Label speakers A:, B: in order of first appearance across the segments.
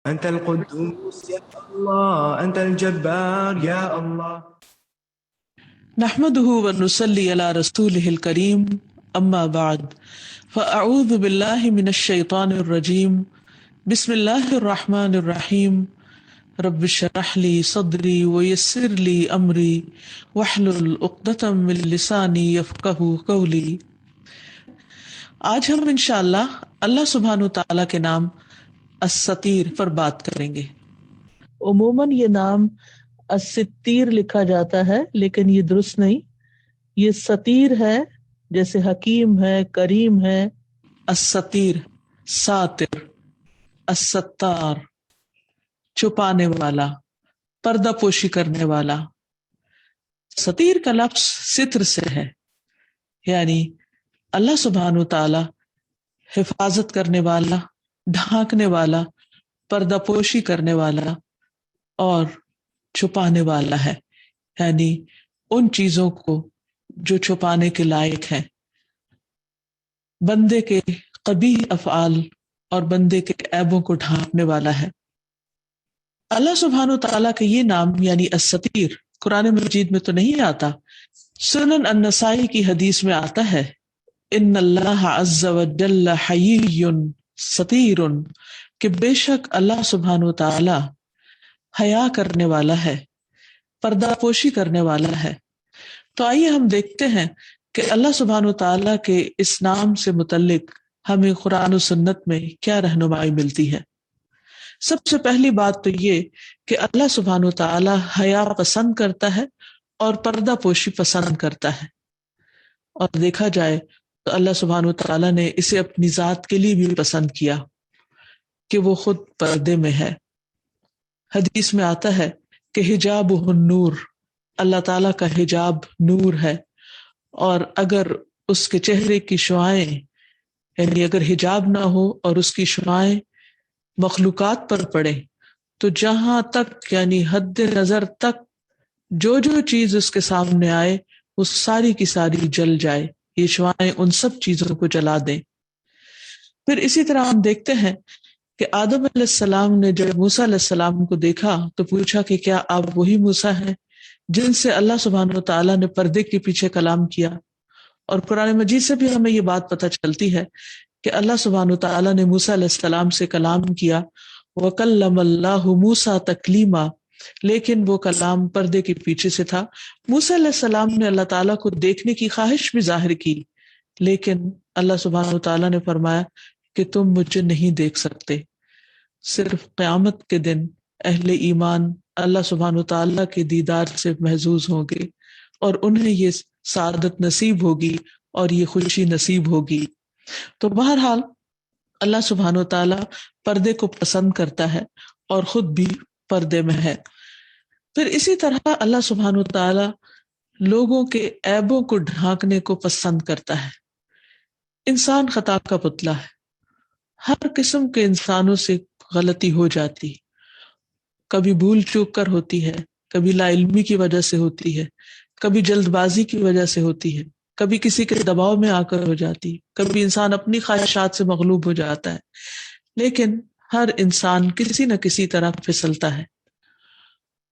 A: أنت القدوس يا الله، أنت الجبار يا الله.
B: نحمده ونصلي على رسوله الكريم أما بعد فأعوذ بالله من الشيطان الرجيم بسم الله الرحمن الرحيم رب اشرح لي صدري ويسر لي أمري واحلل عقدة من لساني يفقهوا قولي. آج ہم انشاءاللہ اللہ سبحانہ تعالیٰ کے نام الستیر پر بات کریں گے. عموماً یہ نام الستیر لکھا جاتا ہے لیکن یہ درست نہیں، یہ ستیر ہے، جیسے حکیم ہے، کریم ہے. الستیر ساتر، الستار چھپانے والا، پردہ پوشی کرنے والا. ستیر کا لفظ ستر سے ہے، یعنی اللہ سبحانہ تعالی حفاظت کرنے والا، ڈھانکنے والا، پردہ پوشی کرنے والا اور چھپانے والا ہے، یعنی ان چیزوں کو جو چھپانے کے لائق ہیں. بندے کے قبیح افعال اور بندے کے عیبوں کو ڈھانپنے والا ہے. اللہ سبحانہ تعالیٰ کا یہ نام یعنی الستیر قرآن مجید میں تو نہیں آتا. سنن النسائی کی حدیث میں آتا ہے ان اللہ عز وجل حیی ستیر، کہ بے شک اللہ سبحانہ تعالی حیا کرنے والا ہے، پردہ پوشی کرنے والا ہے. تو آئیے ہم دیکھتے ہیں کہ اللہ سبحانہ تعالیٰ کے اس نام سے متعلق ہمیں قرآن و سنت میں کیا رہنمائی ملتی ہے. سب سے پہلی بات تو یہ کہ اللہ سبحانہ تعالیٰ حیا پسند کرتا ہے اور پردہ پوشی پسند کرتا ہے. اور دیکھا جائے تو اللہ سبحانہ تعالیٰ نے اسے اپنی ذات کے لیے بھی پسند کیا کہ وہ خود پردے میں ہے. حدیث میں آتا ہے کہ حجابہ النور، اللہ تعالیٰ کا حجاب نور ہے، اور اگر اس کے چہرے کی شعاعیں، یعنی اگر حجاب نہ ہو اور اس کی شعاعیں مخلوقات پر پڑے تو جہاں تک یعنی حد نظر تک جو جو چیز اس کے سامنے آئے وہ ساری کی ساری جل جائے، یہ شعاعیں ان سب چیزوں کو جلا دیں. پھر اسی طرح ہم دیکھتے ہیں کہ آدم علیہ السلام نے جب موسیٰ علیہ السلام کو دیکھا تو پوچھا کہ کیا آپ وہی موسیٰ ہیں جن سے اللہ سبحانہ تعالیٰ نے پردے کے پیچھے کلام کیا. اور قرآن مجید سے بھی ہمیں یہ بات پتہ چلتی ہے کہ اللہ سبحانہ تعالیٰ نے موسیٰ علیہ السلام سے کلام کیا. وَكَلَّمَ اللَّهُ مُوسَىٰ تَكْلِيمًا، لیکن وہ کلام پردے کے پیچھے سے تھا. موسیٰ علیہ السلام نے اللہ تعالیٰ کو دیکھنے کی خواہش بھی ظاہر کی، لیکن اللہ سبحانہ تعالیٰ نے فرمایا کہ تم مجھے نہیں دیکھ سکتے. صرف قیامت کے دن اہل ایمان اللہ سبحانہ تعالیٰ کے دیدار سے محظوظ ہوں گے اور انہیں یہ سعادت نصیب ہوگی اور یہ خوشی نصیب ہوگی. تو بہرحال اللہ سبحانہ تعالیٰ پردے کو پسند کرتا ہے اور خود بھی پردے میں ہے. پھر اسی طرح اللہ سبحانہ تعالیٰ لوگوں کے عیبوں کو ڈھانکنے کو پسند کرتا ہے. انسان خطا کا پتلا ہے، ہر قسم کے انسانوں سے غلطی ہو جاتی، کبھی بھول چوک کر ہوتی ہے، کبھی لا علمی کی وجہ سے ہوتی ہے، کبھی جلد بازی کی وجہ سے ہوتی ہے، کبھی کسی کے دباؤ میں آ کر ہو جاتی، کبھی انسان اپنی خواہشات سے مغلوب ہو جاتا ہے. لیکن ہر انسان کسی نہ کسی طرح پھسلتا ہے.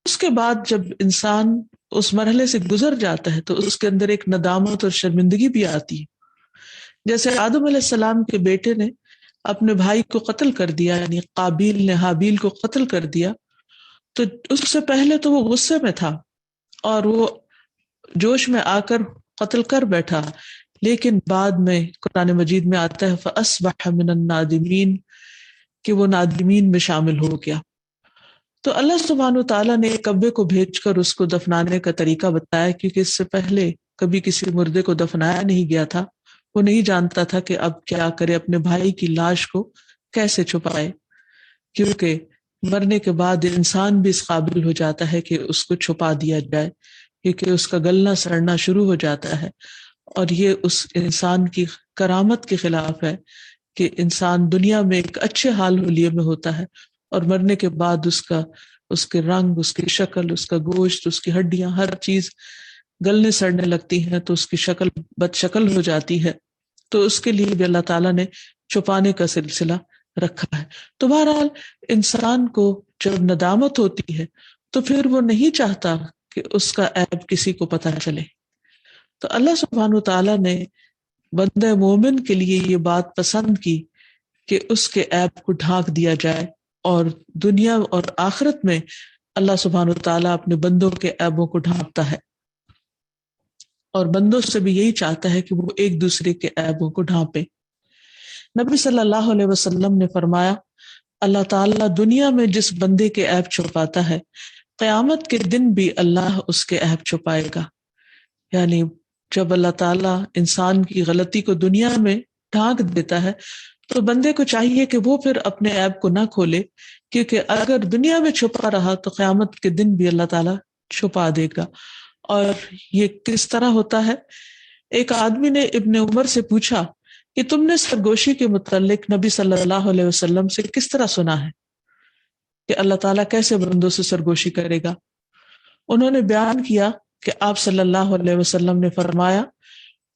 B: اس کے بعد جب انسان اس مرحلے سے گزر جاتا ہے تو اس کے اندر ایک ندامت اور شرمندگی بھی آتی ہے. جیسے آدم علیہ السلام کے بیٹے نے اپنے بھائی کو قتل کر دیا، یعنی قابیل نے حابیل کو قتل کر دیا، تو اس سے پہلے تو وہ غصے میں تھا اور وہ جوش میں آ کر قتل کر بیٹھا، لیکن بعد میں قرآن مجید میں آتا ہے فَأَصْبَحَ مِنَ النَّادِمِينَ، کہ وہ نادمین میں شامل ہو گیا. تو اللہ سبحانہ تعالیٰ نے کعبے کو بھیج کر اس کو دفنانے کا طریقہ بتایا، کیونکہ اس سے پہلے کبھی کسی مردے کو دفنایا نہیں گیا تھا. وہ نہیں جانتا تھا کہ اب کیا کرے، اپنے بھائی کی لاش کو کیسے چھپائے، کیونکہ مرنے کے بعد انسان بھی اس قابل ہو جاتا ہے کہ اس کو چھپا دیا جائے، کیونکہ اس کا گلنا سڑنا شروع ہو جاتا ہے. اور یہ اس انسان کی کرامت کے خلاف ہے کہ انسان دنیا میں ایک اچھے حال حلیے میں ہوتا ہے اور مرنے کے بعد اس کے رنگ، اس کی شکل، اس کا گوشت، اس کی ہڈیاں، ہر چیز گلنے سڑنے لگتی ہیں تو اس کی شکل بد شکل ہو جاتی ہے. تو اس کے لیے بھی اللہ تعالیٰ نے چھپانے کا سلسلہ رکھا ہے۔ تو بہرحال انسان کو جب ندامت ہوتی ہے تو پھر وہ نہیں چاہتا کہ اس کا عیب کسی کو پتہ چلے۔ تو اللہ سبحانہ وتعالیٰ نے بندہ مومن کے لیے یہ بات پسند کی کہ اس کے عیب کو ڈھانک دیا جائے، اور دنیا اور آخرت میں اللہ سبحانہ وتعالیٰ اپنے بندوں کے عیبوں کو ڈھانپتا ہے، اور بندوں سے بھی یہی چاہتا ہے کہ وہ ایک دوسرے کے عیبوں کو ڈھانپے۔ نبی صلی اللہ علیہ وسلم نے فرمایا، اللہ تعالیٰ دنیا میں جس بندے کے عیب چھپاتا ہے، قیامت کے دن بھی اللہ اس کے عیب چھپائے گا۔ یعنی جب اللہ تعالیٰ انسان کی غلطی کو دنیا میں ڈھانک دیتا ہے تو بندے کو چاہیے کہ وہ پھر اپنے عیب کو نہ کھولے، کیونکہ اگر دنیا میں چھپا رہا تو قیامت کے دن بھی اللہ تعالیٰ چھپا دے گا۔ اور یہ کس طرح ہوتا ہے؟ ایک آدمی نے ابن عمر سے پوچھا کہ تم نے سرگوشی کے متعلق نبی صلی اللہ علیہ وسلم سے کس طرح سنا ہے کہ اللہ تعالیٰ کیسے بندوں سے سرگوشی کرے گا؟ انہوں نے بیان کیا کہ آپ صلی اللہ علیہ وسلم نے فرمایا،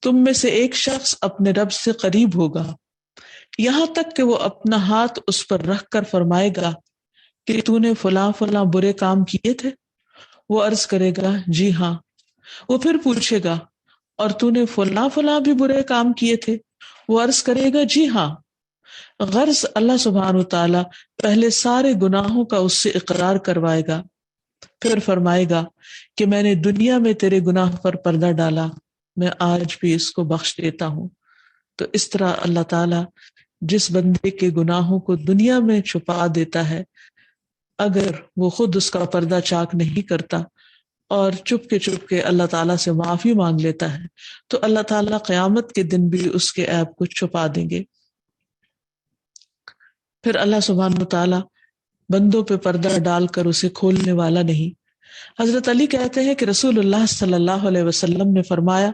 B: تم میں سے ایک شخص اپنے رب سے قریب ہوگا یہاں تک کہ وہ اپنا ہاتھ اس پر رکھ کر فرمائے گا کہ تو نے فلاں فلاں برے کام کیے تھے؟ وہ عرض کرے گا جی ہاں۔ وہ پھر پوچھے گا اور تو نے فلاں فلاں بھی برے کام کیے تھے؟ وہ عرض کرے گا جی ہاں۔ غرض اللہ سبحانہ وتعالیٰ پہلے سارے گناہوں کا اس سے اقرار کروائے گا، پھر فرمائے گا کہ میں نے دنیا میں تیرے گناہ پر پردہ ڈالا، میں آج بھی اس کو بخش دیتا ہوں۔ تو اس طرح اللہ تعالیٰ جس بندے کے گناہوں کو دنیا میں چھپا دیتا ہے، اگر وہ خود اس کا پردہ چاک نہیں کرتا اور چپ کے اللہ تعالیٰ سے معافی مانگ لیتا ہے، تو اللہ تعالیٰ قیامت کے دن بھی اس کے عیب کو چھپا دیں گے۔ پھر اللہ سبحانہ وتعالیٰ بندوں پہ پردہ ڈال کر اسے کھولنے والا نہیں۔ حضرت علی کہتے ہیں کہ رسول اللہ صلی اللہ علیہ وسلم نے فرمایا،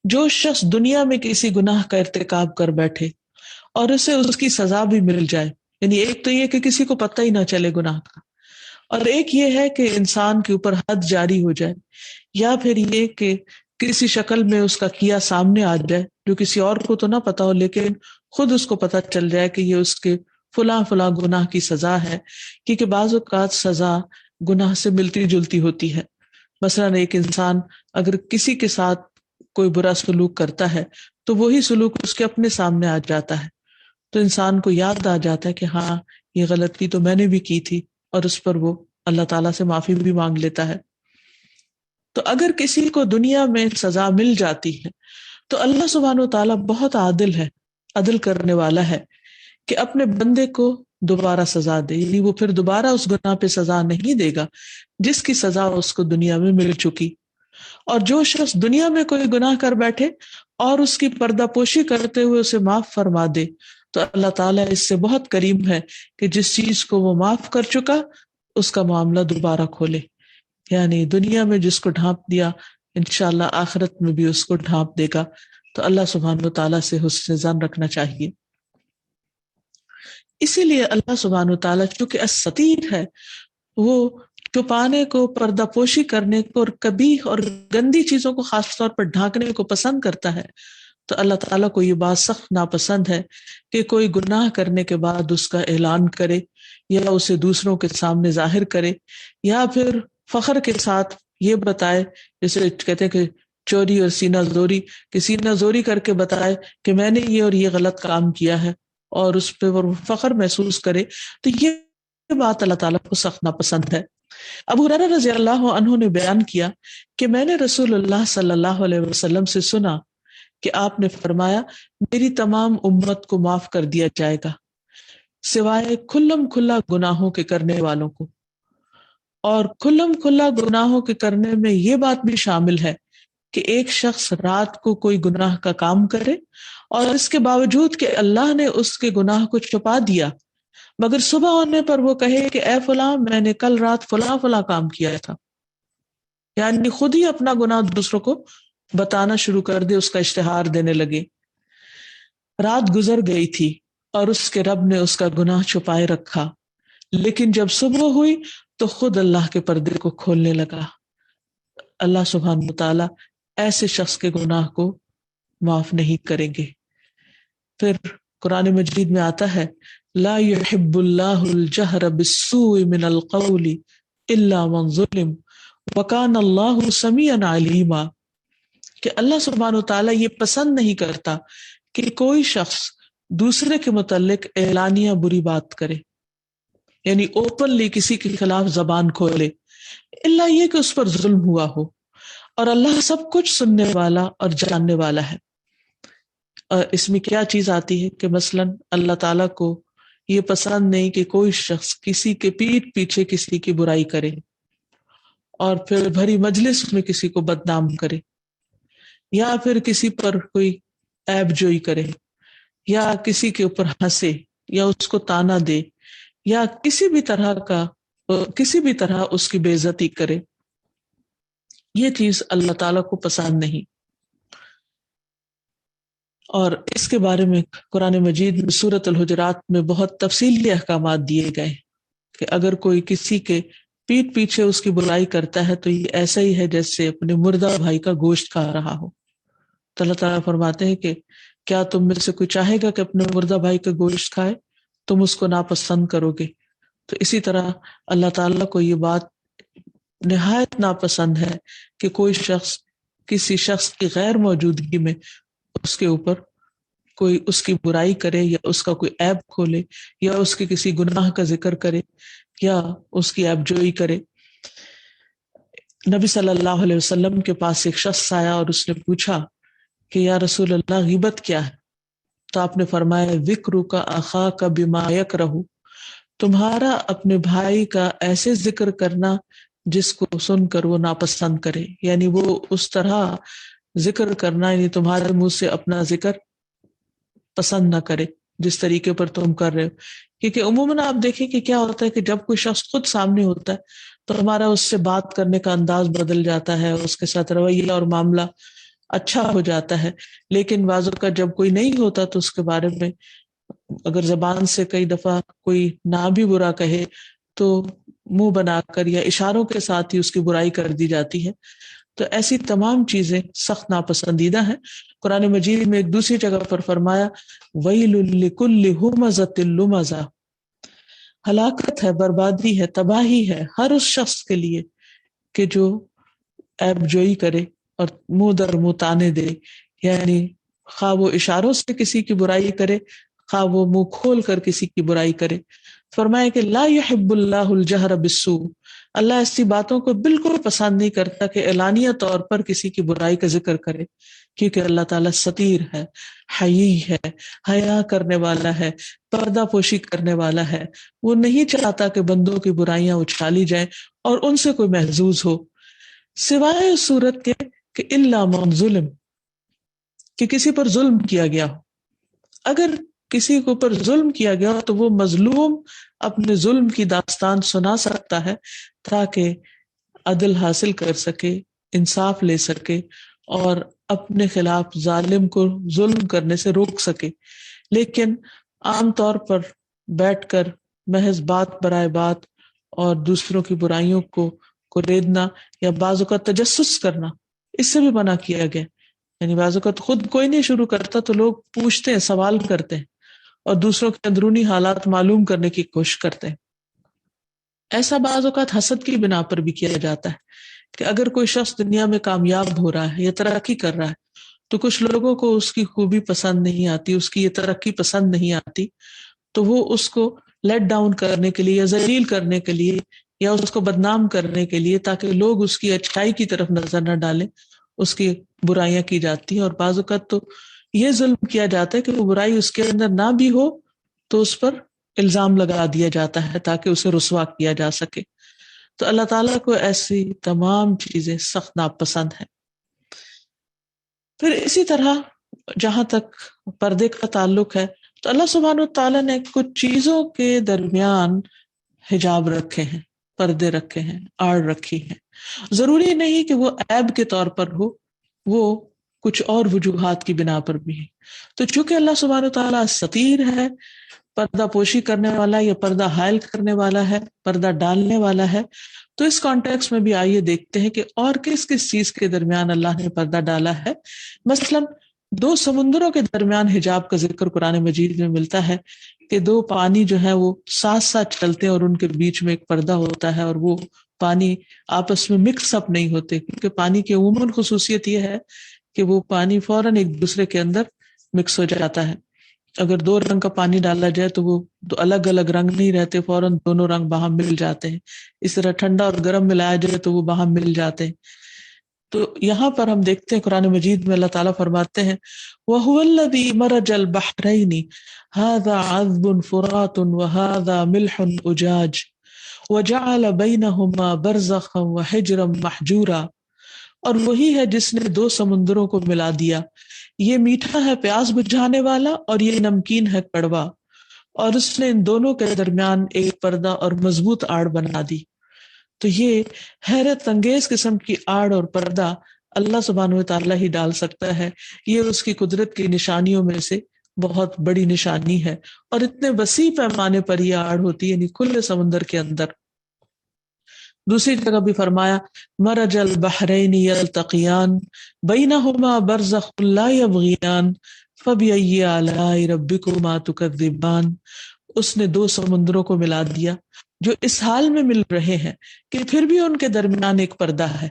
B: جو شخص دنیا میں کسی گناہ کا ارتکاب کر بیٹھے اور اسے اس کی سزا بھی مل جائے، یعنی ایک تو یہ کہ کسی کو پتہ ہی نہ چلے گناہ کا، اور ایک یہ ہے کہ انسان کے اوپر حد جاری ہو جائے، یا پھر یہ کہ کسی شکل میں اس کا کیا سامنے آ جائے جو کسی اور کو تو نہ پتا ہو لیکن خود اس کو پتہ چل جائے کہ یہ اس کے فلاں فلاں گناہ کی سزا ہے، کیونکہ بعض اوقات سزا گناہ سے ملتی جلتی ہوتی ہے۔ مثلا ایک انسان اگر کسی کے ساتھ کوئی برا سلوک کرتا ہے تو وہی سلوک اس کے اپنے سامنے آ جاتا ہے، تو انسان کو یاد آ جاتا ہے کہ ہاں یہ غلطی تو میں نے بھی کی تھی، اور اس پر وہ اللہ تعالیٰ سے معافی بھی مانگ لیتا ہے۔ تو اگر کسی کو دنیا میں سزا مل جاتی ہے تو اللہ سبحانہ وتعالیٰ بہت عادل ہے، عدل کرنے والا ہے کہ اپنے بندے کو دوبارہ سزا دے، یعنی وہ پھر دوبارہ اس گناہ پہ سزا نہیں دے گا جس کی سزا اس کو دنیا میں مل چکی۔ اور جو شخص دنیا میں کوئی گناہ کر بیٹھے اور اس کی پردہ پوشی کرتے ہوئے اسے معاف فرما دے تو اللہ تعالیٰ اس سے بہت کریم ہے کہ جس چیز کو وہ معاف کر چکا اس کا معاملہ دوبارہ کھولے۔ یعنی دنیا میں جس کو ڈھانپ دیا انشاءاللہ آخرت میں بھی اس کو ڈھانپ دے گا۔ تو اللہ سبحانہ وتعالیٰ سے حسن ظن رکھنا چاہیے۔ اسی لیے اللہ سبحانہ وتعالیٰ چونکہ الستیر ہے، وہ چھپانے کو، پردہ پوشی کرنے کو اور قبیح اور گندی چیزوں کو خاص طور پر ڈھانکنے کو پسند کرتا ہے، تو اللہ تعالیٰ کو یہ بات سخت ناپسند ہے کہ کوئی گناہ کرنے کے بعد اس کا اعلان کرے یا اسے دوسروں کے سامنے ظاہر کرے، یا پھر فخر کے ساتھ یہ بتائے، جیسے کہتے ہیں کہ چوری اور سینہ زوری، کہ سینہ زوری کر کے بتائے کہ میں نے یہ اور یہ غلط کام کیا ہے اور اس پہ وہ فخر محسوس کرے، تو یہ بات اللہ تعالیٰ کو سخت ناپسند ہے۔ ابو ہریرہ رضی اللہ عنہ نے بیان کیا کہ میں نے رسول اللہ صلی اللہ علیہ وسلم سے سنا کہ آپ نے فرمایا، میری تمام امت کو معاف کر دیا جائے گا سوائے کھلم کھلا گناہوں کے کرنے والوں کو، اور کھلم کھلا گناہوں کے کرنے میں یہ بات بھی شامل ہے کہ ایک شخص رات کو کوئی گناہ کا کام کرے اور اس کے باوجود کہ اللہ نے اس کے گناہ کو چھپا دیا، مگر صبح ہونے پر وہ کہے کہ اے فلاں میں نے کل رات فلاں فلاں کام کیا تھا، یعنی خود ہی اپنا گناہ دوسروں کو بتانا شروع کر دے، اس کا اشتہار دینے لگے۔ رات گزر گئی تھی اور اس کے رب نے اس کا گناہ چھپائے رکھا، لیکن جب صبح ہوئی تو خود اللہ کے پردے کو کھولنے لگا۔ اللہ سبحانہ وتعالیٰ ایسے شخص کے گناہ کو معاف نہیں کریں گے۔ پھر قرآن مجید میں آتا ہے لا يحب الله الجهر بالسوء من القول الا من ظلم وكان الله سميعا عليما، کہ اللہ سبحانہ وتعالیٰ یہ پسند نہیں کرتا کہ کوئی شخص دوسرے کے متعلق اعلانیہ بری بات کرے، یعنی اوپنلی کسی کے خلاف زبان کھولے، الا یہ کہ اس پر ظلم ہوا ہو، اور اللہ سب کچھ سننے والا اور جاننے والا ہے۔ اور اس میں کیا چیز آتی ہے کہ مثلا اللہ تعالیٰ کو یہ پسند نہیں کہ کوئی شخص کسی کے پیٹھ پیچھے کسی کی برائی کرے اور پھر بھری مجلس میں کسی کو بدنام کرے، یا پھر کسی پر کوئی عیب جوئی کرے، یا کسی کے اوپر ہنسے، یا اس کو تانا دے، یا کسی بھی طرح اس کی بے عزتی کرے۔ یہ چیز اللہ تعالیٰ کو پسند نہیں۔ اور اس کے بارے میں قرآن مجید میں سورۃ الحجرات میں بہت تفصیلی احکامات دیے گئے کہ اگر کوئی کسی کے پیٹھ پیچھے اس کی برائی کرتا ہے تو یہ ایسا ہی ہے جیسے اپنے مردہ بھائی کا گوشت کھا رہا ہو۔ تو اللہ تعالیٰ فرماتے ہیں کہ کیا تم میں سے کوئی چاہے گا کہ اپنے مردہ بھائی کا گوشت کھائے؟ تم اس کو ناپسند کرو گے۔ تو اسی طرح اللہ تعالیٰ کو یہ بات نہایت ناپسند ہے کہ کوئی شخص کسی شخص کی غیر موجودگی میں اس کے اوپر کوئی اس کی برائی کرے، یا اس کا کوئی عیب کھولے، یا اس کے کسی گناہ کا ذکر کرے، یا اس کی عیب جوئی کرے۔ نبی صلی اللہ علیہ وسلم کے پاس ایک شخص آیا اور اس نے پوچھا کہ یا رسول اللہ غیبت کیا ہے؟ تو آپ نے فرمایا ذکرک اخاک بما یکرہ، تمہارا اپنے بھائی کا ایسے ذکر کرنا جس کو سن کر وہ ناپسند کرے، یعنی وہ اس طرح ذکر کرنا، یعنی تمہارے منہ سے اپنا ذکر پسند نہ کرے جس طریقے پر تم کر رہے ہو۔ کیونکہ عموماً آپ دیکھیں کہ کیا ہوتا ہے کہ جب کوئی شخص خود سامنے ہوتا ہے تو ہمارا اس سے بات کرنے کا انداز بدل جاتا ہے، اس کے ساتھ رویہ اور معاملہ اچھا ہو جاتا ہے، لیکن بعض اوقات جب کوئی نہیں ہوتا تو اس کے بارے میں اگر زبان سے کئی دفعہ کوئی نہ بھی برا کہے تو منہ بنا کر یا اشاروں کے ساتھ ہی اس کی برائی کر دی جاتی ہے۔ تو ایسی تمام چیزیں سخت ناپسندیدہ ہیں۔ قرآن مجید میں ایک دوسری جگہ پر فرمایا وَيْلٌ لِكُلِّ هُمَزَةٍ لُمَزَةٍ، ہلاکت ہے، بربادی ہے، تباہی ہے ہر اس شخص کے لیے کہ جو عیب جوئی کرے اور منہ در منہ تانے دے، یعنی خواہ وہ اشاروں سے کسی کی برائی کرے، خواہ وہ منہ کھول کر کسی کی برائی کرے۔ فرمایا کہ لا يحب اللہ الجہر بالسوء، اللہ ایسی باتوں کو بالکل پسند نہیں کرتا کہ اعلانیہ طور پر کسی کی برائی کا ذکر کرے، کیونکہ اللہ تعالیٰ ستیر ہے، حیی ہے، حیا کرنے والا ہے، پردہ پوشی کرنے والا ہے۔ وہ نہیں چاہتا کہ بندوں کی برائیاں اچھالی جائیں اور ان سے کوئی محظوظ ہو، سوائے اس صورت کے کہ الا من ظلم، کہ کسی پر ظلم کیا گیا ہو۔ اگر کسی کے اوپر ظلم کیا گیا تو وہ مظلوم اپنے ظلم کی داستان سنا سکتا ہے تاکہ عدل حاصل کر سکے، انصاف لے سکے اور اپنے خلاف ظالم کو ظلم کرنے سے روک سکے۔ لیکن عام طور پر بیٹھ کر محض بات برائے بات اور دوسروں کی برائیوں کو ریدنا یا بعض اوقات تجسس کرنا، اس سے بھی منع کیا گیا۔ یعنی بعض اوقات خود کوئی نہیں شروع کرتا تو لوگ پوچھتے ہیں، سوال کرتے ہیں اور دوسروں کے اندرونی حالات معلوم کرنے کی کوشش کرتے ہیں۔ ایسا بعض اوقات حسد کی بنا پر بھی کیا جاتا ہے کہ اگر کوئی شخص دنیا میں کامیاب ہو رہا ہے یا ترقی کر رہا ہے تو کچھ لوگوں کو اس کی خوبی پسند نہیں آتی، اس کی یہ ترقی پسند نہیں آتی، تو وہ اس کو لیٹ ڈاؤن کرنے کے لیے یا ذلیل کرنے کے لیے یا اس کو بدنام کرنے کے لیے تاکہ لوگ اس کی اچھائی کی طرف نظر نہ ڈالیں، اس کی برائیاں کی جاتی ہیں۔ اور بعض اوقات تو یہ ظلم کیا جاتا ہے کہ وہ برائی اس کے اندر نہ بھی ہو تو اس پر الزام لگا دیا جاتا ہے تاکہ اسے رسوا کیا جا سکے۔ تو اللہ تعالیٰ کو ایسی تمام چیزیں سخت ناپسند ہیں۔ پھر اسی طرح جہاں تک پردے کا تعلق ہے تو اللہ سبحانہ وتعالیٰ نے کچھ چیزوں کے درمیان حجاب رکھے ہیں، پردے رکھے ہیں، آڑ رکھی ہیں۔ ضروری نہیں کہ وہ عیب کے طور پر ہو، وہ کچھ اور وجوہات کی بنا پر بھی ہے۔ تو چونکہ اللہ سبحانہ وتعالیٰ ستیر ہے، پردہ پوشی کرنے والا یا پردہ حائل کرنے والا ہے، پردہ ڈالنے والا ہے، تو اس کانٹیکس میں بھی آئیے دیکھتے ہیں کہ اور کس کس چیز کے درمیان اللہ نے پردہ ڈالا ہے۔ مثلا دو سمندروں کے درمیان حجاب کا ذکر قرآن مجید میں ملتا ہے کہ دو پانی جو ہے وہ ساتھ ساتھ چلتے ہیں اور ان کے بیچ میں ایک پردہ ہوتا ہے اور وہ پانی آپس میں مکس اپ نہیں ہوتے، کیونکہ پانی کی عموماً خصوصیت یہ ہے کہ وہ پانی فوراً ایک دوسرے کے اندر مکس ہو جاتا ہے۔ اگر دو رنگ کا پانی ڈالا جائے تو وہ دو الگ الگ رنگ نہیں رہتے، فوراً دونوں رنگ باہم مل جاتے ہیں۔ اس طرح ٹھنڈا اور گرم ملایا جائے تو وہ باہم مل جاتے ہیں۔ تو یہاں پر ہم دیکھتے ہیں قرآن مجید میں اللہ تعالیٰ فرماتے ہیں وَهُوَ الَّذِي مَرَجَ الْبَحْرَيْنِ هَذَا عَذْبٌ فُرَاتٌ وَهَذَا مِلْحٌ أُجَاجٌ وَجَعَلَ بَيْنَهُمَا بَرْزَخًا وَحِجْرًا مَحْجُورًا، اور وہی ہے جس نے دو سمندروں کو ملا دیا، یہ میٹھا ہے پیاس بجھانے والا اور یہ نمکین ہے کڑوا، اور اس نے ان دونوں کے درمیان ایک پردہ اور مضبوط آڑ بنا دی۔ تو یہ حیرت انگیز قسم کی آڑ اور پردہ اللہ سبحانہ و تعالیٰ ہی ڈال سکتا ہے، یہ اس کی قدرت کی نشانیوں میں سے بہت بڑی نشانی ہے، اور اتنے وسیع پیمانے پر یہ آڑ ہوتی ہے، یعنی کھلے سمندر کے اندر۔ دوسری جگہ بھی فرمایا مرج البحرین یلتقیان بینہما برزخ لا یبغیان فبأی آلاء ربکما تکذبان، اس نے دو سمندروں کو ملا دیا جو اس حال میں مل رہے ہیں کہ پھر بھی ان کے درمیان ایک پردہ ہے،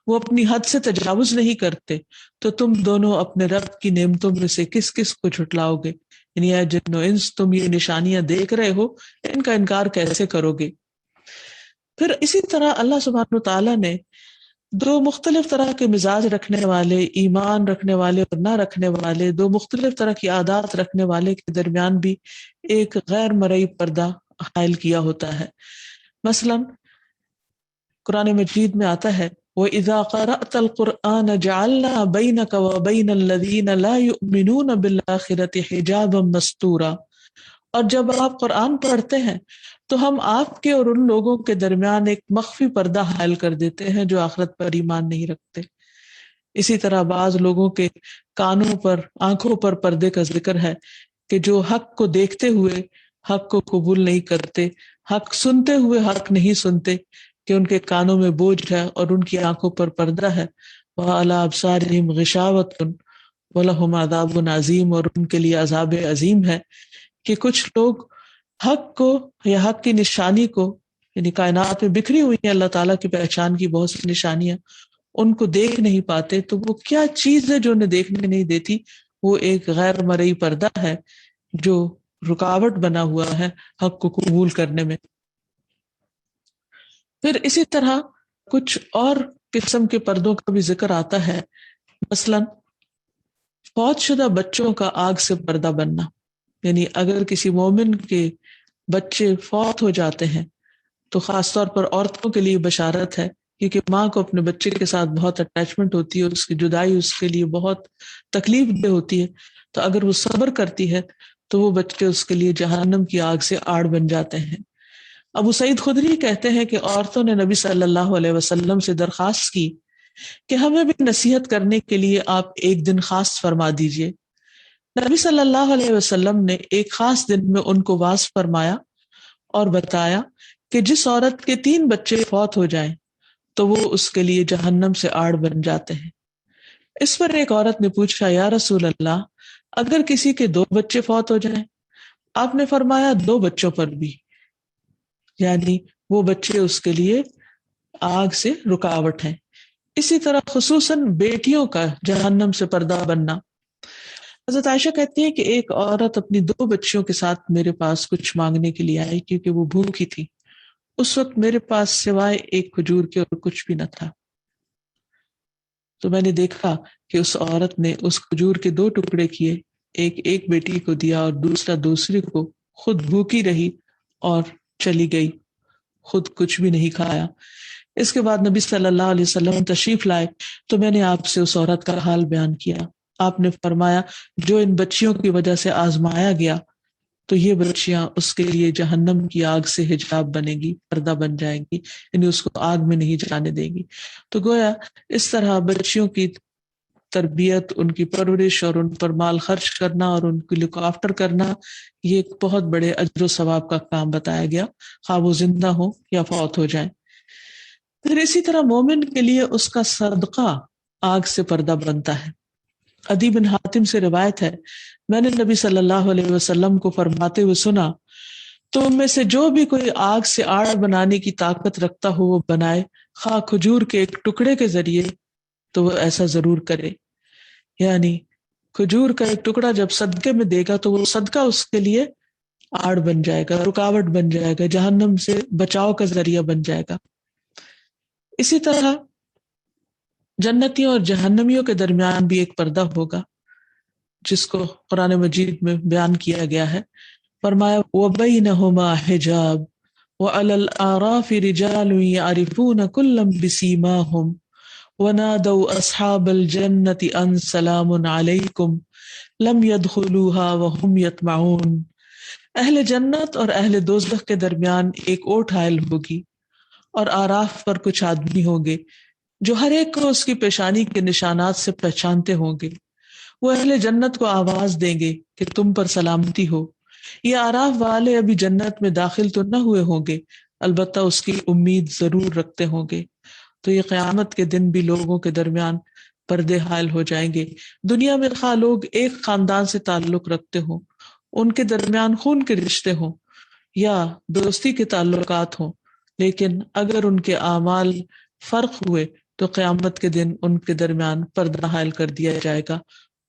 B: وہ اپنی حد سے تجاوز نہیں کرتے، تو تم دونوں اپنے رب کی نعمتوں میں سے کس کس کو جھٹلاؤ گے؟ یعنی اے جن و انس، تم یہ نشانیاں دیکھ رہے ہو، ان کا انکار کیسے کرو گے؟ پھر اسی طرح اللہ سبحانہ تعالیٰ نے دو مختلف طرح کے مزاج رکھنے والے، ایمان رکھنے والے اور نہ رکھنے والے، دو مختلف طرح کی عادات رکھنے والے کے درمیان بھی ایک غیر مرئی پردہ حائل کیا ہوتا ہے۔ مثلا قرآن مجید میں آتا ہے وَإِذَا قَرَأْتَ الْقُرْآنَ جَعَلْنَا بَيْنَكَ وَبَيْنَ الَّذِينَ لَا يُؤْمِنُونَ بِالْآخِرَةِ حِجَابًا مَسْتُورًا، اور جب آپ قرآن پڑھتے ہیں تو ہم آپ کے اور ان لوگوں کے درمیان ایک مخفی پردہ حائل کر دیتے ہیں جو آخرت پر ایمان نہیں رکھتے۔ اسی طرح بعض لوگوں کے کانوں پر، آنکھوں پر پردے کا ذکر ہے کہ جو حق کو دیکھتے ہوئے حق کو قبول نہیں کرتے، حق سنتے ہوئے حق نہیں سنتے، کہ ان کے کانوں میں بوجھ ہے اور ان کی آنکھوں پر پردہ ہے۔ وَعَلَىٰ أَبْصَارِهِمْ غِشَاوَةٌ وَلَهُمْ عَذَابٌ عَظِيمٌ، اور ان کے لیے عذاب عظیم ہے کہ کچھ لوگ حق کو یا حق کی نشانی کو، یعنی کائنات میں بکھری ہوئی ہیں اللہ تعالیٰ کی پہچان کی بہت سی نشانیاں، ان کو دیکھ نہیں پاتے، تو وہ کیا چیز ہے جو انہیں دیکھنے نہیں دیتی؟ وہ ایک غیر مرئی پردہ ہے جو رکاوٹ بنا ہوا ہے حق کو قبول کرنے میں۔ پھر اسی طرح کچھ اور قسم کے پردوں کا بھی ذکر آتا ہے، مثلا فوت شدہ بچوں کا آگ سے پردہ بننا، یعنی اگر کسی مومن کے بچے فوت ہو جاتے ہیں تو خاص طور پر عورتوں کے لیے بشارت ہے، کیونکہ ماں کو اپنے بچے کے ساتھ بہت اٹیچمنٹ ہوتی ہے اور اس کی جدائی اس کے لیے بہت تکلیف دہ ہوتی ہے، تو اگر وہ صبر کرتی ہے تو وہ بچے اس کے لیے جہنم کی آگ سے آڑ بن جاتے ہیں۔ ابو سعید خدری کہتے ہیں کہ عورتوں نے نبی صلی اللہ علیہ وسلم سے درخواست کی کہ ہمیں بھی نصیحت کرنے کے لیے آپ ایک دن خاص فرما دیجئے۔ نبی صلی اللہ علیہ وسلم نے ایک خاص دن میں ان کو واعظ فرمایا اور بتایا کہ جس عورت کے 3 بچے فوت ہو جائیں تو وہ اس کے لیے جہنم سے آڑ بن جاتے ہیں۔ اس پر ایک عورت نے پوچھا یا رسول اللہ، اگر کسی کے 2 بچے فوت ہو جائیں؟ آپ نے فرمایا 2 بچوں پر بھی، یعنی وہ بچے اس کے لیے آگ سے رکاوٹ ہیں۔ اسی طرح خصوصاً بیٹیوں کا جہنم سے پردہ بننا۔ حضرت عائشہ کہتی ہے کہ ایک عورت اپنی 2 بچیوں کے ساتھ میرے پاس کچھ مانگنے کے لیے آئی، کیونکہ وہ بھوکی تھی۔ اس وقت میرے پاس سوائے ایک کھجور کے اور کچھ بھی نہ تھا، تو میں نے دیکھا کہ اس عورت نے اس کھجور کے 2 ٹکڑے کیے، ایک بیٹی کو دیا اور دوسرا دوسری کو، خود بھوکی رہی اور چلی گئی، خود کچھ بھی نہیں کھایا۔ اس کے بعد نبی صلی اللہ علیہ وسلم تشریف لائے تو میں نے آپ سے اس عورت کا حال بیان کیا۔ آپ نے فرمایا جو ان بچیوں کی وجہ سے آزمایا گیا تو یہ بچیاں اس کے لیے جہنم کی آگ سے حجاب بنے گی، پردہ بن جائیں گی، یعنی اس کو آگ میں نہیں جانے دے گی۔ تو گویا اس طرح بچیوں کی تربیت، ان کی پرورش اور ان پر مال خرچ کرنا اور ان کی لک آفٹر کرنا، یہ ایک بہت بڑے اجر و ثواب کا کام بتایا گیا، خواہ وہ زندہ ہو یا فوت ہو جائیں۔ پھر اسی طرح مومن کے لیے اس کا صدقہ آگ سے پردہ بنتا ہے۔ عدی بن حاتم سے روایت ہے، میں نے نبی صلی اللہ علیہ وسلم کو فرماتے ہوئے سنا، تم میں سے جو بھی کوئی آگ سے آڑ بنانے کی طاقت رکھتا ہو وہ بنائے، خواہ کھجور کے ایک ٹکڑے کے ذریعے، تو وہ ایسا ضرور کرے۔ یعنی کھجور کا ایک ٹکڑا جب صدقے میں دے گا تو وہ صدقہ اس کے لیے آڑ بن جائے گا، رکاوٹ بن جائے گا، جہنم سے بچاؤ کا ذریعہ بن جائے گا۔ اسی طرح جنتیوں اور جہنمیوں کے درمیان بھی ایک پردہ ہوگا، جس کو قرآن مجید میں بیان کیا گیا ہے۔ فرمایا وَبَيْنَهُمَا حِجَابٌ وَعَلَى الْأَعْرَافِ رِجَالٌ يَعْرِفُونَ كُلًّا بِسِيمَاهُمْ وَنَادَوْا أَصْحَابَ الْجَنَّةِ أَنْ سَلَامٌ عَلَيْكُمْ لَمْ يَدْخُلُوهَا وَهُمْ يَطْمَعُونَ۔ اہل جنت اور اہل دوزخ کے درمیان ایک اوٹ حائل ہوگی، اور آراف پر کچھ آدمی ہوں گے جو ہر ایک کو اس کی پیشانی کے نشانات سے پہچانتے ہوں گے۔ وہ اہل جنت کو آواز دیں گے کہ تم پر سلامتی ہو۔ یہ آراف والے ابھی جنت میں داخل تو نہ ہوئے ہوں گے، البتہ اس کی امید ضرور رکھتے ہوں گے۔ تو یہ قیامت کے دن بھی لوگوں کے درمیان پردے حائل ہو جائیں گے۔ دنیا میں خواہ لوگ ایک خاندان سے تعلق رکھتے ہوں، ان کے درمیان خون کے رشتے ہوں یا دوستی کے تعلقات ہوں، لیکن اگر ان کے اعمال فرق ہوئے تو قیامت کے دن ان کے درمیان پردہ حائل کر دیا جائے گا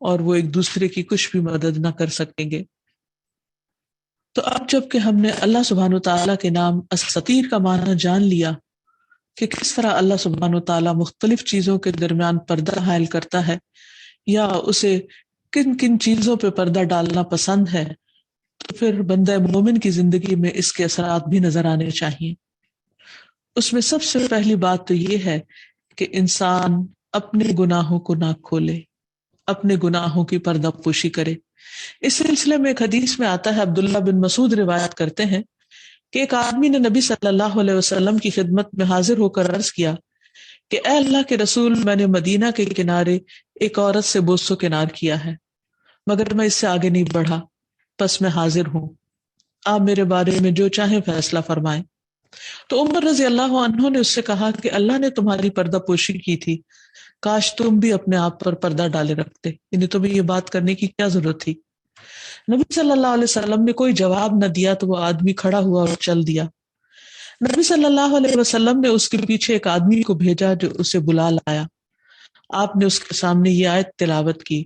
B: اور وہ ایک دوسرے کی کچھ بھی مدد نہ کر سکیں گے۔ تو اب جب کہ ہم نے اللہ سبحانہ وتعالیٰ کے نام الستیر کا معنی جان لیا کہ کس طرح اللہ سبحانہ وتعالیٰ مختلف چیزوں کے درمیان پردہ حائل کرتا ہے یا اسے کن کن چیزوں پہ پردہ ڈالنا پسند ہے، تو پھر بندہ مومن کی زندگی میں اس کے اثرات بھی نظر آنے چاہیے۔ اس میں سب سے پہلی بات تو یہ ہے کہ انسان اپنے گناہوں کو نہ کھولے، اپنے گناہوں کی پردہ پوشی کرے۔ اس سلسلے میں ایک حدیث میں آتا ہے، عبداللہ بن مسعود روایت کرتے ہیں کہ ایک آدمی نے نبی صلی اللہ علیہ وسلم کی خدمت میں حاضر ہو کر عرض کیا کہ اے اللہ کے رسول، میں نے مدینہ کے کنارے ایک عورت سے بوسو کنار کیا ہے، مگر میں اس سے آگے نہیں بڑھا، پس میں حاضر ہوں، آپ میرے بارے میں جو چاہیں فیصلہ فرمائیں۔ تو عمر رضی اللہ عنہ نے اس سے کہا کہ اللہ نے تمہاری پردہ پوشی کی تھی، کاش تم بھی اپنے آپ پر پردہ ڈالے رکھتے، یعنی تمہیں یہ بات کرنے کی کیا ضرورت تھی۔ نبی صلی اللہ علیہ وسلم نے کوئی جواب نہ دیا تو وہ آدمی کھڑا ہوا اور چل دیا۔ نبی صلی اللہ علیہ وسلم نے اس کے پیچھے ایک آدمی کو بھیجا جو اسے بلا لایا۔ آپ نے اس کے سامنے یہ آیت تلاوت کی،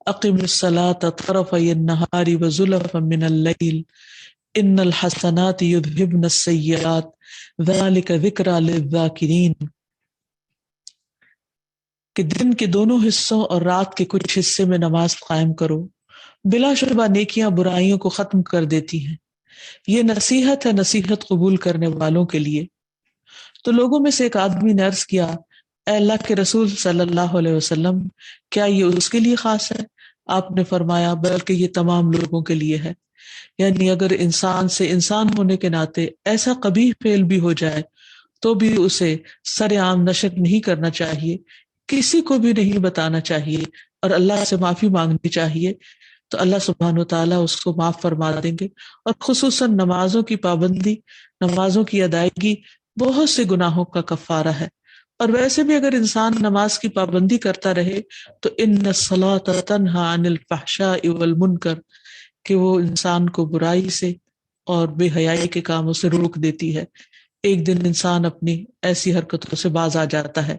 B: اقم الصلاۃ طرفی النہار وزلفا من اللیل ان الحسنات یذہبن السیئات ذلک ذکری للذاکرین، کہ دن کے دونوں حصوں اور رات کے کچھ حصے میں نماز قائم کرو، بلا شبہ نیکیاں برائیوں کو ختم کر دیتی ہیں، یہ نصیحت ہے نصیحت قبول کرنے والوں کے لیے۔ تو لوگوں میں سے ایک آدمی نے عرض کیا، اے اللہ کے رسول صلی اللہ علیہ وسلم، کیا یہ اس کے لیے خاص ہے؟ آپ نے فرمایا بلکہ یہ تمام لوگوں کے لیے ہے۔ یعنی اگر انسان سے انسان ہونے کے ناطے ایسا قبیح فعل بھی ہو جائے تو بھی اسے سر عام نشر نہیں کرنا چاہیے، کسی کو بھی نہیں بتانا چاہیے اور اللہ سے معافی مانگنی چاہیے، تو اللہ سبحانہ وتعالیٰ اس کو معاف فرما دیں گے۔ اور خصوصاً نمازوں کی پابندی، نمازوں کی ادائیگی بہت سے گناہوں کا کفارہ ہے۔ اور ویسے بھی اگر انسان نماز کی پابندی کرتا رہے تو ان الصلاۃ تنہی عن الفحشاء والمنکر، کہ وہ انسان کو برائی سے اور بے حیائی کے کاموں سے روک دیتی ہے۔ ایک دن انسان اپنی ایسی حرکتوں سے باز آ جاتا ہے۔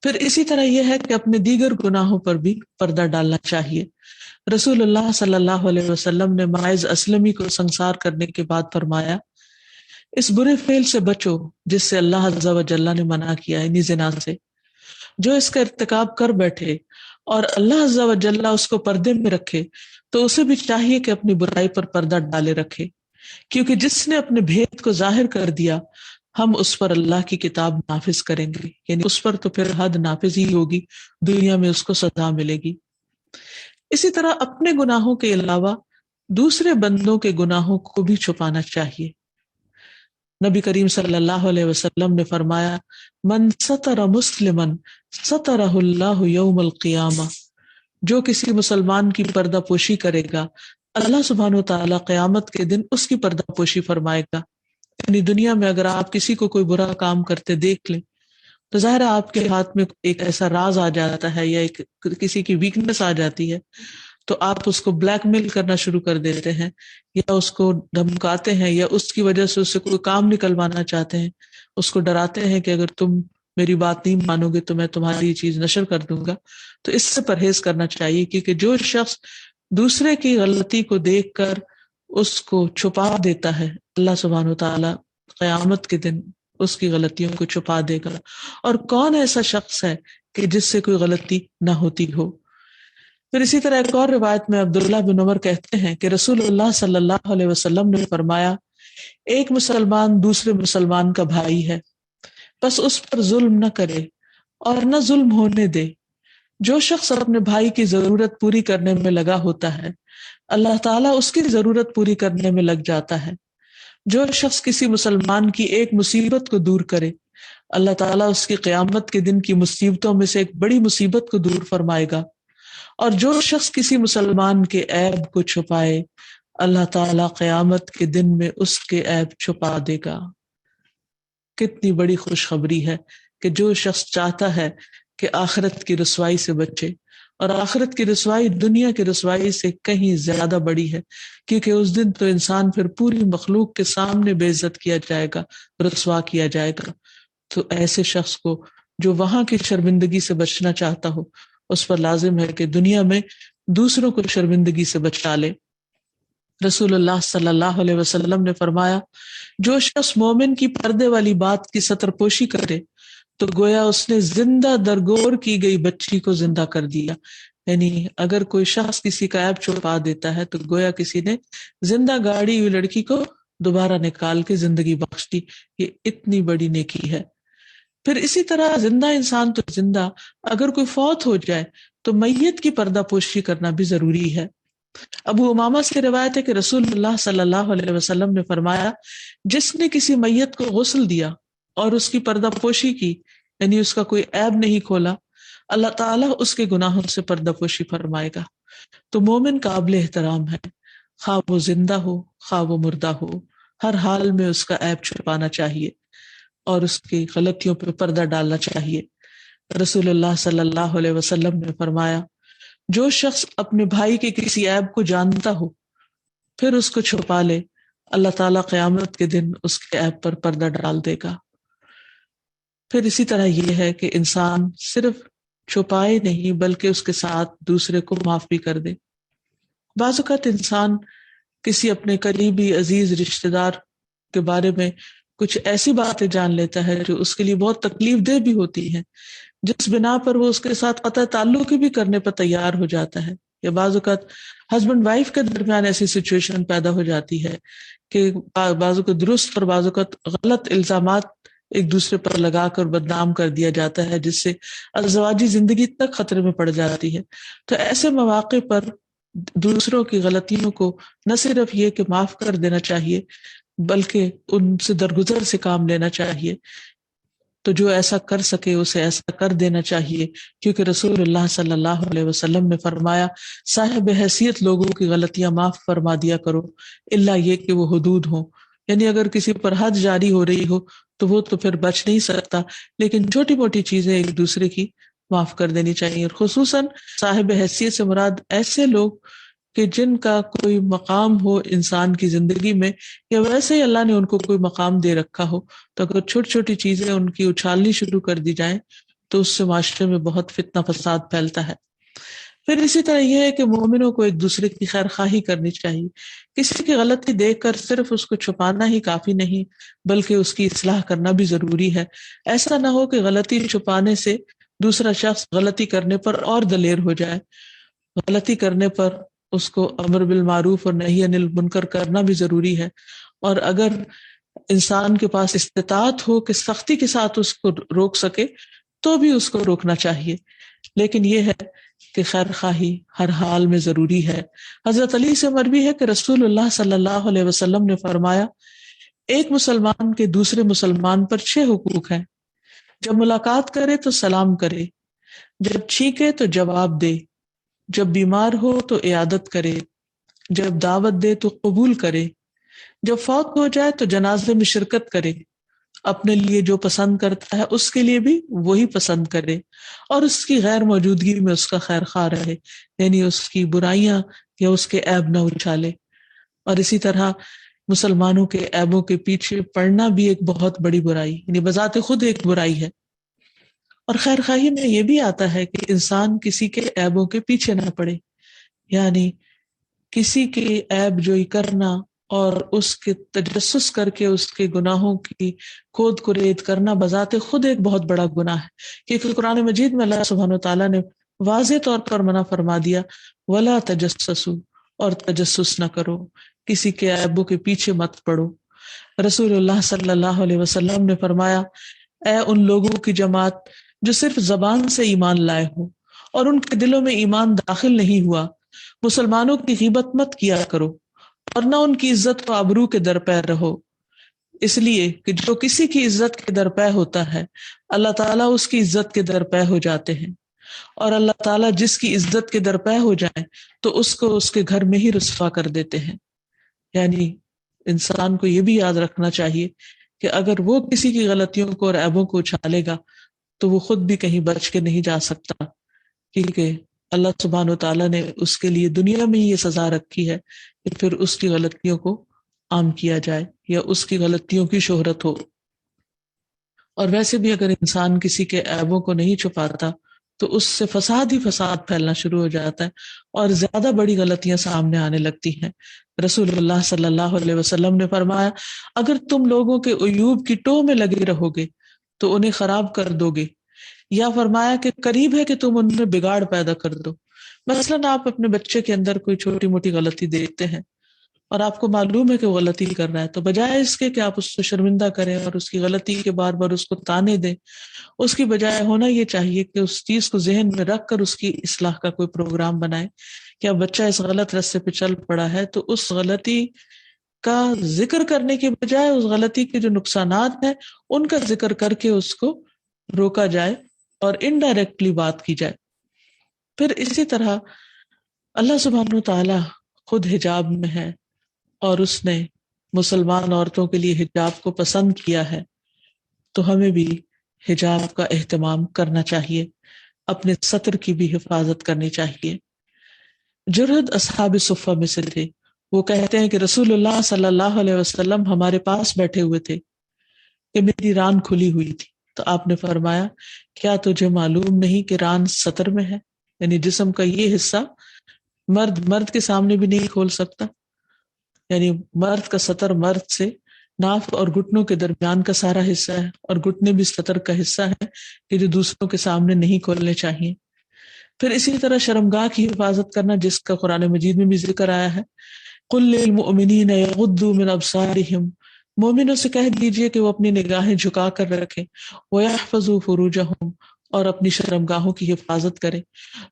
B: پھر اسی طرح یہ ہے کہ اپنے دیگر گناہوں پر بھی پردہ ڈالنا چاہیے۔ رسول اللہ صلی اللہ علیہ وسلم نے ماعز اسلمی کو سنسار کرنے کے بعد فرمایا، اس برے فعل سے بچو جس سے اللہ عز و جل نے منع کیا ہے، یعنی زنا سے۔ جو اس کا ارتکاب کر بیٹھے اور اللہ عز و جل اس کو پردے میں رکھے تو اسے بھی چاہیے کہ اپنی برائی پر پردہ ڈالے رکھے، کیونکہ جس نے اپنے بھید کو ظاہر کر دیا ہم اس پر اللہ کی کتاب نافذ کریں گے، یعنی اس پر تو پھر حد نافذ ہی ہوگی، دنیا میں اس کو سزا ملے گی۔ اسی طرح اپنے گناہوں کے علاوہ دوسرے بندوں کے گناہوں کو بھی چھپانا چاہیے۔ نبی کریم صلی اللہ علیہ وسلم نے فرمایا، من ستر مسلما سترہ اللہ یوم القیامہ، جو کسی مسلمان کی پردہ پوشی کرے گا اللہ سبحانہ وتعالیٰ قیامت کے دن اس کی پردہ پوشی فرمائے گا۔ یعنی دنیا میں اگر آپ کسی کو کوئی برا کام کرتے دیکھ لیں تو ظاہر ہے آپ کے ہاتھ میں ایک ایسا راز آ جاتا ہے یا ایک کسی کی ویکنس آ جاتی ہے، تو آپ اس کو بلیک میل کرنا شروع کر دیتے ہیں، یا اس کو دھمکاتے ہیں، یا اس کی وجہ سے اس سے کوئی کام نکلوانا چاہتے ہیں، اس کو ڈراتے ہیں کہ اگر تم میری بات نہیں مانو گے تو میں تمہاری یہ چیز نشر کر دوں گا۔ تو اس سے پرہیز کرنا چاہیے، کیونکہ جو شخص دوسرے کی غلطی کو دیکھ کر اس کو چھپا دیتا ہے، اللہ سبحانہ وتعالی قیامت کے دن اس کی غلطیوں کو چھپا دے گا۔ اور کون ایسا شخص ہے کہ جس سے کوئی غلطی نہ ہوتی ہو؟ پھر اسی طرح ایک اور روایت میں عبداللہ بن عمر کہتے ہیں کہ رسول اللہ صلی اللہ علیہ وسلم نے فرمایا، ایک مسلمان دوسرے مسلمان کا بھائی ہے، بس اس پر ظلم نہ کرے اور نہ ظلم ہونے دے۔ جو شخص اپنے بھائی کی ضرورت پوری کرنے میں لگا ہوتا ہے، اللہ تعالیٰ اس کی ضرورت پوری کرنے میں لگ جاتا ہے۔ جو شخص کسی مسلمان کی ایک مصیبت کو دور کرے، اللہ تعالیٰ اس کی قیامت کے دن کی مصیبتوں میں سے ایک بڑی مصیبت کو دور فرمائے گا۔ اور جو شخص کسی مسلمان کے عیب کو چھپائے، اللہ تعالیٰ قیامت کے دن میں اس کے عیب چھپا دے گا۔ کتنی بڑی خوشخبری ہے کہ جو شخص چاہتا ہے کہ آخرت کی رسوائی سے بچے، اور آخرت کی رسوائی دنیا کی رسوائی سے کہیں زیادہ بڑی ہے، کیونکہ اس دن تو انسان پھر پوری مخلوق کے سامنے بے عزت کیا جائے گا، رسوا کیا جائے گا۔ تو ایسے شخص کو جو وہاں کی شرمندگی سے بچنا چاہتا ہو، اس پر لازم ہے کہ دنیا میں دوسروں کو شرمندگی سے بچا لے۔ رسول اللہ صلی اللہ علیہ وسلم نے فرمایا، جو شخص مومن کی پردے والی بات کی ستر پوشی کرے تو گویا اس نے زندہ درگور کی گئی بچی کو زندہ کر دیا۔ یعنی اگر کوئی شخص کسی کا عیب چھپا دیتا ہے تو گویا کسی نے زندہ گاڑی ہوئی لڑکی کو دوبارہ نکال کے زندگی بخش دی۔ یہ اتنی بڑی نیکی ہے۔ پھر اسی طرح زندہ انسان تو زندہ، اگر کوئی فوت ہو جائے تو میت کی پردہ پوشی کرنا بھی ضروری ہے۔ ابو امامہ سے روایت ہے کہ رسول اللہ صلی اللہ علیہ وسلم نے فرمایا، جس نے کسی میت کو غسل دیا اور اس کی پردہ پوشی کی، یعنی اس کا کوئی عیب نہیں کھولا، اللہ تعالیٰ اس کے گناہوں سے پردہ پوشی فرمائے گا۔ تو مومن قابل احترام ہے، خواہ وہ زندہ ہو خواہ وہ مردہ ہو، ہر حال میں اس کا عیب چھپانا چاہیے اور اس کی غلطیوں پہ پردہ ڈالنا چاہیے۔ رسول اللہ صلی اللہ علیہ وسلم نے فرمایا، جو شخص اپنے بھائی کے کسی عیب کو جانتا ہو پھر اس کو چھپا لے، اللہ تعالیٰ قیامت کے دن اس کے عیب پر پردہ ڈال دے گا۔ پھر اسی طرح یہ ہے کہ انسان صرف چھپائے نہیں بلکہ اس کے ساتھ دوسرے کو معاف بھی کر دے۔ بعض اوقات انسان کسی اپنے قریبی عزیز رشتہ دار کے بارے میں کچھ ایسی باتیں جان لیتا ہے جو اس کے لیے بہت تکلیف دہ بھی ہوتی ہیں، جس بنا پر وہ اس کے ساتھ قطع تعلق بھی کرنے پر تیار ہو جاتا ہے۔ یا بعض اوقات ہسبینڈ وائف کے درمیان ایسی سچویشن پیدا ہو جاتی ہے کہ بعض اوقات درست اور بعض اوقات غلط الزامات ایک دوسرے پر لگا کر بدنام کر دیا جاتا ہے، جس سے ازدواجی زندگی تک خطرے میں پڑ جاتی ہے۔ تو ایسے مواقع پر دوسروں کی غلطیوں کو نہ صرف یہ کہ معاف کر دینا چاہیے بلکہ ان سے درگزر سے کام لینا چاہیے۔ تو جو ایسا کر سکے اسے ایسا کر دینا چاہیے، کیونکہ رسول اللہ صلی اللہ علیہ وسلم نے فرمایا، صاحب حیثیت لوگوں کی غلطیاں معاف فرما دیا کرو، الا یہ کہ وہ حدود ہوں۔ یعنی اگر کسی پر حد جاری ہو رہی ہو تو وہ تو پھر بچ نہیں سکتا، لیکن چھوٹی موٹی چیزیں ایک دوسرے کی معاف کر دینی چاہیے۔ اور خصوصاً صاحب حیثیت سے مراد ایسے لوگ کہ جن کا کوئی مقام ہو انسان کی زندگی میں، یا ویسے ہی اللہ نے ان کو کوئی مقام دے رکھا ہو، تو اگر چھوٹی چھوٹی چیزیں ان کی اچھالنی شروع کر دی جائیں تو اس سے معاشرے میں بہت فتنہ فساد پھیلتا ہے۔ پھر اسی طرح یہ ہے کہ مومنوں کو ایک دوسرے کی خیر خواہی کرنی چاہیے۔ کسی کی غلطی دیکھ کر صرف اس کو چھپانا ہی کافی نہیں بلکہ اس کی اصلاح کرنا بھی ضروری ہے۔ ایسا نہ ہو کہ غلطی چھپانے سے دوسرا شخص غلطی کرنے پر اور دلیر ہو جائے۔ غلطی کرنے پر اس کو امر بالمعروف اور نہی عن المنکر کرنا بھی ضروری ہے، اور اگر انسان کے پاس استطاعت ہو کہ سختی کے ساتھ اس کو روک سکے تو بھی اس کو روکنا چاہیے۔ لیکن یہ ہے کہ خیر خواہی ہر حال میں ضروری ہے۔ حضرت علی سے مروی ہے کہ رسول اللہ صلی اللہ علیہ وسلم نے فرمایا، ایک مسلمان کے دوسرے مسلمان پر 6 حقوق ہیں۔ جب ملاقات کرے تو سلام کرے، جب چھینکے تو جواب دے، جب بیمار ہو تو عیادت کرے، جب دعوت دے تو قبول کرے، جب فوت ہو جائے تو جنازے میں شرکت کرے، اپنے لیے جو پسند کرتا ہے اس کے لیے بھی وہی پسند کرے، اور اس کی غیر موجودگی میں اس کا خیر خواہ رہے، یعنی اس کی برائیاں یا اس کے عیب نہ اچھالے۔ اور اسی طرح مسلمانوں کے عیبوں کے پیچھے پڑنا بھی ایک بہت بڑی برائی، یعنی بذات خود ایک برائی ہے۔ اور خیر خواہی میں یہ بھی آتا ہے کہ انسان کسی کے عیبوں کے پیچھے نہ پڑے، یعنی کسی کے عیب جوئی کرنا اور اس کے تجسس کر کے اس کے گناہوں کی کھود کرید کرنا بذات خود ایک بہت بڑا گناہ ہے، کیونکہ قرآن مجید میں اللہ سبحانہ وتعالیٰ نے واضح طور پر منع فرما دیا، وَلَا تَجَسَّسُوا، اور تجسس نہ کرو، کسی کے عیبوں کے پیچھے مت پڑو۔ رسول اللہ صلی اللہ علیہ وسلم نے فرمایا، اے ان لوگوں کی جماعت جو صرف زبان سے ایمان لائے ہو اور ان کے دلوں میں ایمان داخل نہیں ہوا، مسلمانوں کی غیبت مت کیا کرو اور نہ ان کی عزت و آبرو کے درپے رہو، اس لیے کہ جو کسی کی عزت کے درپے ہوتا ہے اللہ تعالیٰ اس کی عزت کے درپے ہو جاتے ہیں، اور اللہ تعالیٰ جس کی عزت کے درپے ہو جائیں تو اس کو اس کے گھر میں ہی رسوا کر دیتے ہیں۔ یعنی انسان کو یہ بھی یاد رکھنا چاہیے کہ اگر وہ کسی کی غلطیوں کو اور عیبوں کو اچھالے گا تو وہ خود بھی کہیں بچ کے نہیں جا سکتا، کیونکہ اللہ سبحانہ و تعالیٰ نے اس کے لیے دنیا میں ہی یہ سزا رکھی ہے کہ پھر اس کی غلطیوں کو عام کیا جائے یا اس کی غلطیوں کی شہرت ہو۔ اور ویسے بھی اگر انسان کسی کے عیبوں کو نہیں چھپاتا تو اس سے فساد ہی فساد پھیلنا شروع ہو جاتا ہے اور زیادہ بڑی غلطیاں سامنے آنے لگتی ہیں۔ رسول اللہ صلی اللہ علیہ وسلم نے فرمایا، اگر تم لوگوں کے عیوب کی ٹوہ میں لگے رہو گے تو انہیں خراب کر دو گے، یا فرمایا کہ قریب ہے کہ تم ان میں بگاڑ پیدا کر دو۔ مثلاً آپ اپنے بچے کے اندر کوئی چھوٹی موٹی غلطی دیکھتے ہیں اور آپ کو معلوم ہے کہ وہ غلطی کر رہا ہے، تو بجائے اس کے کہ آپ اس کو شرمندہ کریں اور اس کی غلطی کے بار بار اس کو تانے دیں، اس کی بجائے ہونا یہ چاہیے کہ اس چیز کو ذہن میں رکھ کر اس کی اصلاح کا کوئی پروگرام بنائیں کہ اب بچہ اس غلط راستے پہ چل پڑا ہے تو اس غلطی کا ذکر کرنے کے بجائے اس غلطی کے جو نقصانات ہیں ان کا ذکر کر کے اس کو روکا جائے اور انڈائریکٹلی بات کی جائے۔ پھر اسی طرح اللہ سبحانہ تعالیٰ خود حجاب میں ہے اور اس نے مسلمان عورتوں کے لیے حجاب کو پسند کیا ہے، تو ہمیں بھی حجاب کا اہتمام کرنا چاہیے، اپنے سطر کی بھی حفاظت کرنی چاہیے۔ جرہد اصحاب صفہ میں سے تھے، وہ کہتے ہیں کہ رسول اللہ صلی اللہ علیہ وسلم ہمارے پاس بیٹھے ہوئے تھے کہ میری ران کھلی ہوئی تھی، تو آپ نے فرمایا، کیا تجھے معلوم نہیں کہ ران سطر میں ہے؟ یعنی جسم کا یہ حصہ مرد کے سامنے بھی نہیں کھول سکتا، یعنی مرد کا سطر مرد سے ناف اور گھٹنوں کے درمیان کا سارا حصہ ہے، اور گھٹنے بھی سطر کا حصہ ہے کہ جو دوسروں کے سامنے نہیں کھولنے چاہیے۔ پھر اسی طرح شرمگاہ کی حفاظت کرنا، جس کا قرآن مجید میں بھی ذکر آیا ہے، قُل لِّلْمُؤْمِنِينَ يَغُضُّوا مِنْ أَبْصَارِهِمْ، مومنوں سے کہہ دیجئے کہ وہ اپنی نگاہیں جھکا کر رکھیں، وَيَحْفَظُوا فُرُوجَهُمْ، اور اپنی شرمگاہوں کی حفاظت کریں۔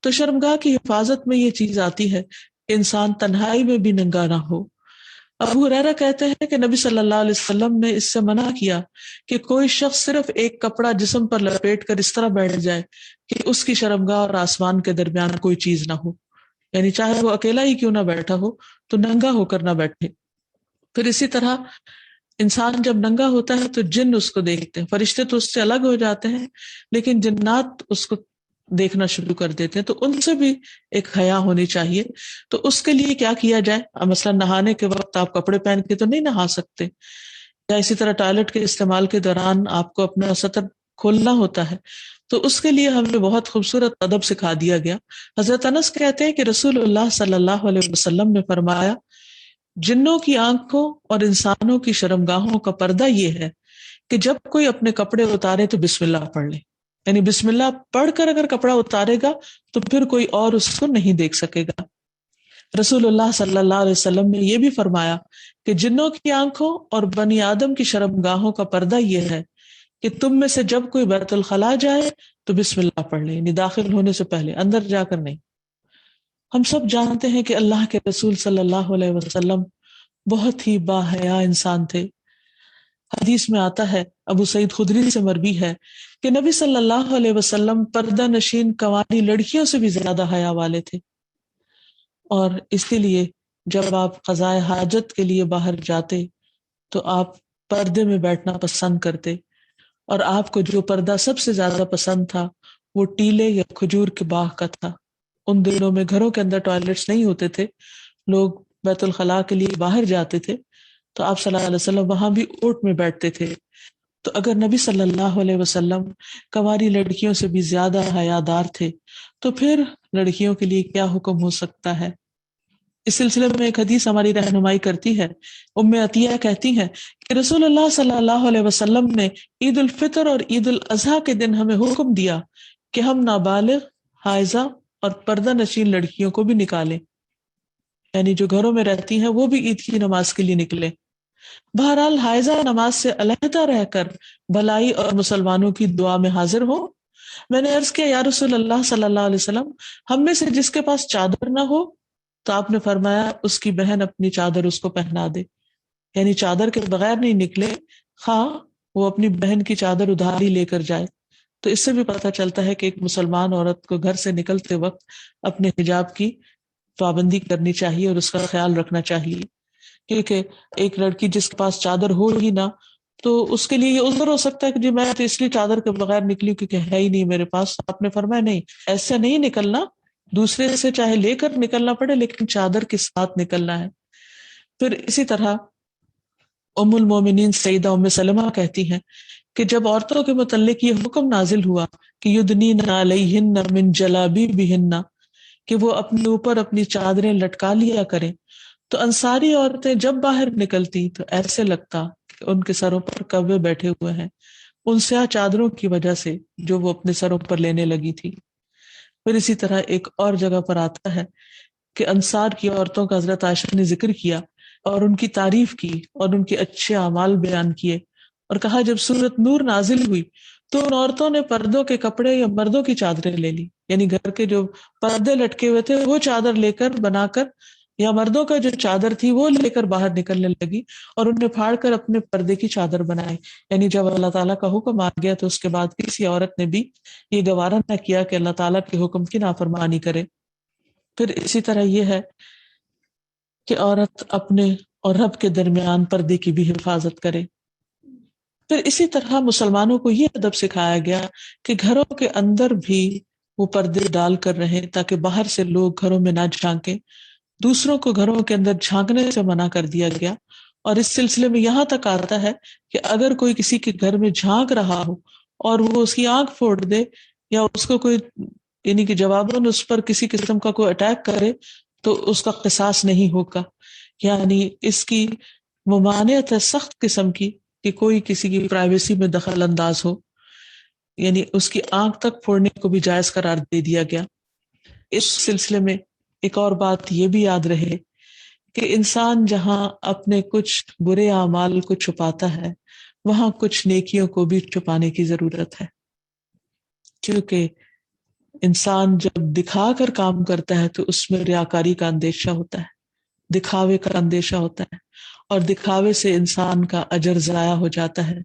B: تو شرمگاہ کی حفاظت میں یہ چیز آتی ہے کہ انسان تنہائی میں بھی ننگا نہ ہو۔ ابو ہریرہ کہتے ہیں کہ نبی صلی اللہ علیہ وسلم نے اس سے منع کیا کہ کوئی شخص صرف ایک کپڑا جسم پر لپیٹ کر اس طرح بیٹھ جائے کہ اس کی شرمگاہ اور آسمان کے درمیان کوئی چیز نہ ہو، یعنی چاہے وہ اکیلا ہی کیوں نہ بیٹھا ہو تو ننگا ہو کر نہ بیٹھے۔ پھر اسی طرح انسان جب ننگا ہوتا ہے تو جن اس کو دیکھتے ہیں، فرشتے تو اس سے الگ ہو جاتے ہیں لیکن جنات اس کو دیکھنا شروع کر دیتے ہیں، تو ان سے بھی ایک حیا ہونی چاہیے۔ تو اس کے لیے کیا کیا جائے؟ مثلا نہانے کے وقت آپ کپڑے پہن کے تو نہیں نہا سکتے، یا اسی طرح ٹوائلٹ کے استعمال کے دوران آپ کو اپنا سطر کھولنا ہوتا ہے، تو اس کے لیے ہمیں بہت خوبصورت ادب سکھا دیا گیا۔ حضرت انس کہتے ہیں کہ رسول اللہ صلی اللہ علیہ وسلم نے فرمایا، جنوں کی آنکھوں اور انسانوں کی شرمگاہوں کا پردہ یہ ہے کہ جب کوئی اپنے کپڑے اتارے تو بسم اللہ پڑھ لے، یعنی بسم اللہ پڑھ کر اگر کپڑا اتارے گا تو پھر کوئی اور اس کو نہیں دیکھ سکے گا۔ رسول اللہ صلی اللہ علیہ وسلم نے یہ بھی فرمایا کہ جنوں کی آنکھوں اور بنی آدم کی شرمگاہوں کا پردہ یہ ہے کہ تم میں سے جب کوئی بیت الخلاء جائے تو بسم اللہ پڑھ لے، یعنی داخل ہونے سے پہلے، اندر جا کر نہیں۔ ہم سب جانتے ہیں کہ اللہ کے رسول صلی اللہ علیہ وسلم بہت ہی باحیا انسان تھے۔ حدیث میں آتا ہے، ابو سعید خدری سے مروی ہے کہ نبی صلی اللہ علیہ وسلم پردہ نشین کنواری لڑکیوں سے بھی زیادہ حیا والے تھے، اور اسی لیے جب آپ قضائے حاجت کے لیے باہر جاتے تو آپ پردے میں بیٹھنا پسند کرتے، اور آپ کو جو پردہ سب سے زیادہ پسند تھا وہ ٹیلے یا کھجور کے باغ کا تھا۔ ان دنوں میں گھروں کے اندر ٹوائلٹس نہیں ہوتے تھے، لوگ بیت الخلاء کے لیے باہر جاتے تھے، تو آپ صلی اللہ علیہ وسلم وہاں بھی اونٹ میں بیٹھتے تھے۔ تو اگر نبی صلی اللہ علیہ وسلم کنواری لڑکیوں سے بھی زیادہ حیادار تھے تو پھر لڑکیوں کے لیے کیا حکم ہو سکتا ہے؟ اس سلسلے میں ایک حدیث ہماری رہنمائی کرتی ہے۔ ام عطیہ کہتی ہیں کہ رسول اللہ صلی اللہ علیہ وسلم نے عید الفطر اور عید الاضحیٰ کے دن ہمیں حکم دیا کہ ہم نابالغ، حائضہ اور پردہ نشین لڑکیوں کو بھی نکالیں، یعنی جو گھروں میں رہتی ہیں وہ بھی عید کی نماز کے لیے نکلیں۔ بہرحال حائضہ نماز سے علیحدہ رہ کر بھلائی اور مسلمانوں کی دعا میں حاضر ہو۔ میں نے عرض کیا، یا رسول اللہ صلی اللہ علیہ وسلم، ہم میں سے جس کے پاس چادر نہ ہو، تو آپ نے فرمایا اس کی بہن اپنی چادر اس کو پہنا دے، یعنی چادر کے بغیر نہیں نکلے، خواہ وہ اپنی بہن کی چادر ادھاری لے کر جائے۔ تو اس سے بھی پتہ چلتا ہے کہ ایک مسلمان عورت کو گھر سے نکلتے وقت اپنے حجاب کی پابندی کرنی چاہیے اور اس کا خیال رکھنا چاہیے، کیونکہ ایک لڑکی جس کے پاس چادر ہو ہی نہ تو اس کے لیے یہ عذر ہو سکتا ہے کہ جی میں تو اس لیے چادر کے بغیر نکلی کیونکہ ہے ہی نہیں میرے پاس۔ آپ نے فرمایا نہیں، ایسے نہیں نکلنا، دوسرے سے چاہے لے کر نکلنا پڑے لیکن چادر کے ساتھ نکلنا ہے۔ پھر اسی طرح ام المومنین سیدہ ام سلمہ کہتی ہیں کہ جب عورتوں کے متعلق یہ حکم نازل ہوا کہ یدنین علیہن من جلابیبہن، کہ وہ اپنے اوپر اپنی چادریں لٹکا لیا کریں، تو انصاری عورتیں جب باہر نکلتی تو ایسے لگتا کہ ان کے سروں پر کوے بیٹھے ہوئے ہیں، ان سیاہ چادروں کی وجہ سے جو وہ اپنے سروں پر لینے لگی تھی۔ پھر اسی طرح ایک اور جگہ پر آتا ہے کہ انصار کی عورتوں کا حضرت عائشہ نے ذکر کیا اور ان کی تعریف کی اور ان کے اچھے اعمال بیان کیے، اور کہا جب سورۃ نور نازل ہوئی تو ان عورتوں نے پردوں کے کپڑے یا مردوں کی چادریں لے لی، یعنی گھر کے جو پردے لٹکے ہوئے تھے وہ چادر لے کر بنا کر، یا مردوں کا جو چادر تھی وہ لے کر باہر نکلنے لگی اور انہیں پھاڑ کر اپنے پردے کی چادر بنائی۔ یعنی جب اللہ تعالیٰ کا حکم آ گیا تو اس کے بعد کسی عورت نے بھی یہ گوارا نہ کیا کہ اللہ تعالیٰ کے حکم کی نافرمانی کرے۔ پھر اسی طرح یہ ہے کہ عورت اپنے اور رب کے درمیان پردے کی بھی حفاظت کرے۔ پھر اسی طرح مسلمانوں کو یہ ادب سکھایا گیا کہ گھروں کے اندر بھی وہ پردے ڈال کر رہیں تاکہ باہر سے لوگ گھروں میں نہ جھانکیں۔ دوسروں کو گھروں کے اندر جھانکنے سے منع کر دیا گیا، اور اس سلسلے میں یہاں تک آتا ہے کہ اگر کوئی کسی کے گھر میں جھانک رہا ہو اور وہ اس کی آنکھ پھوڑ دے یا اس کو کوئی یعنی کہ جواباً اس پر کسی قسم کا کوئی اٹیک کرے تو اس کا قصاص نہیں ہوگا، یعنی اس کی ممانعت ہے سخت قسم کی کہ کوئی کسی کی پرائیویسی میں دخل انداز ہو، یعنی اس کی آنکھ تک پھوڑنے کو بھی جائز قرار دے دیا گیا۔ اس سلسلے میں ایک اور بات یہ بھی یاد رہے کہ انسان جہاں اپنے کچھ برے اعمال کو چھپاتا ہے وہاں کچھ نیکیوں کو بھی چھپانے کی ضرورت ہے، کیونکہ انسان جب دکھا کر کام کرتا ہے تو اس میں ریاکاری کا اندیشہ ہوتا ہے، دکھاوے کا اندیشہ ہوتا ہے، اور دکھاوے سے انسان کا اجر ضائع ہو جاتا ہے،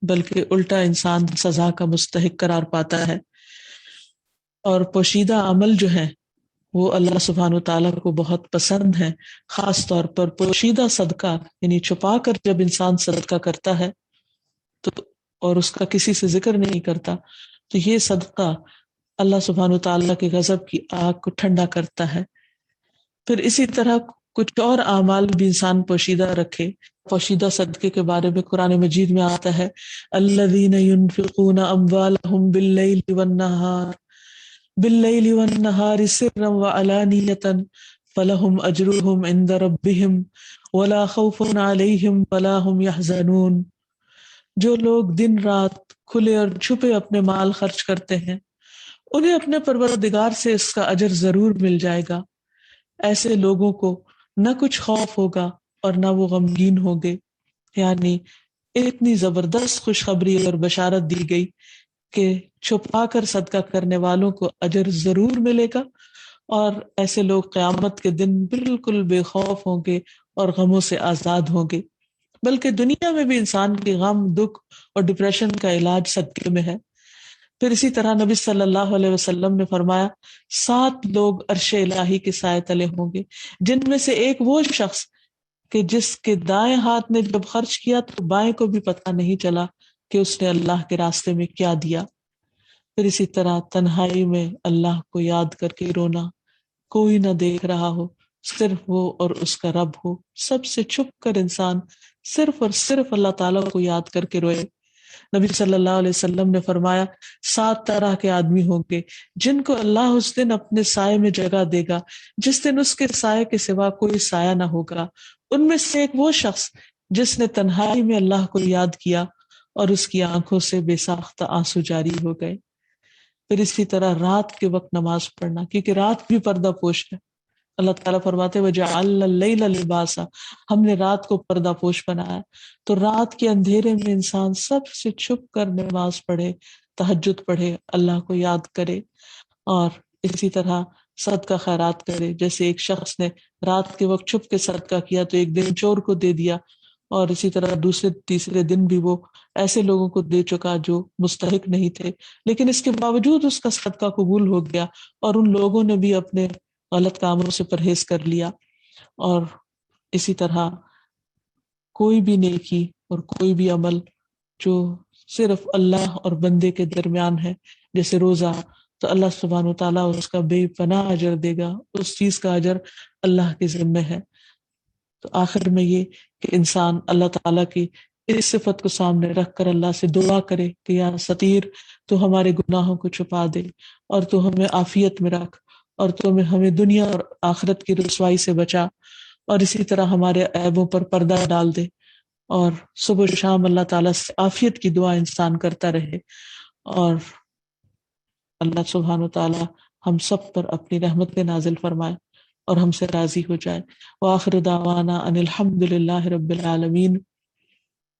B: بلکہ الٹا انسان سزا کا مستحق قرار پاتا ہے۔ اور پوشیدہ عمل جو ہے وہ اللہ سبحانہ تعالیٰ کو بہت پسند ہے، خاص طور پر پوشیدہ صدقہ، یعنی چھپا کر جب انسان صدقہ کرتا ہے تو اور اس کا کسی سے ذکر نہیں کرتا تو یہ صدقہ اللہ سبحانہ تعالیٰ کے غضب کی آگ کو ٹھنڈا کرتا ہے۔ پھر اسی طرح کچھ اور اعمال بھی انسان پوشیدہ رکھے۔ پوشیدہ صدقے کے بارے میں قرآن مجید میں آتا ہے الذین ينفقون اموالهم باللیل والنہار سرا وعلانیۃ فلہم اجرہم عند ربہم ولا خوف علیہم ولا ہم یحزنون۔ جو لوگ دن رات کھلے اور چھپے اپنے مال خرچ کرتے ہیں انہیں اپنے پروردگار سے اس کا اجر ضرور مل جائے گا، ایسے لوگوں کو نہ کچھ خوف ہوگا اور نہ وہ غمگین ہوں گے۔ یعنی اتنی زبردست خوشخبری اور بشارت دی گئی کہ چھپا کر صدقہ کرنے والوں کو اجر ضرور ملے گا، اور ایسے لوگ قیامت کے دن بالکل بے خوف ہوں گے اور غموں سے آزاد ہوں گے۔ بلکہ دنیا میں بھی انسان کے غم، دکھ اور ڈپریشن کا علاج صدقے میں ہے۔ پھر اسی طرح نبی صلی اللہ علیہ وسلم نے فرمایا 7 لوگ عرش الہی کے سائے تلے ہوں گے، جن میں سے ایک وہ شخص کہ جس کے دائیں ہاتھ نے جب خرچ کیا تو بائیں کو بھی پتہ نہیں چلا کہ اس نے اللہ کے راستے میں کیا دیا۔ پھر اسی طرح تنہائی میں اللہ کو یاد کر کے رونا، کوئی نہ دیکھ رہا ہو، صرف وہ اور اس کا رب ہو، سب سے چھپ کر انسان صرف اور صرف اللہ تعالیٰ کو یاد کر کے روئے۔ نبی صلی اللہ علیہ وسلم نے فرمایا 7 طرح کے آدمی ہوں گے جن کو اللہ اس دن اپنے سائے میں جگہ دے گا جس دن اس کے سائے کے سوا کوئی سایہ نہ ہوگا۔ ان میں سے ایک وہ شخص جس نے تنہائی میں اللہ کو یاد کیا اور اس کی آنکھوں سے بے ساختہ آنسو جاری ہو گئے۔ پھر اسی طرح رات کے وقت نماز پڑھنا، کیونکہ رات بھی پردہ پوش ہے۔ اللہ تعالیٰ فرماتے وَجَعَلْنَا اللَّيْلَ لِبَاسًا، ہم نے رات کو پردہ پوش بنایا۔ تو رات کے اندھیرے میں انسان سب سے چھپ کر نماز پڑھے، تہجد پڑھے، اللہ کو یاد کرے، اور اسی طرح صدقہ خیرات کرے۔ جیسے ایک شخص نے رات کے وقت چھپ کے صدقہ کیا تو ایک دن چور کو دے دیا، اور اسی طرح دوسرے تیسرے دن بھی وہ ایسے لوگوں کو دے چکا جو مستحق نہیں تھے، لیکن اس کے باوجود اس کا صدقہ قبول ہو گیا اور ان لوگوں نے بھی اپنے غلط کاموں سے پرہیز کر لیا۔ اور اسی طرح کوئی بھی نیکی اور کوئی بھی عمل جو صرف اللہ اور بندے کے درمیان ہے، جیسے روزہ، تو اللہ سبحانہ وتعالیٰ اس کا بے پناہ اجر دے گا، اس چیز کا اجر اللہ کے ذمہ ہے۔ تو آخر میں یہ کہ انسان اللہ تعالیٰ کی اس صفت کو سامنے رکھ کر اللہ سے دعا کرے کہ یا ستیر تو ہمارے گناہوں کو چھپا دے اور تو ہمیں عافیت میں رکھ، اور تو ہمیں دنیا اور آخرت کی رسوائی سے بچا، اور اسی طرح ہمارے عیبوں پر پردہ ڈال دے، اور صبح و شام اللہ تعالیٰ سے عافیت کی دعا انسان کرتا رہے، اور اللہ سبحانہ و تعالیٰ ہم سب پر اپنی رحمت نازل فرمائے اور ہم سے راضی ہو جائے۔ وآخر دعوانا ان الحمد للہ رب العالمین۔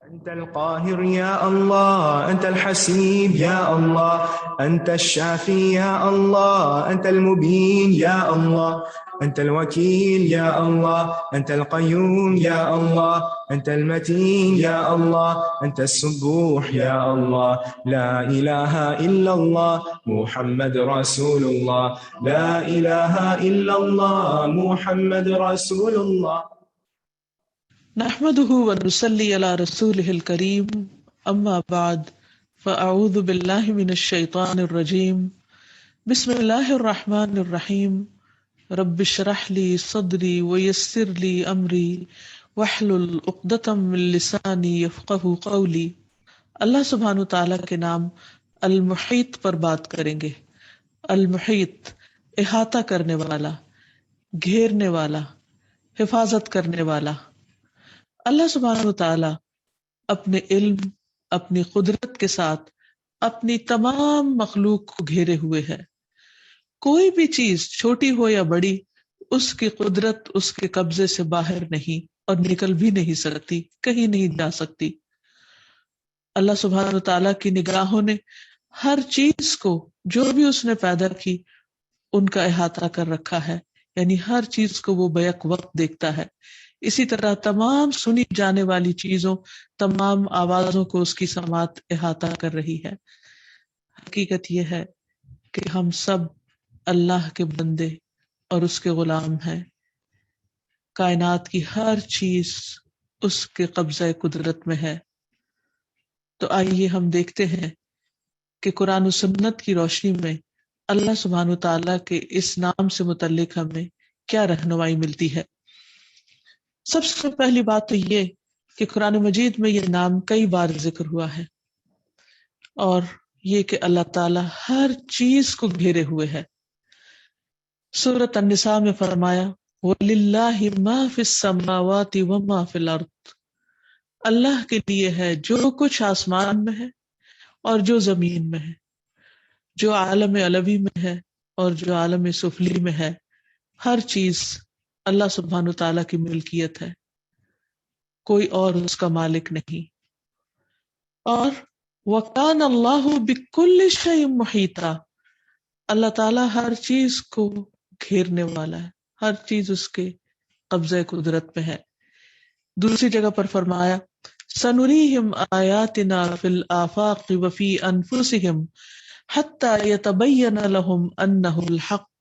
A: أنت القاهر يا الله، أنت الحسيب يا الله، أنت الشافي يا الله، أنت المبين يا الله، أنت الوكيل يا الله، أنت القيوم يا الله، أنت المتين يا الله، أنت السبوح يا الله، لا إله إلا الله محمد رسول الله، لا إله إلا الله محمد رسول الله۔
B: نحمده ونصلي على رسوله الكريم، اما بعد، فاعوذ باللہ من الشیطان الرجیم، بسم اللہ الرحمن الرحیم، رب اشرح لي صدری ویسر لي امری واحلل عقدۃ من لسانی یفقهوا قولی۔ اللہ سبحانہ تعالیٰ کے نام المحیط پر بات کریں گے۔ المحیط، احاطہ کرنے والا، گھیرنے والا، حفاظت کرنے والا۔ اللہ سبحانہ وتعالی اپنے علم، اپنی قدرت کے ساتھ اپنی تمام مخلوق کو گھیرے ہوئے ہے۔ کوئی بھی چیز چھوٹی ہو یا بڑی، اس کی قدرت اس کے قبضے سے باہر نہیں اور نکل بھی نہیں سکتی، کہیں نہیں جا سکتی۔ اللہ سبحانہ وتعالی کی نگاہوں نے ہر چیز کو جو بھی اس نے پیدا کی ان کا احاطہ کر رکھا ہے، یعنی ہر چیز کو وہ بیک وقت دیکھتا ہے۔ اسی طرح تمام سنی جانے والی چیزوں، تمام آوازوں کو اس کی سماعت احاطہ کر رہی ہے۔ حقیقت یہ ہے کہ ہم سب اللہ کے بندے اور اس کے غلام ہیں۔ کائنات کی ہر چیز اس کے قبضہ قدرت میں ہے۔ تو آئیے ہم دیکھتے ہیں کہ قرآن و سنت کی روشنی میں اللہ سبحانہ وتعالیٰ کے اس نام سے متعلق ہمیں کیا رہنمائی ملتی ہے۔ سب سے پہلی بات تو یہ کہ قرآن مجید میں یہ نام کئی بار ذکر ہوا ہے، اور یہ کہ اللہ تعالیٰ ہر چیز کو گھیرے ہوئے ہے۔ سورۃ النساء میں فرمایا وَلِلَّهِ مَا فِي السَّمَاوَاتِ وَمَا فِي الْأَرْضِ، اللہ کے لیے ہے جو کچھ آسمان میں ہے اور جو زمین میں ہے، جو عالم علوی میں ہے اور جو عالم سفلی میں ہے، ہر چیز اللہ سبحانہ تعالیٰ کی ملکیت ہے، کوئی اور اس کا مالک نہیں۔ اور وَكَانَ اللَّهُ بِكُلِّ شَيْءٍ مُحِيطًا، اللہ تعالیٰ ہر چیز کو گھیرنے والا ہے، ہر چیز اس کے قبضہ قدرت میں ہے۔ دوسری جگہ پر فرمایا سَنُرِيهِمْ آيَاتِنَا فِي الْآفَاقِ وَفِي أَنفُسِهِمْ حَتَّى يَتَبَيَّنَ لَهُمْ أَنَّهُ الْحَقُّ،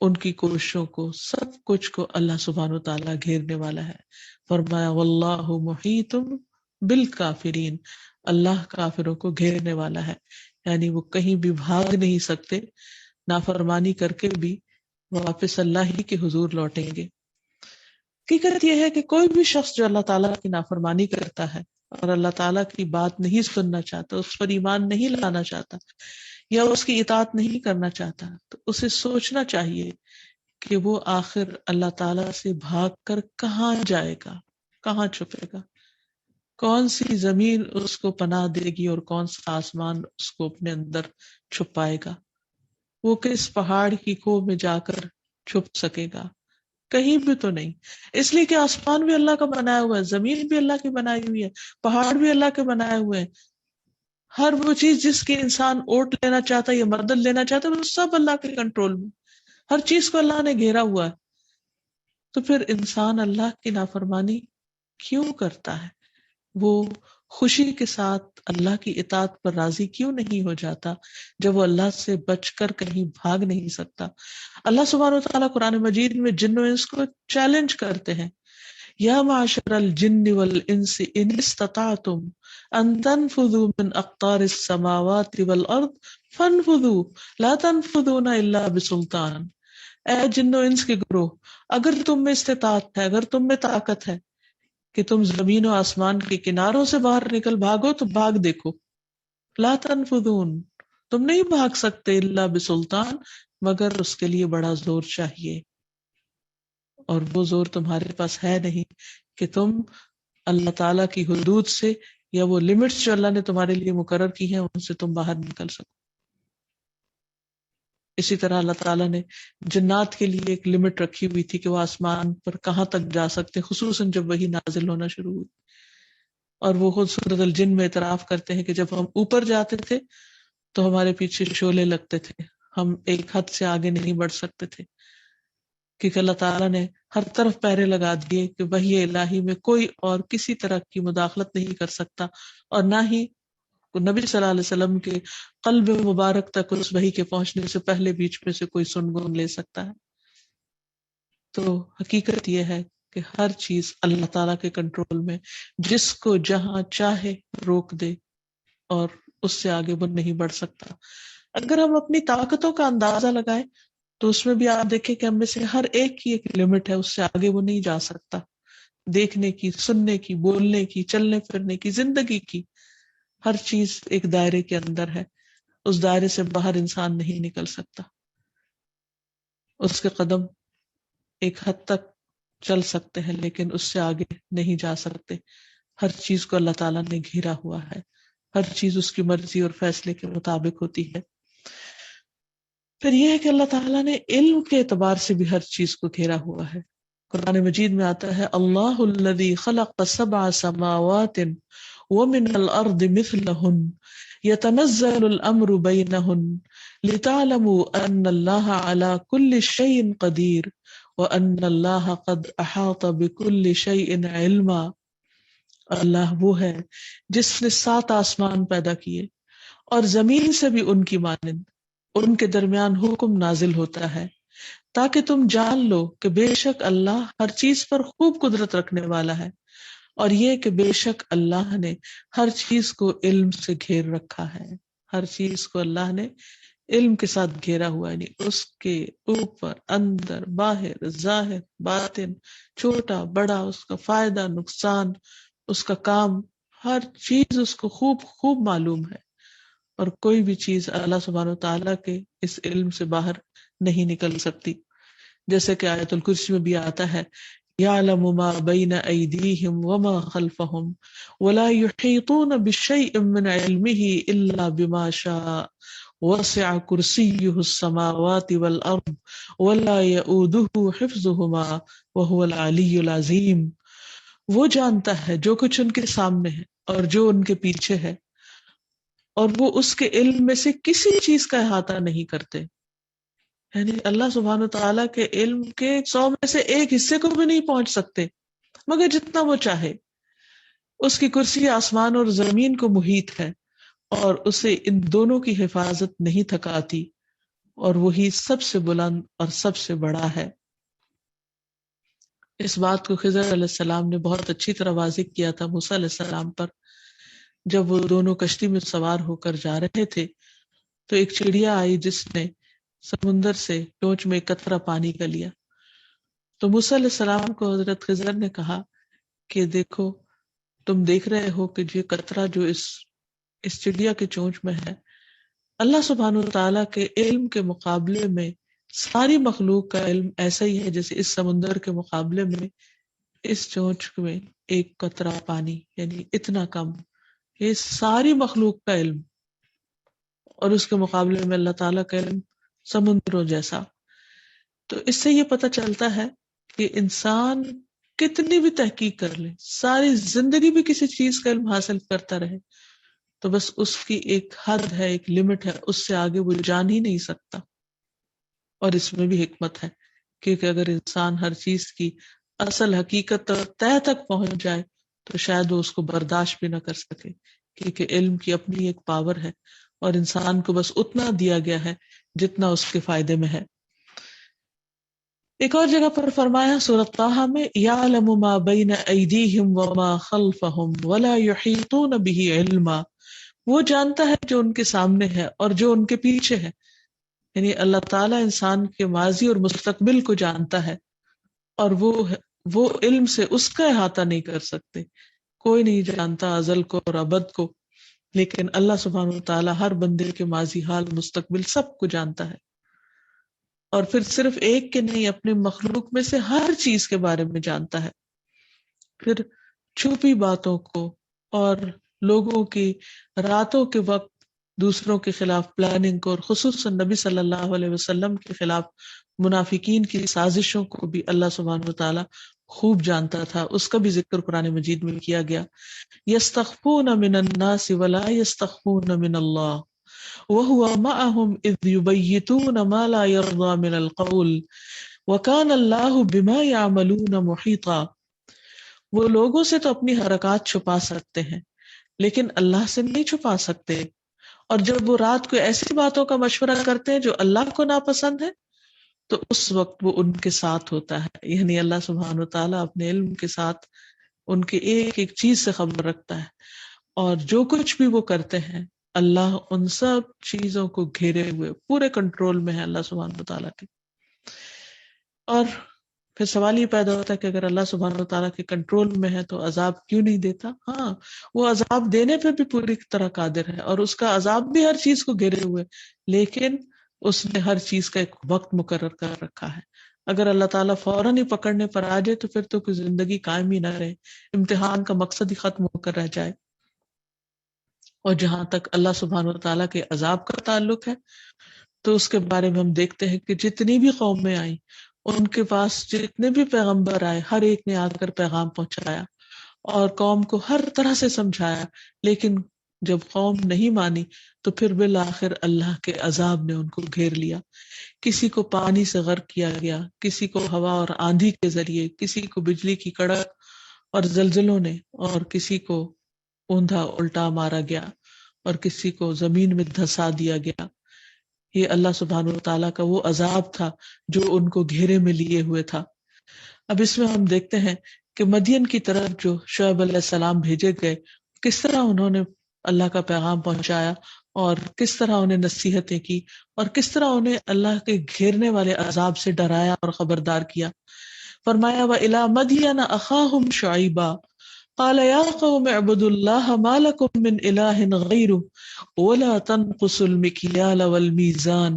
B: ان کی کوششوں کو، سب کچھ کو اللہ سبحانہ تعالیٰ گھیرنے والا ہے. فرمایا واللہ محیط بالکافرین، اللہ کافروں کو گھیرنے والا ہے، یعنی وہ کہیں بھی بھاگ نہیں سکتے، نافرمانی کر کے بھی واپس اللہ ہی کے حضور لوٹیں گے. حقیقت یہ ہے کہ کوئی بھی شخص جو اللہ تعالیٰ کی نافرمانی کرتا ہے اور اللہ تعالیٰ کی بات نہیں سننا چاہتا، اس پر ایمان نہیں لانا چاہتا یا اس کی اطاعت نہیں کرنا چاہتا، تو اسے سوچنا چاہیے کہ وہ آخر اللہ تعالیٰ سے بھاگ کر کہاں جائے گا، کہاں چھپے گا، کون سی زمین اس کو پناہ دے گی اور کون سا آسمان اس کو اپنے اندر چھپائے گا. وہ کس پہاڑ کی کوہ میں جا کر چھپ سکے گا؟ کہیں بھی تو نہیں. اس لیے کہ آسمان بھی اللہ کا بنایا ہوا ہے، زمین بھی اللہ کی بنائی ہوئی ہے، پہاڑ بھی اللہ کے بنائے ہوئے ہیں. ہر وہ چیز جس کی انسان اوٹ لینا چاہتا ہے یا مدد لینا چاہتا ہے، وہ سب اللہ کے کنٹرول میں. ہر چیز کو اللہ نے گھیرا ہوا ہے. تو پھر انسان اللہ کی نافرمانی کیوں کرتا ہے؟ وہ خوشی کے ساتھ اللہ کی اطاعت پر راضی کیوں نہیں ہو جاتا جب وہ اللہ سے بچ کر کہیں بھاگ نہیں سکتا؟ اللہ سبحانہ وتعالیٰ قرآن مجید میں جن و انس کو چیلنج کرتے ہیں، یا معاشر الجن والانس ان استطعتم ان تنفذوا من اقطار السماوات والارض فانفذوا لا تنفذون الا بسلطان. اے جن و انس کے گروہ، اگر تم میں استطاعت ہے، اگر تم میں طاقت ہے کہ تم زمین و آسمان کے کناروں سے باہر نکل بھاگو تو بھاگ دیکھو. لا تنفذون، تم نہیں بھاگ سکتے الا بسلطان، مگر اس کے لیے بڑا زور چاہیے، اور وہ زور تمہارے پاس ہے نہیں کہ تم اللہ تعالیٰ کی حدود سے یا وہ لمٹس جو اللہ نے تمہارے لیے مقرر کی ہیں ان سے تم باہر نکل سکو. اسی طرح اللہ تعالیٰ نے جنات کے لیے ایک لمٹ رکھی ہوئی تھی کہ وہ آسمان پر کہاں تک جا سکتے، خصوصاً جب وہی نازل ہونا شروع ہوئی. اور وہ خود سورۃ الجن میں اعتراف کرتے ہیں کہ جب ہم اوپر جاتے تھے تو ہمارے پیچھے شعلے لگتے تھے، ہم ایک حد سے آگے نہیں بڑھ سکتے تھے، کیونکہ اللہ تعالیٰ نے ہر طرف پہرے لگا دیے کہ وحی الہی میں کوئی اور کسی طرح کی مداخلت نہیں کر سکتا، اور نہ ہی نبی صلی اللہ علیہ وسلم کے قلب مبارک تک اس وحی کے پہنچنے سے پہلے بیچ میں سے کوئی سن گن لے سکتا ہے. تو حقیقت یہ ہے کہ ہر چیز اللہ تعالیٰ کے کنٹرول میں، جس کو جہاں چاہے روک دے اور اس سے آگے وہ نہیں بڑھ سکتا. اگر ہم اپنی طاقتوں کا اندازہ لگائیں تو اس میں بھی آپ دیکھیں کہ ہم میں سے ہر ایک کی ایک لمٹ ہے، اس سے آگے وہ نہیں جا سکتا. دیکھنے کی، سننے کی، بولنے کی، چلنے پھرنے کی، زندگی کی، ہر چیز ایک دائرے کے اندر ہے. اس دائرے سے باہر انسان نہیں نکل سکتا. اس کے قدم ایک حد تک چل سکتے ہیں لیکن اس سے آگے نہیں جا سکتے. ہر چیز کو اللہ تعالیٰ نے گھیرا ہوا ہے، ہر چیز اس کی مرضی اور فیصلے کے مطابق ہوتی ہے. پھر یہ ہے کہ اللہ تعالیٰ نے علم کے اعتبار سے بھی ہر چیز کو گھیرا ہوا ہے. قرآن مجید میں آتا ہے اللہ الذی خلق 7 سماوات ومن الارض مثلہن یتنزل الامر بینہن لتعلموا ان اللہ علی کل شیء قدیر وان اللہ قد احاط بکل شیء علما. اللہ وہ ہے جس نے 7 آسمان پیدا کیے اور زمین سے بھی ان کی مانند، ان کے درمیان حکم نازل ہوتا ہے تاکہ تم جان لو کہ بے شک اللہ ہر چیز پر خوب قدرت رکھنے والا ہے، اور یہ کہ بے شک اللہ نے ہر چیز کو علم سے گھیر رکھا ہے. ہر چیز کو اللہ نے علم کے ساتھ گھیرا ہوا ہے، یعنی اس کے اوپر، اندر، باہر، ظاہر، باطن، چھوٹا بڑا، اس کا فائدہ نقصان، اس کا کام، ہر چیز اس کو خوب خوب معلوم ہے. اور کوئی بھی چیز اللہ سبحانہ و تعالیٰ کے اس علم سے باہر نہیں نکل سکتی. جیسے کہ آیت الکرسی میں بھی آتا ہے یعلم ما بین ایدیہم وما خلفہم ولا یحیطون بشیء من علمہ الا بما شاء وسع کرسیہ السماوات والارض ولا یؤودہ حفظہما وہو العلی العظیم. وہ جانتا ہے جو کچھ ان کے سامنے ہے اور جو ان کے پیچھے ہے، اور وہ اس کے علم میں سے کسی چیز کا احاطہ نہیں کرتے. یعنی اللہ سبحانہ تعالیٰ کے علم کے 100 میں سے ایک حصے کو بھی نہیں پہنچ سکتے مگر جتنا وہ چاہے. اس کی کرسی آسمان اور زمین کو محیط ہے اور اسے ان دونوں کی حفاظت نہیں تھکاتی. اور وہی سب سے بلند اور سب سے بڑا ہے۔ اس بات کو خضر علیہ السلام نے بہت اچھی طرح واضح کیا تھا موسیٰ علیہ السلام پر، جب وہ دونوں کشتی میں سوار ہو کر جا رہے تھے تو ایک چڑیا آئی جس نے سمندر سے چونچ میں ایک قطرہ پانی کا لیا۔ تو موسیٰ علیہ السلام کو حضرت خضر نے کہا کہ دیکھو، تم دیکھ رہے ہو کہ یہ قطرہ جو اس چڑیا کے چونچ میں ہے، اللہ سبحانہ وتعالیٰ کے علم کے مقابلے میں ساری مخلوق کا علم ایسا ہی ہے جیسے اس سمندر کے مقابلے میں اس چونچ میں ایک قطرہ پانی، یعنی اتنا کم۔ یہ ساری مخلوق کا علم، اور اس کے مقابلے میں اللہ تعالیٰ کا علم سمندروں جیسا۔ تو اس سے یہ پتہ چلتا ہے کہ انسان کتنی بھی تحقیق کر لے، ساری زندگی بھی کسی چیز کا علم حاصل کرتا رہے، تو بس اس کی ایک حد ہے، ایک لمٹ ہے، اس سے آگے وہ جان ہی نہیں سکتا۔ اور اس میں بھی حکمت ہے، کیونکہ اگر انسان ہر چیز کی اصل حقیقت اور تہہ تک پہنچ جائے تو شاید وہ اس کو برداشت بھی نہ کر سکے، کیونکہ علم کی اپنی ایک پاور ہے، اور انسان کو بس اتنا دیا گیا ہے جتنا اس کے فائدے میں ہے۔ ایک اور جگہ پر فرمایا سورۃ طٰہٰ میں، یعلم ما بین ایدیہم وما خلفہم ولا یحیطون بہ علما، وہ جانتا ہے جو ان کے سامنے ہے اور جو ان کے پیچھے ہے، یعنی اللہ تعالیٰ انسان کے ماضی اور مستقبل کو جانتا ہے، اور وہ علم سے اس کا احاطہ نہیں کر سکتے۔ کوئی نہیں جانتا ازل کو اور ابد کو، لیکن اللہ سبحانہ وتعالیٰ ہر بندے کے ماضی، حال، مستقبل سب کو جانتا ہے، اور پھر صرف ایک کے نہیں، اپنے مخلوق میں سے ہر چیز کے بارے میں جانتا ہے۔ پھر چھپی باتوں کو اور لوگوں کی راتوں کے وقت دوسروں کے خلاف پلاننگ کو، اور خصوصاً نبی صلی اللہ علیہ وسلم کے خلاف منافقین کی سازشوں کو بھی اللہ سبحانہ وتعالیٰ خوب جانتا تھا۔ اس کا بھی ذکر قرآن مجید میں کیا گیا، یستخفون من الناس ولا یستخفون من اللہ وَهُوَ مَعَهُمْ إِذْ يُبَيِّتُونَ مَا لَا يَرْضَى مِنَ الْقَوْلِ وَكَانَ اللَّهُ بِمَا يَعْمَلُونَ مُحِيطًا۔ وہ لوگوں سے تو اپنی حرکات چھپا سکتے ہیں لیکن اللہ سے نہیں چھپا سکتے، اور جب وہ رات کو ایسی باتوں کا مشورہ کرتے ہیں جو اللہ کو ناپسند ہے تو اس وقت وہ ان کے ساتھ ہوتا ہے، یعنی اللہ سبحانہ وتعالیٰ اپنے علم کے ساتھ ان کے ایک ایک چیز سے خبر رکھتا ہے، اور جو کچھ بھی وہ کرتے ہیں اللہ ان سب چیزوں کو گھیرے ہوئے پورے کنٹرول میں ہے اللہ سبحانہ وتعالیٰ کے۔ اور پھر سوال یہ پیدا ہوتا ہے کہ اگر اللہ سبحانہ وتعالیٰ کے کنٹرول میں ہے تو عذاب کیوں نہیں دیتا؟ ہاں، وہ عذاب دینے پہ بھی پوری طرح قادر ہے، اور اس کا عذاب بھی ہر چیز کو گھیرے ہوئے، لیکن اس نے ہر چیز کا ایک وقت مقرر کر رکھا ہے۔ اگر اللہ تعالیٰ فوراً ہی پکڑنے پر آ جائے تو پھر تو کوئی زندگی قائم ہی نہ رہے، امتحان کا مقصد ہی ختم ہو کر رہ جائے۔ اور جہاں تک اللہ سبحانہ وتعالیٰ کے عذاب کا تعلق ہے تو اس کے بارے میں ہم دیکھتے ہیں کہ جتنی بھی قومیں آئیں، ان کے پاس جتنے بھی پیغمبر آئے، ہر ایک نے آ کر پیغام پہنچایا اور قوم کو ہر طرح سے سمجھایا، لیکن جب قوم نہیں مانی تو پھر بالآخر اللہ کے عذاب نے ان کو گھیر لیا۔ کسی کو پانی سے غرق کیا گیا، کسی کو ہوا اور آندھی کے ذریعے، کسی کو بجلی کی کڑک اور زلزلوں نے، اور کسی کو اوندھا الٹا مارا گیا، اور کسی کو زمین میں دھسا دیا گیا۔ یہ اللہ سبحانہ وتعالیٰ کا وہ عذاب تھا جو ان کو گھیرے میں لیے ہوئے تھا۔ اب اس میں ہم دیکھتے ہیں کہ مدین کی طرف جو شعیب علیہ السلام بھیجے گئے، کس طرح انہوں نے اللہ کا پیغام پہنچایا، اور کس طرح انہیں نصیحتیں کی، اور کس طرح انہیں اللہ کے گھیرنے والے عذاب سے ڈرایا اور خبردار کیا۔ فرمایا وَإِلَىٰ مَدْيَنَ أَخَاهُمْ شُعَيْبًا قال يا قوم اعبدوا الله ما لكم من إله غيره ولا تنقصوا المكيال والميزان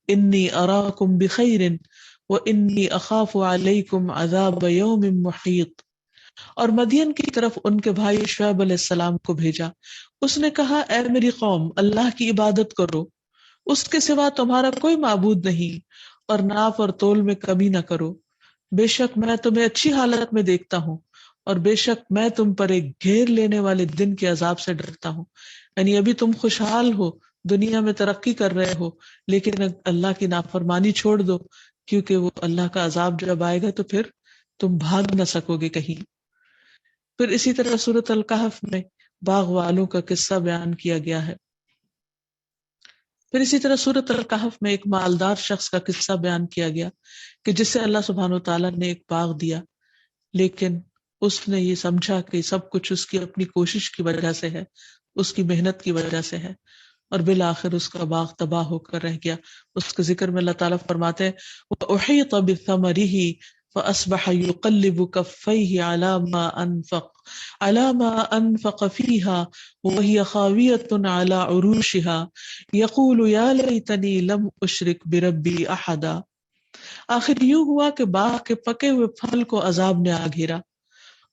B: إني أراكم بخير وإني أخاف عليكم عذاب يوم محيط۔ اور مدین کی طرف ان کے بھائی شعیب علیہ السلام کو بھیجا، اس نے کہا اے میری قوم، اللہ کی عبادت کرو، اس کے سوا تمہارا کوئی معبود نہیں، اور ناپ اور تول میں کمی نہ کرو، بے شک میں تمہیں اچھی حالت میں دیکھتا ہوں، اور بے شک میں تم پر ایک گھیر لینے والے دن کے عذاب سے ڈرتا ہوں۔ یعنی ابھی تم خوشحال ہو، دنیا میں ترقی کر رہے ہو، لیکن اللہ کی نافرمانی چھوڑ دو، کیونکہ وہ اللہ کا عذاب جب آئے گا تو پھر تم بھاگ نہ سکو گے کہیں۔ پھر اسی طرح سورۃ الکہف میں باغ والوں کا قصہ بیان کیا گیا ہے۔ پھر اسی طرح سورۃ الکہف میں ایک مالدار شخص کا قصہ بیان کیا گیا کہ جس سے اللہ سبحانہ وتعالیٰ نے ایک باغ دیا، لیکن اس نے یہ سمجھا کہ سب کچھ اس کی اپنی کوشش کی وجہ سے ہے، اس کی محنت کی وجہ سے ہے، اور بالآخر اس کا باغ تباہ ہو کر رہ گیا۔ اس کے ذکر میں اللہ تعالیٰ فرماتے ہیں وَأُحِيطَ بِثَمَرِهِ فَأَصْبَحَ يُقَلِّبُ كَفَّيْهِ عَلَى مَا أَنفَقَ فِيهَا وَهِيَ خَاوِيَةٌ عَلَى عُرُوشِهَا يَقُولُ يَا لَيْتَنِي لَمْ أُشْرِكْ بِرَبِّي أَحَدًا۔ آخر یوں ہوا کہ باغ کے پکے ہوئے پھل کو عذاب نے آ گھیرا،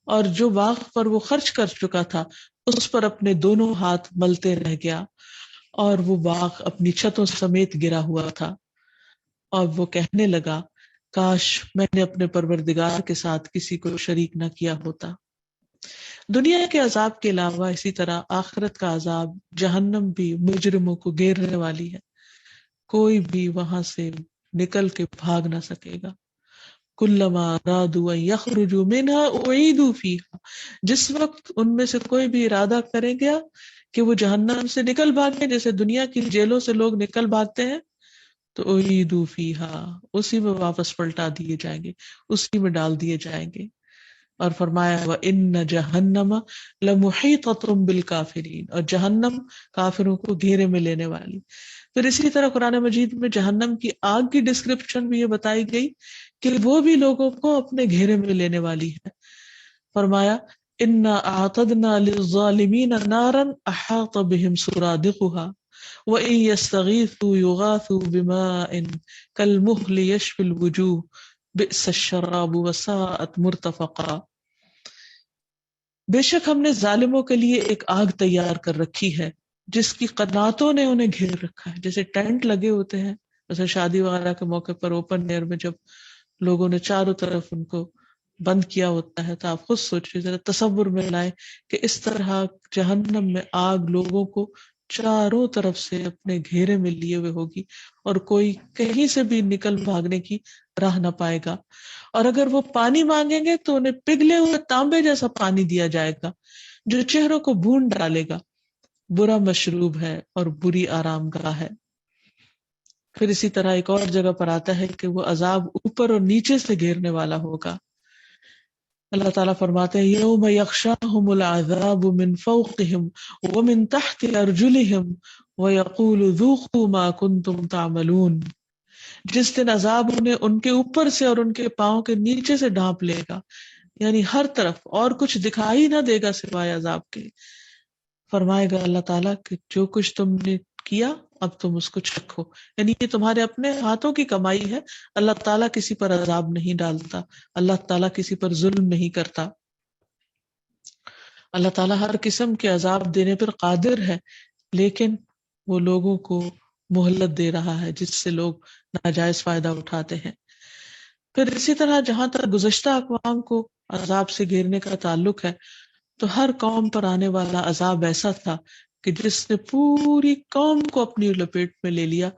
B: اور جو باغ پر وہ خرچ کر چکا تھا اس پر اپنے دونوں ہاتھ ملتے رہ گیا، اور وہ باغ اپنی چھتوں سمیت گرا ہوا تھا، اور وہ کہنے لگا کاش میں نے اپنے پروردگار کے ساتھ کسی کو شریک نہ کیا ہوتا۔ دنیا کے عذاب کے علاوہ اسی طرح آخرت کا عذاب جہنم بھی مجرموں کو گھیرنے والی ہے، کوئی بھی وہاں سے نکل کے بھاگ نہ سکے گا۔ کلما ارادوا ان یخرجوا منها اعیدوا فیہا، جس وقت ان میں سے کوئی بھی ارادہ کرے گا کہ وہ جہنم سے نکل بھاگے، جیسے دنیا کی جیلوں سے لوگ نکل بھاگتے ہیں، تو اعیدوا فیہا، اسی میں واپس پلٹا دیے جائیں گے، اسی میں ڈال دیے جائیں گے۔ اور فرمایا وَإِنَّ جَهَنَّمَ لَمُحِيطَةٌ بِالْكَافِرِينَ، اور جہنم کافروں کو گھیرے میں لینے والی۔ پھر اسی طرح قرآن مجید میں جہنم کی آگ کی ڈسکرپشن بھی یہ بتائی گئی کہ وہ بھی لوگوں کو اپنے گھیرے میں لینے والی ہے۔ فرمایا اِنَّا أَعْتَدْنَا لِلظَّالِمِينَ نَارًا أَحَاطَ بِهِمْ سُرَادِقُهَا وَإِن يَسْتَغِيثُوا يُغَاثُوا بِمَاءٍ كَالْمُهْلِ يَشْفِي الْوُجُوهَ بئس الشراب وساءت مرتفقا۔ بے شک ہم نے ظالموں کے لیے ایک آگ تیار کر رکھی ہے جس کی قناتوں نے انہیں گھیر رکھا ہے، جیسے ٹینٹ لگے ہوتے ہیں، جیسے شادی وغیرہ کے موقع پر اوپن ایئر میں جب لوگوں نے چاروں طرف ان کو بند کیا ہوتا ہے، تو آپ خود سوچیے، ذرا تصور میں لائیں کہ اس طرح جہنم میں آگ لوگوں کو چاروں طرف سے اپنے گھیرے میں لیے ہوئے ہوگی، اور کوئی کہیں سے بھی نکل بھاگنے کی راہ نہ پائے گا۔ اور اگر وہ پانی مانگیں گے تو انہیں پگھلے ہوئے تانبے جیسا پانی دیا جائے گا جو چہروں کو بھون ڈالے گا، برا مشروب ہے اور بری آرام گاہ ہے۔ پھر اسی طرح ایک اور جگہ پر آتا ہے کہ وہ عذاب اوپر اور نیچے سے گھیرنے والا ہوگا۔ اللہ تعالیٰ فرماتے ہیں یوم یغشاہم العذاب من فوقہم ومن تحت ارجلہم ویقول ذوقوا ما کنتم تعملون۔ جس دن عذاب انہیں ان کے اوپر سے اور ان کے پاؤں کے نیچے سے ڈھانپ لے گا، یعنی ہر طرف، اور کچھ دکھائی نہ دے گا سوائے عذاب کے۔ فرمائے گا اللہ تعالیٰ کہ جو کچھ تم نے کیا اب تم اس کو چکھو، یعنی یہ تمہارے اپنے ہاتھوں کی کمائی ہے۔ اللہ تعالیٰ کسی پر عذاب نہیں ڈالتا، اللہ تعالیٰ کسی پر ظلم نہیں کرتا۔ اللہ تعالیٰ ہر قسم کے عذاب دینے پر قادر ہے، لیکن وہ لوگوں کو مہلت دے رہا ہے جس سے لوگ ناجائز فائدہ اٹھاتے ہیں۔ پھر اسی طرح جہاں تک گزشتہ اقوام کو عذاب سے گھیرنے کا تعلق ہے، تو ہر قوم پر آنے والا عذاب ایسا تھا کہ جس نے پوری قوم کو اپنی لپیٹ میں لے لیا،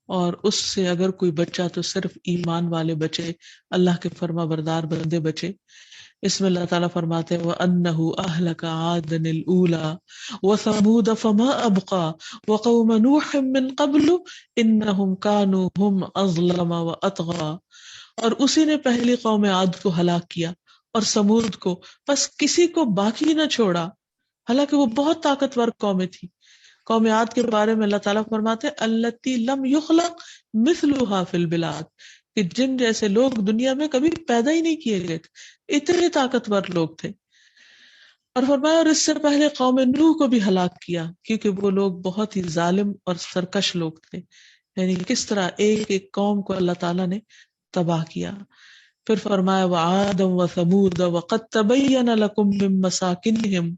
B: اور اس سے اگر کوئی بچہ تو صرف ایمان والے بچے، اللہ کے فرما بردار بندے بچے۔ اس میں اللہ تعالیٰ فرماتے ہیں وَأَنَّهُ أَهْلَكَ عَادًا الْأُولَى وَثَمُودَ فَمَا أَبْقَى وَقَوْمَ نُوحٍ مِّن قَبْلُ إِنَّهُمْ كَانُوا هُمْ أَظْلَمَ وَأَطْغَى، اور اسی نے پہلی قوم عاد کو ہلاک کیا اور سمود کو، بس کسی کو باقی نہ چھوڑا، حالانکہ وہ بہت طاقتور قومیں تھی۔ قوم عاد کے بارے میں اللہ تعالیٰ فرماتے ہیں الَّتِي لَمْ يُخْلَقْ مِثْلُهَا فِي الْبِلَادِ، کہ جن جیسے لوگ دنیا میں کبھی پیدا ہی نہیں کیے گئے تھے، اتنے طاقتور لوگ تھے۔ اور فرمایا اور اس سے پہلے قوم نوح کو بھی ہلاک کیا، کیونکہ وہ لوگ بہت ہی ظالم اور سرکش لوگ تھے۔ یعنی کس طرح ایک ایک قوم کو اللہ تعالیٰ نے تباہ کیا۔ پھر فرمایا وعادا وثمود وقد تبین لکم من مساکنہم،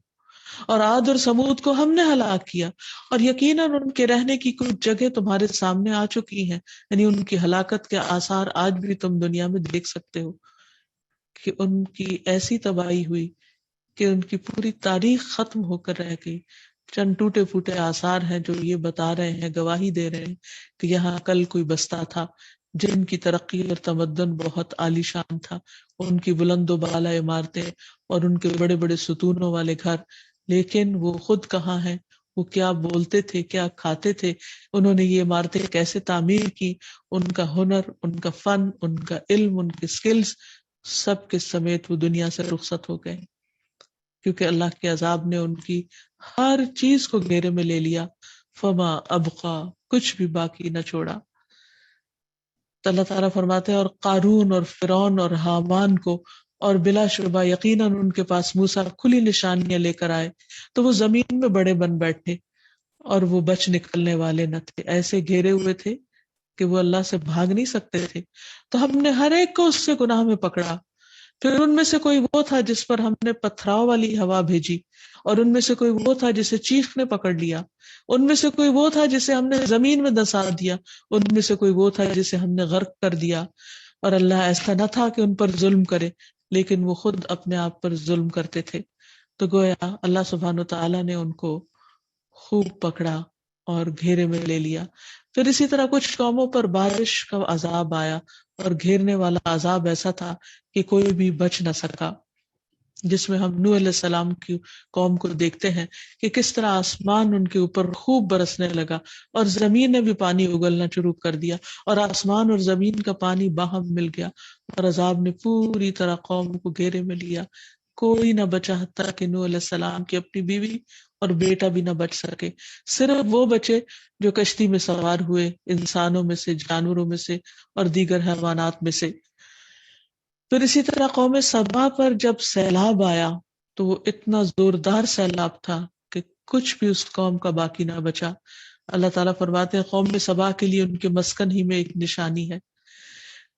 B: اور عاد اور سمود کو ہم نے ہلاک کیا، اور یقیناً ان کے رہنے کی کچھ جگہ تمہارے سامنے آ چکی ہیں، یعنی ان کی ہلاکت کے آثار آج بھی تم دنیا میں دیکھ سکتے ہو کہ ان کی ایسی تباہی ہوئی کہ ان کی پوری تاریخ ختم ہو کر رہ گئی۔ چند ٹوٹے پھوٹے آثار ہیں جو یہ بتا رہے ہیں، گواہی دے رہے ہیں کہ یہاں کل کوئی بستہ تھا جن کی ترقی اور تمدن بہت عالی شان تھا، ان کی بلند و بالا عمارتیں اور ان کے بڑے بڑے ستونوں والے گھر، لیکن وہ خود کہاں ہیں؟ وہ کیا بولتے تھے، کیا کھاتے تھے، انہوں نے یہ عمارتیں کیسے تعمیر کی، ان کا ہنر، ان کا فن، ان کا علم، ان کے سکلز، سب کے سمیت وہ دنیا سے رخصت ہو گئے، کیونکہ اللہ کے عذاب نے ان کی ہر چیز کو گھیرے میں لے لیا. فما ابقا، کچھ بھی باقی نہ چھوڑا. تو اللہ تعالیٰ فرماتے ہیں اور قارون اور فرعون اور حامان کو، اور بلا شبہ یقیناً ان کے پاس موسیٰ کھلی نشانیاں لے کر آئے تو وہ زمین میں بڑے بن بیٹھے اور وہ بچ نکلنے والے نہ تھے، ایسے گھیرے ہوئے تھے کہ وہ اللہ سے بھاگ نہیں سکتے تھے. تو ہم نے ہر ایک کو اس سے گناہ میں پکڑا. پھر ان میں سے کوئی وہ تھا جس پر ہم نے پتھراؤ والی ہوا بھیجی، اور ان میں سے کوئی وہ تھا جسے چیخ نے پکڑ لیا، ان میں سے کوئی وہ تھا جسے ہم نے زمین میں دسا دیا، ان میں سے کوئی وہ تھا جسے ہم نے غرق کر دیا. اور اللہ ایسا نہ تھا کہ ان پر ظلم کرے، لیکن وہ خود اپنے آپ پر ظلم کرتے تھے. تو گویا اللہ سبحانہ و تعالیٰ نے ان کو خوب پکڑا اور گھیرے میں لے لیا. پھر اسی طرح کچھ قوموں پر بارش کا عذاب آیا، اور گھیرنے والا عذاب ایسا تھا کہ کوئی بھی بچ نہ سکا، جس میں ہم نوح علیہ السلام کی قوم کو دیکھتے ہیں کہ کس طرح آسمان ان کے اوپر خوب برسنے لگا، اور زمین نے بھی پانی اگلنا شروع کر دیا، اور آسمان اور زمین کا پانی باہم مل گیا، اور عذاب نے پوری طرح قوم کو گھیرے میں لیا. کوئی نہ بچا، حتیٰ کہ نوح علیہ السلام کی اپنی بیوی اور بیٹا بھی نہ بچ سکے. صرف وہ بچے جو کشتی میں سوار ہوئے، انسانوں میں سے، جانوروں میں سے اور دیگر حیوانات میں سے. پھر اسی طرح قوم سبا پر جب سیلاب آیا تو وہ اتنا زوردار سیلاب تھا کہ کچھ بھی اس قوم کا باقی نہ بچا. اللہ تعالیٰ فرماتے ہیں قوم سبا کے لیے ان کے مسکن ہی میں ایک نشانی ہے.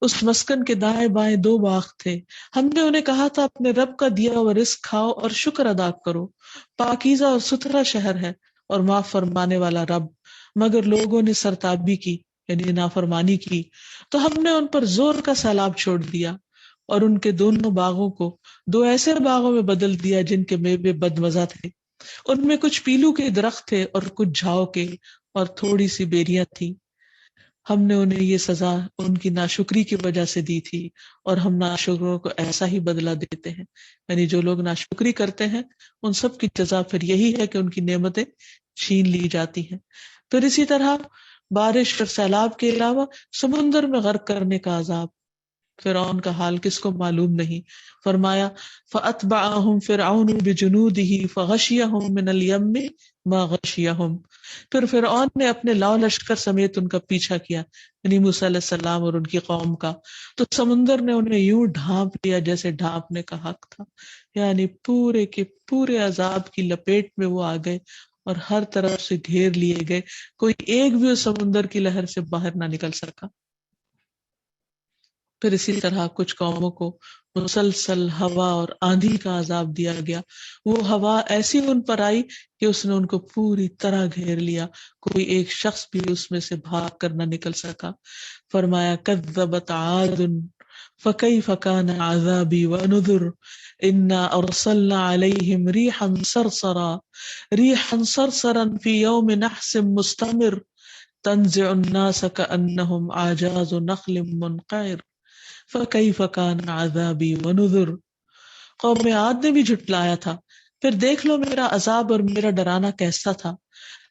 B: اس مسکن کے دائیں بائیں 2 باغ تھے. ہم نے انہیں کہا تھا اپنے رب کا دیا ہوا رزق کھاؤ اور شکر ادا کرو، پاکیزہ اور ستھرا شہر ہے اور معاف فرمانے والا رب. مگر لوگوں نے سرتابی کی، یعنی نافرمانی کی، تو ہم نے ان پر زور کا سیلاب چھوڑ دیا، اور ان کے دونوں باغوں کو 2 ایسے باغوں میں بدل دیا جن کے میوے بدمزہ تھے. ان میں کچھ پیلو کے درخت تھے اور کچھ جھاؤ کے، اور تھوڑی سی بیریاں تھیں. ہم نے انہیں یہ سزا ان کی ناشکری کی وجہ سے دی تھی، اور ہم ناشکروں کو ایسا ہی بدلہ دیتے ہیں. یعنی جو لوگ ناشکری کرتے ہیں ان سب کی جزا پھر یہی ہے کہ ان کی نعمتیں چھین لی جاتی ہیں. پھر اسی طرح بارش اور سیلاب کے علاوہ سمندر میں غرق کرنے کا عذاب. فرعون کا حال کس کو معلوم نہیں. فرمایا فَأَتْبَعَهُمْ فِرْعَوْنُ بِجُنُودِهِ فَغَشِيَهُمْ مِنَ الْيَمِّ مَا غَشِيَهُمْ. پھر فرعون نے اپنے لاؤ لشکر سمیت ان کا پیچھا کیا، یعنی موسیٰ علیہ السلام اور ان کی قوم کا، تو سمندر نے انہیں یوں ڈھانپ لیا جیسے ڈھانپنے کا حق تھا. یعنی پورے کے پورے عذاب کی لپیٹ میں وہ آ گئے اور ہر طرف سے گھیر لیے گئے. کوئی ایک بھی اس سمندر کی لہر سے باہر نہ نکل سکا. پھر اسی طرح کچھ قوموں کو مسلسل ہوا اور آندھی کا عذاب دیا گیا. وہ ہوا ایسی ان پر آئی کہ اس نے ان کو پوری طرح گھیر لیا، کوئی ایک شخص بھی اس میں سے بھاگ کر نہ نکل سکا. فرمایا کذبت عاد فکیف کان عذابی ونذر انا ارسلنا علیہم ریحا صرصرا فی یوم نحس مستمر تنزع الناس کأنہم اعجاز نخل منقعر فَكَيْفَ كَانَ عَذَابِي وَنُذُرْ. قوم عاد نے بھی جھٹلایا تھا، پھر دیکھ لو میرا عذاب اور میرا ڈرانا کیسا تھا.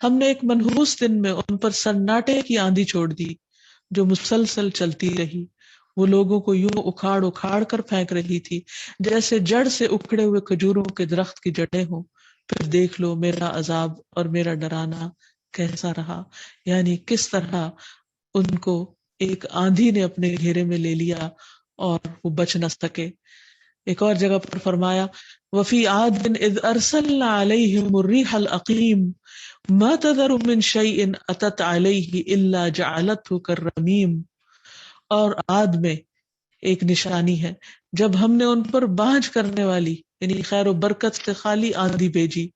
B: ہم نے ایک منحوس دن میں ان پر سناٹے کی آندھی چھوڑ دی جو مسلسل چلتی رہی. وہ لوگوں کو یوں اکھاڑ اکھاڑ کر پھینک رہی تھی جیسے جڑ سے اکھڑے ہوئے کھجوروں کے درخت کی جڑیں ہوں. پھر دیکھ لو میرا عذاب اور میرا ڈرانا کیسا رہا. یعنی کس طرح ان کو ایک آندھی نے اپنے گھیرے میں لے لیا اور وہ بچ نہ سکے. ایک اور جگہ پر فرمایا وفی عاد اذ ارسلنا علیہم الریح العقیم ما تذر من شیء اتت علیہ الا جعلته کالرمیم. اور عاد میں ایک نشانی ہے جب ہم نے ان پر بانجھ کرنے والی یعنی خیر و برکت سے خالی آندھی بھیجی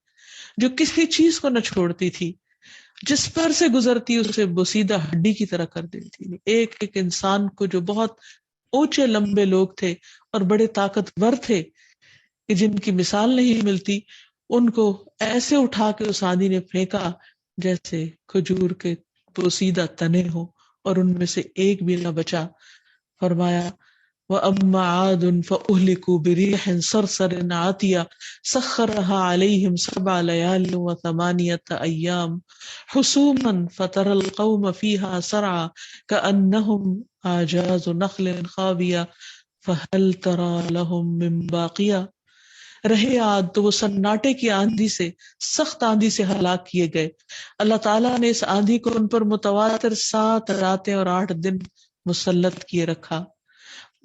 B: جو کسی چیز کو نہ چھوڑتی تھی، جس پر سے گزرتی اسے بوسیدہ ہڈی کی طرح کر دیتی. ایک ایک انسان کو جو بہت اونچے لمبے لوگ تھے اور بڑے طاقتور تھے کہ جن کی مثال نہیں ملتی، ان کو ایسے اٹھا کے اس آندھی نے پھینکا جیسے کھجور کے بوسیدہ تنے ہوں، اور ان میں سے ایک بھی نہ بچا. فرمایا وَأَمَّا عَادٌ فَأُهْلِكُوا بِرِيحٍ صَرْصَرٍ عَاتِيَةٍ سَخَّرَهَا عَلَيْهِمْ 7 لَيَالٍ و8 أَيَّامٍ حُسُومًا فَتَرَى الْقَوْمَ فِيهَا سَرْعَىٰ كَأَنَّهُمْ أَعْجَازُ نَخْلٍ خَاوِيَةٍ فَهَلْ تَرَىٰ لَهُم مِّن بَاقِيَةٍ۔ رہے عاد تو وہ سناٹے کی آندھی سے، سخت آندھی سے ہلاک کیے گئے۔ اللہ تعالیٰ نے اس آندھی کو ان پر متواتر 7 راتیں اور 8 دن مسلط کیے رکھا۔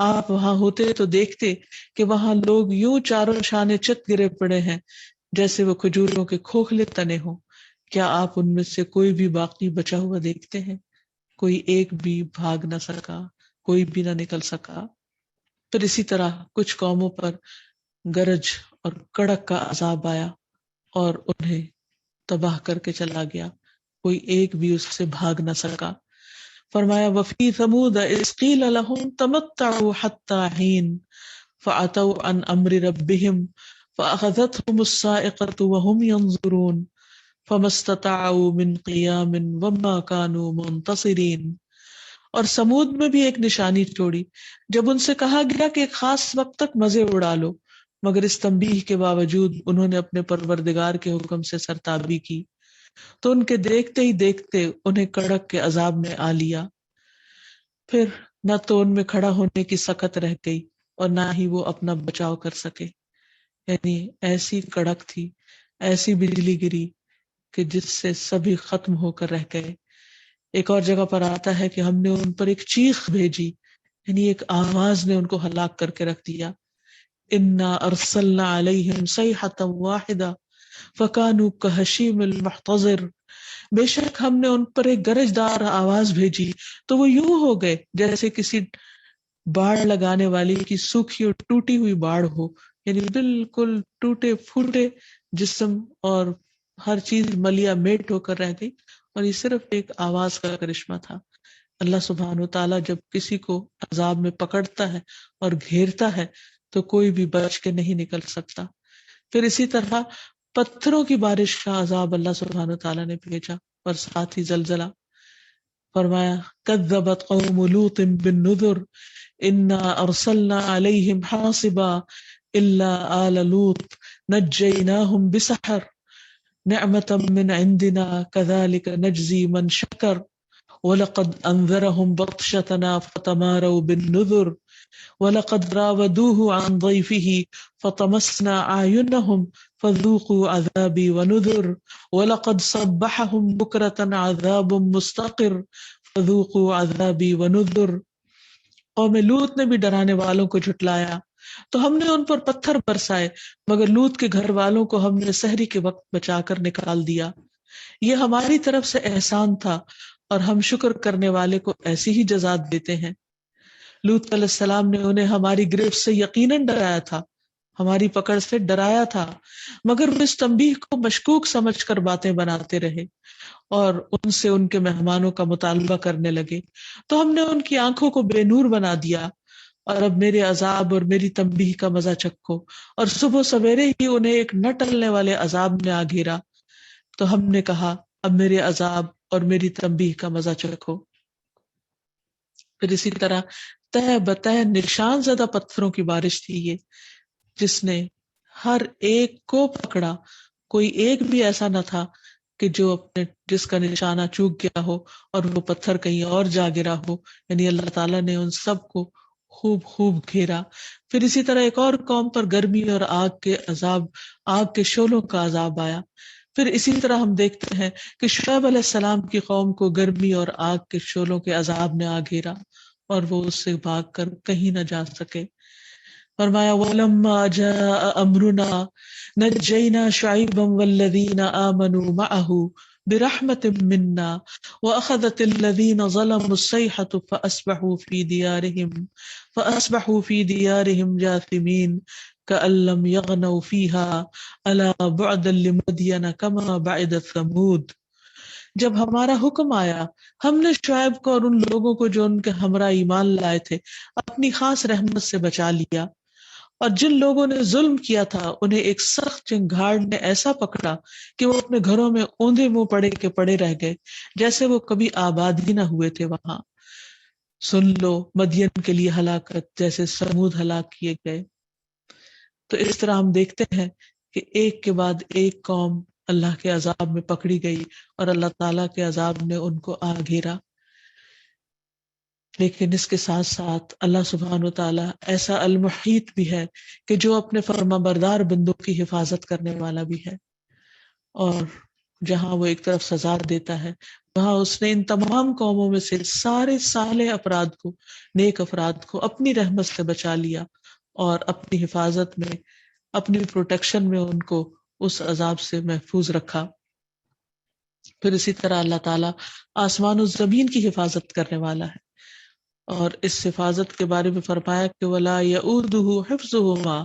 B: آپ وہاں ہوتے تو دیکھتے کہ وہاں لوگ یوں چاروں شانے چت گرے پڑے ہیں جیسے وہ کھجوروں کے کھوکھلے تنے ہوں۔ کیا آپ ان میں سے کوئی بھی باقی بچا ہوا دیکھتے ہیں؟ کوئی ایک بھی بھاگ نہ سکا، کوئی بھی نہ نکل سکا۔ پھر اسی طرح کچھ قوموں پر گرج اور کڑک کا عذاب آیا اور انہیں تباہ کر کے چلا گیا، کوئی ایک بھی اس سے بھاگ نہ سکا۔ فرمایا وفی ثمود اذ قیل لهم تمتعوا حتی حین فعتوا عن امر ربهم فاخذتهم الصاعقة وهم ينظرون فما استطاعوا من قیام وما كانوا منتصرین۔ اور سمود میں بھی ایک نشانی چھوڑی جب ان سے کہا گیا کہ ایک خاص وقت تک مزے اڑا لو، مگر اس تنبیہ کے باوجود انہوں نے اپنے پروردگار کے حکم سے سرتابی کی تو ان کے دیکھتے ہی دیکھتے انہیں کڑک کے عذاب میں آ لیا۔ پھر نہ تو ان میں کھڑا ہونے کی سکت رہ گئی اور نہ ہی وہ اپنا بچاؤ کر سکے، یعنی ایسی کڑک تھی، ایسی بجلی گری کہ جس سے سبھی ختم ہو کر رہ گئے۔ ایک اور جگہ پر آتا ہے کہ ہم نے ان پر ایک چیخ بھیجی، یعنی ایک آواز نے ان کو ہلاک کر کے رکھ دیا۔ انا ارسلنا علیہم صیحۃ واحدہ فکانوا کہشیم المحتضر۔ بے شک ہم نے ان پر ایک گرج دار آواز بھیجی تو وہ یوں ہو گئے جیسے کسی باڑ لگانے والی کی سوکھی اور ٹوٹی ہوئی باڑ ہو، یعنی بالکل ٹوٹے پھوٹے جسم اور ہر چیز ملیا میٹ ہو کر رہ گئی، اور یہ صرف ایک آواز کا کرشمہ تھا۔ اللہ سبحانہ و تعالیٰ جب کسی کو عذاب میں پکڑتا ہے اور گھیرتا ہے تو کوئی بھی بچ کے نہیں نکل سکتا۔ پھر اسی طرح پتھروں کی بارش کا عذاب اللہ سبحانہ و تعالیٰ نے بھیجا اور ساتھ ہی زلزلہ۔ فرمایا کذبت قوم لوط بالنذر انا ارسلنا علیہم حاصبا الا آل لوط نجیناہم بسحر نعمتا من عندنا كذلك نجزی من شکر وَلَقَدْ أَنذَرَهُمْ بَطْشَتَنَا فَتَمَارَوْا بِالنُّذُرِ وَلَقَدْ رَاوَدُوهُ عَنْ ضَيْفِهِ فَطَمَسْنَا أَعْيُنَهُمْ فَذُوقُوا عَذَابِي وَنُذُرِ وَلَقَدْ صَبَّحَهُمْ بُكْرَةً عَذَابٌ مُسْتَقِرٌ فَذُوقُوا عَذَابِي وَنُذُرِ۔ قوم لوط نے بھی ڈرانے والوں کو جھٹلایا تو ہم نے ان پر پتھر برسائے، مگر لوط کے گھر والوں کو ہم نے سحری کے وقت بچا کر نکال دیا۔ یہ ہماری طرف سے احسان تھا اور ہم شکر کرنے والے کو ایسی ہی جزا دیتے ہیں۔ لوط علیہ السلام نے انہیں ہماری گرفت سے یقیناً ڈرایا تھا، ہماری پکڑ سے ڈرایا تھا، مگر وہ اس تنبیہ کو مشکوک سمجھ کر باتیں بناتے رہے اور ان سے ان کے مہمانوں کا مطالبہ کرنے لگے، تو ہم نے ان کی آنکھوں کو بے نور بنا دیا۔ اور اب میرے عذاب اور میری تنبیہ کا مزہ چکھو۔ اور صبح سویرے ہی انہیں ایک نہ ٹلنے والے عذاب نے آ گھیرا، تو ہم نے کہا اب میرے عذاب اور میری تنبیہ کا مزہ چکھو۔ پھر اسی طرح تہ بتہ نشان زدہ پتھروں کی بارش تھی یہ، جس نے ہر ایک کو پکڑا، کوئی ایک بھی ایسا نہ تھا کہ جو اپنے جس کا نشانہ چوک گیا ہو اور وہ پتھر کہیں اور جا گرا ہو، یعنی اللہ تعالیٰ نے ان سب کو خوب خوب گھیرا۔ پھر اسی طرح ایک اور قوم پر گرمی اور آگ کے شعلوں کا عذاب آیا۔ پھر اسی طرح ہم دیکھتے ہیں کہ شعیب علیہ السلام کی قوم کو گرمی اور آگ کے شعلوں کے عذاب نے آ گھیرا اور وہ اس سے بھاگ کر کہیں نہ جا سکے۔ فرمایا وَلَمَّا جَاءَ أَمْرُنَا نَجَّيْنَا شُعَيْبًا وَالَّذِينَ آمَنُوا مَعَهُ بِرَحْمَةٍ مِنَّا وَأَخَذَتِ الَّذِينَ ظَلَمُوا الصَّيْحَةُ فَأَصْبَحُوا فِي دِيَارِهِمْ جَاثِمِينَ كَأَن لَّمْ يَغْنَوْا فِيهَا أَلَا بُعْدًا لِّمَدْيَنَ كَمَا بَعِدَتْ ثَمُودُ۔ جب ہمارا حکم آیا ہم نے شعیب کو اور ان لوگوں کو جو ان کے ہمراہ ایمان لائے تھے اپنی خاص رحمت سے بچا لیا، اور جن لوگوں نے ظلم کیا تھا انہیں ایک سخت چنگھاڑ نے ایسا پکڑا کہ وہ اپنے گھروں میں اوندے منہ پڑے کے پڑے رہ گئے، جیسے وہ کبھی آباد ہی نہ ہوئے تھے وہاں۔ سن لو مدین کے لیے ہلاکت جیسے سمود ہلاک کیے گئے۔ تو اس طرح ہم دیکھتے ہیں کہ ایک کے بعد ایک قوم اللہ کے عذاب میں پکڑی گئی اور اللہ تعالیٰ کے عذاب نے ان کو آ گھیرا۔ لیکن اس کے ساتھ ساتھ اللہ سبحانہ و تعالیٰ ایسا المحیط بھی ہے کہ جو اپنے فرما بردار بندوں کی حفاظت کرنے والا بھی ہے، اور جہاں وہ ایک طرف سزا دیتا ہے وہاں اس نے ان تمام قوموں میں سے سارے صالح افراد کو، نیک افراد کو اپنی رحمت سے بچا لیا اور اپنی حفاظت میں، اپنی پروٹیکشن میں ان کو اس عذاب سے محفوظ رکھا۔ پھر اسی طرح اللہ تعالیٰ آسمان و زمین کی حفاظت کرنے والا ہے، اور اس حفاظت کے بارے میں فرمایا کہ وَلَا يَئُودُهُ حِفْظُهُمَا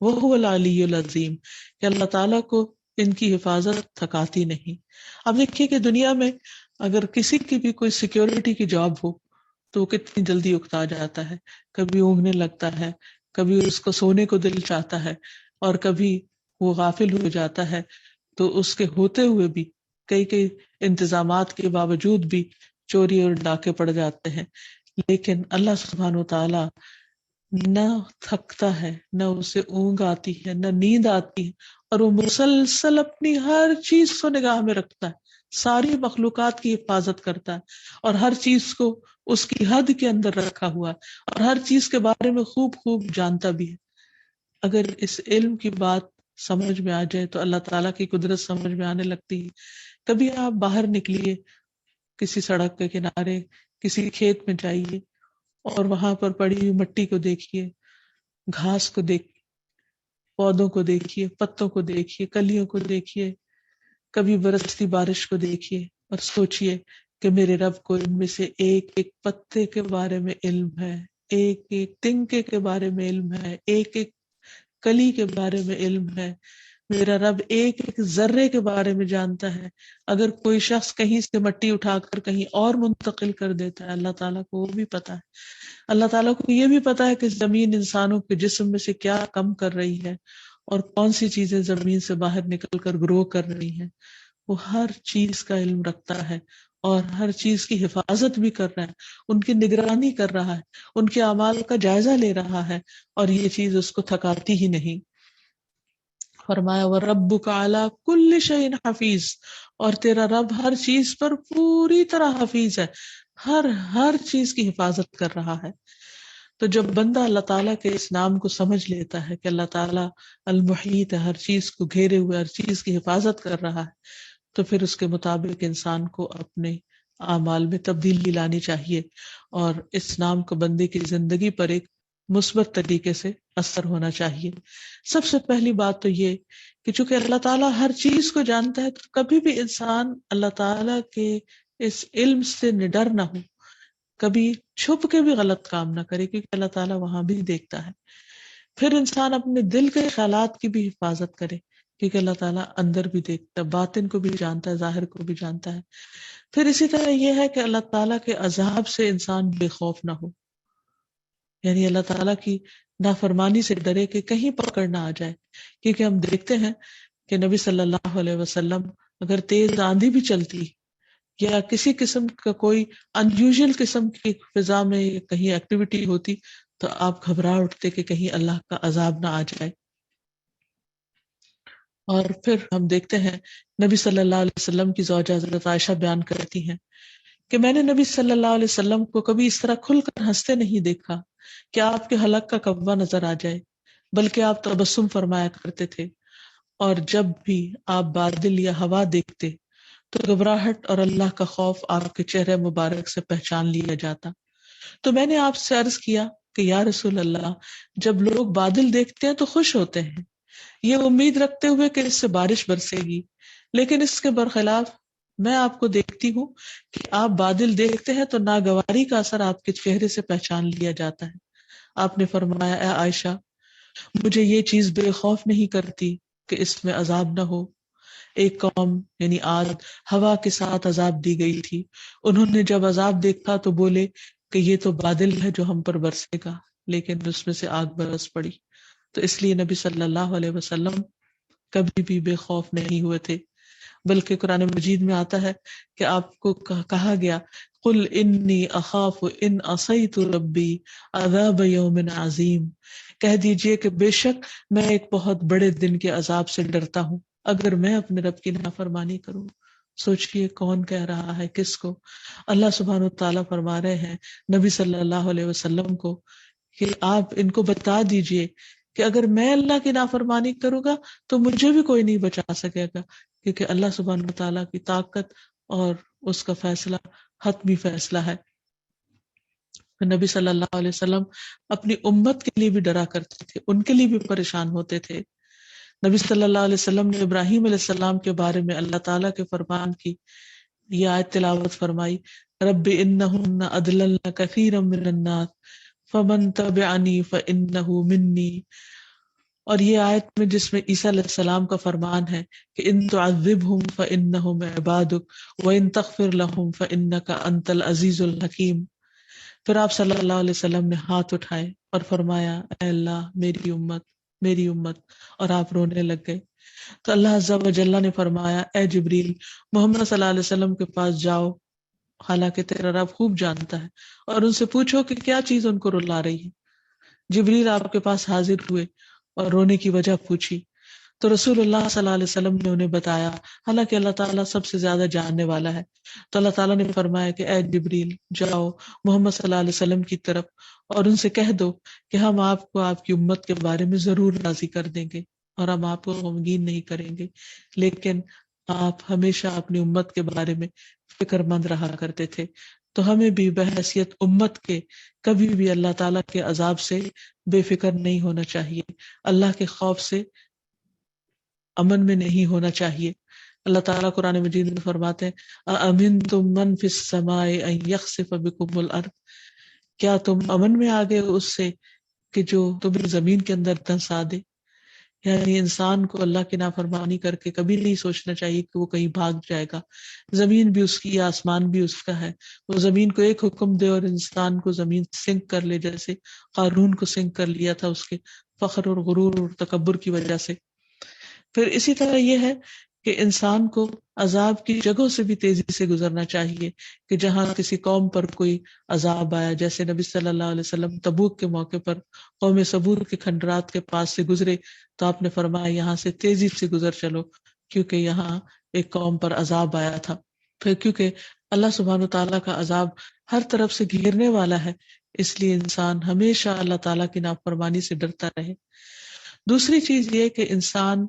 B: وَهُوَ الْعَلِيُّ الْعَظِيمُ، کہ اللہ تعالیٰ کو ان کی حفاظت تھکاتی نہیں۔ اب دیکھیے کہ دنیا میں اگر کسی کی بھی کوئی سیکیورٹی کی جاب ہو تو وہ کتنی جلدی اکتا جاتا ہے، کبھی اونگنے لگتا ہے، کبھی اس کو سونے کو دل چاہتا ہے، اور کبھی وہ غافل ہو جاتا ہے، تو اس کے ہوتے ہوئے بھی کئی کئی انتظامات کے باوجود بھی چوری اور ڈاکے پڑ جاتے ہیں۔ لیکن اللہ سبحانہ و تعالی نہ تھکتا ہے، نہ اسے اونگ آتی ہے، نہ نیند آتی ہے، اور وہ مسلسل اپنی ہر چیز کو نگاہ میں رکھتا ہے، ساری مخلوقات کی حفاظت کرتا ہے، اور ہر چیز کو اس کی حد کے اندر رکھا ہوا ہے، اور ہر چیز کے بارے میں خوب خوب جانتا بھی ہے۔ اگر اس علم کی بات سمجھ میں آ جائے تو اللہ تعالیٰ کی قدرت سمجھ میں آنے لگتی ہے۔ کبھی آپ باہر نکلیے، کسی سڑک کے کنارے، کسی کھیت میں جائیے اور وہاں پر پڑی ہوئی مٹی کو دیکھیے، گھاس کو دیکھیے، پودوں کو دیکھیے، پتوں کو دیکھیے، کلیوں کو دیکھیے، کبھی برستی بارش کو دیکھیے اور سوچئے کہ میرے رب کو ان میں سے ایک ایک پتے کے بارے میں علم ہے، ایک ایک تنکے کے بارے میں علم ہے، ایک ایک کلی کے بارے میں علم ہے۔ میرا رب ایک ایک ذرے کے بارے میں جانتا ہے۔ اگر کوئی شخص کہیں سے مٹی اٹھا کر کہیں اور منتقل کر دیتا ہے، اللہ تعالیٰ کو وہ بھی پتا ہے۔ اللہ تعالیٰ کو یہ بھی پتا ہے کہ زمین انسانوں کے جسم میں سے کیا کم کر رہی ہے اور کون سی چیزیں زمین سے باہر نکل کر گرو کر رہی ہیں۔ وہ ہر چیز کا علم رکھتا ہے اور ہر چیز کی حفاظت بھی کر رہا ہے، ان کی نگرانی کر رہا ہے، ان کے اعمال کا جائزہ لے رہا ہے، اور یہ چیز اس کو تھکاتی ہی نہیں۔ فرمایا وَرَبُّكَ عَلَىٰ كُلِّ شَيْءٍ حَفِيظٌ، اور تیرا رب ہر چیز پر پوری طرح حفیظ ہے، ہر چیز کی حفاظت کر رہا ہے۔ تو جب بندہ اللہ تعالیٰ کے اس نام کو سمجھ لیتا ہے کہ اللہ تعالیٰ المحیط ہے، ہر چیز کو گھیرے ہوئے، ہر چیز کی حفاظت کر رہا ہے، تو پھر اس کے مطابق انسان کو اپنے اعمال میں تبدیلی لانی چاہیے، اور اس نام کو بندے کی زندگی پر ایک مثبت طریقے سے اثر ہونا چاہیے۔ سب سے پہلی بات تو یہ کہ چونکہ اللہ تعالیٰ ہر چیز کو جانتا ہے، تو کبھی بھی انسان اللہ تعالیٰ کے اس علم سے نڈر نہ ہو، کبھی چھپ کے بھی غلط کام نہ کرے، کیونکہ اللہ تعالیٰ وہاں بھی دیکھتا ہے۔ پھر انسان اپنے دل کے خیالات کی بھی حفاظت کرے، کیونکہ اللہ تعالیٰ اندر بھی دیکھتا ہے، باطن کو بھی جانتا ہے، ظاہر کو بھی جانتا ہے۔ پھر اسی طرح یہ ہے کہ اللہ تعالیٰ کے عذاب سے انسان بے خوف نہ ہو، یعنی اللہ تعالیٰ کی نافرمانی سے ڈرے کہ کہیں پکڑ نہ آ جائے، کیونکہ ہم دیکھتے ہیں کہ نبی صلی اللہ علیہ وسلم اگر تیز آندھی بھی چلتی یا کسی قسم کا کوئی انیوژل قسم کی فضا میں کہیں ایکٹیویٹی ہوتی تو آپ گھبرا اٹھتے کہ کہیں اللہ کا عذاب نہ آ جائے۔ اور پھر ہم دیکھتے ہیں نبی صلی اللہ علیہ وسلم کی زوجہ حضرت عائشہ بیان کرتی ہیں کہ میں نے نبی صلی اللہ علیہ وسلم کو کبھی اس طرح کھل کر ہنستے نہیں دیکھا کہ آپ کے حلق کا کبا نظر آ جائے، بلکہ آپ تبسم فرمایا کرتے تھے، اور جب بھی آپ بادل یا ہوا دیکھتے تو گھبراہٹ اور اللہ کا خوف آپ کے چہرے مبارک سے پہچان لیا جاتا۔ تو میں نے آپ سے عرض کیا کہ یا رسول اللہ، جب لوگ بادل دیکھتے ہیں تو خوش ہوتے ہیں، یہ امید رکھتے ہوئے کہ اس سے بارش برسے گی، لیکن اس کے برخلاف میں آپ کو دیکھتی ہوں کہ آپ بادل دیکھتے ہیں تو ناگواری کا اثر آپ کے چہرے سے پہچان لیا جاتا ہے۔ آپ نے فرمایا اے عائشہ، مجھے یہ چیز بے خوف نہیں کرتی کہ اس میں عذاب نہ ہو۔ ایک قوم یعنی عاد، ہوا کے ساتھ عذاب دی گئی تھی، انہوں نے جب عذاب دیکھا تو بولے کہ یہ تو بادل ہے جو ہم پر برسے گا، لیکن اس میں سے آگ برس پڑی۔ تو اس لیے نبی صلی اللہ علیہ وسلم کبھی بھی بے خوف نہیں ہوئے تھے، بلکہ قرآن مجید میں آتا ہے کہ آپ کو کہا گیا قل انی اخاف ان عصیت ربی عذاب یوم عظیم، کہہ دیجئے کہ بے شک میں ایک بہت بڑے دن کے عذاب سے ڈرتا ہوں اگر میں اپنے رب کی نافرمانی کروں۔ سوچئے کون کہہ رہا ہے کس کو؟ اللہ سبحانہ و تعالیٰ فرما رہے ہیں نبی صلی اللہ علیہ وسلم کو کہ آپ ان کو بتا دیجئے کہ اگر میں اللہ کی نافرمانی کروں گا تو مجھے بھی کوئی نہیں بچا سکے گا، کیونکہ اللہ سبحانہ و تعالیٰ کی طاقت اور اس کا فیصلہ حتمی فیصلہ ہے۔ نبی صلی اللہ علیہ وسلم اپنی امت کے لیے بھی ڈرا کرتے تھے، ان کے لیے بھی پریشان ہوتے تھے۔ نبی صلی اللہ علیہ وسلم نے ابراہیم علیہ السلام کے بارے میں اللہ تعالیٰ کے فرمان کی یہ آیت تلاوت فرمائی، رب انہن اضللن کثیرا من الناس فمن تبعنی فانہ منی، اور یہ آیت میں جس میں عیسیٰ علیہ السلام کا فرمان ہے کہ ان تعذبہم فانہم عبادک وان تغفر لہم فانک انت العزیز الحکیم۔ پھر آپ صلی اللہ علیہ وسلم نے ہاتھ اٹھائے اور فرمایا اے اللہ میری امت میری امت، اور آپ رونے لگ گئے۔ تو اللہ عز و جل نے فرمایا اے جبریل محمد صلی اللہ علیہ وسلم کے پاس جاؤ، حالانکہ تیرا رب خوب جانتا ہے، اور ان سے پوچھو کہ کیا چیز ان کو رلا رہی ہے۔ جبریل آپ کے پاس حاضر ہوئے اور رونے کی وجہ پوچھی تو رسول اللہ صلی اللہ علیہ وسلم نے انہیں بتایا، حالانکہ اللہ تعالیٰ سب سے زیادہ جاننے والا ہے۔ تو اللہ تعالیٰ نے فرمایا کہ اے جبریل جاؤ محمد صلی اللہ علیہ وسلم کی طرف اور ان سے کہہ دو کہ ہم آپ کو آپ کی امت کے بارے میں ضرور راضی کر دیں گے اور ہم آپ کو غمگین نہیں کریں گے، لیکن آپ ہمیشہ اپنی امت کے بارے میں فکر مند رہا کرتے تھے۔ تو ہمیں بھی بحیثیت امت کے کبھی بھی اللہ تعالیٰ کے عذاب سے بے فکر نہیں ہونا چاہیے، اللہ کے خوف سے امن میں نہیں ہونا چاہیے۔ اللہ تعالیٰ قرآن مجید میں فرماتے ہیں اَأَمِنْتُم مَّن فِي السَّمَاءِ أَن يَخْسِفَ بِكُمُ الْأَرْضَ، کیا تم امن میں آگے اس سے کہ جو تمہیں زمین کے اندر دھنسا دے؟ یعنی انسان کو اللہ کی نافرمانی کر کے کبھی نہیں سوچنا چاہیے کہ وہ کہیں بھاگ جائے گا، زمین بھی اس کی یا آسمان بھی اس کا ہے۔ وہ زمین کو ایک حکم دے اور انسان کو زمین سنک کر لے، جیسے قارون کو سنک کر لیا تھا اس کے فخر اور غرور اور تکبر کی وجہ سے۔ پھر اسی طرح یہ ہے کہ انسان کو عذاب کی جگہوں سے بھی تیزی سے گزرنا چاہیے، کہ جہاں کسی قوم پر کوئی عذاب آیا، جیسے نبی صلی اللہ علیہ وسلم تبوک کے موقع پر قوم ثبوت کے کھنڈرات کے پاس سے گزرے تو آپ نے فرمایا یہاں سے تیزی سے گزر چلو، کیونکہ یہاں ایک قوم پر عذاب آیا تھا۔ پھر کیونکہ اللہ سبحانہ تعالیٰ کا عذاب ہر طرف سے گھیرنے والا ہے، اس لیے انسان ہمیشہ اللہ تعالیٰ کی نافرمانی سے ڈرتا رہے۔ دوسری چیز یہ کہ انسان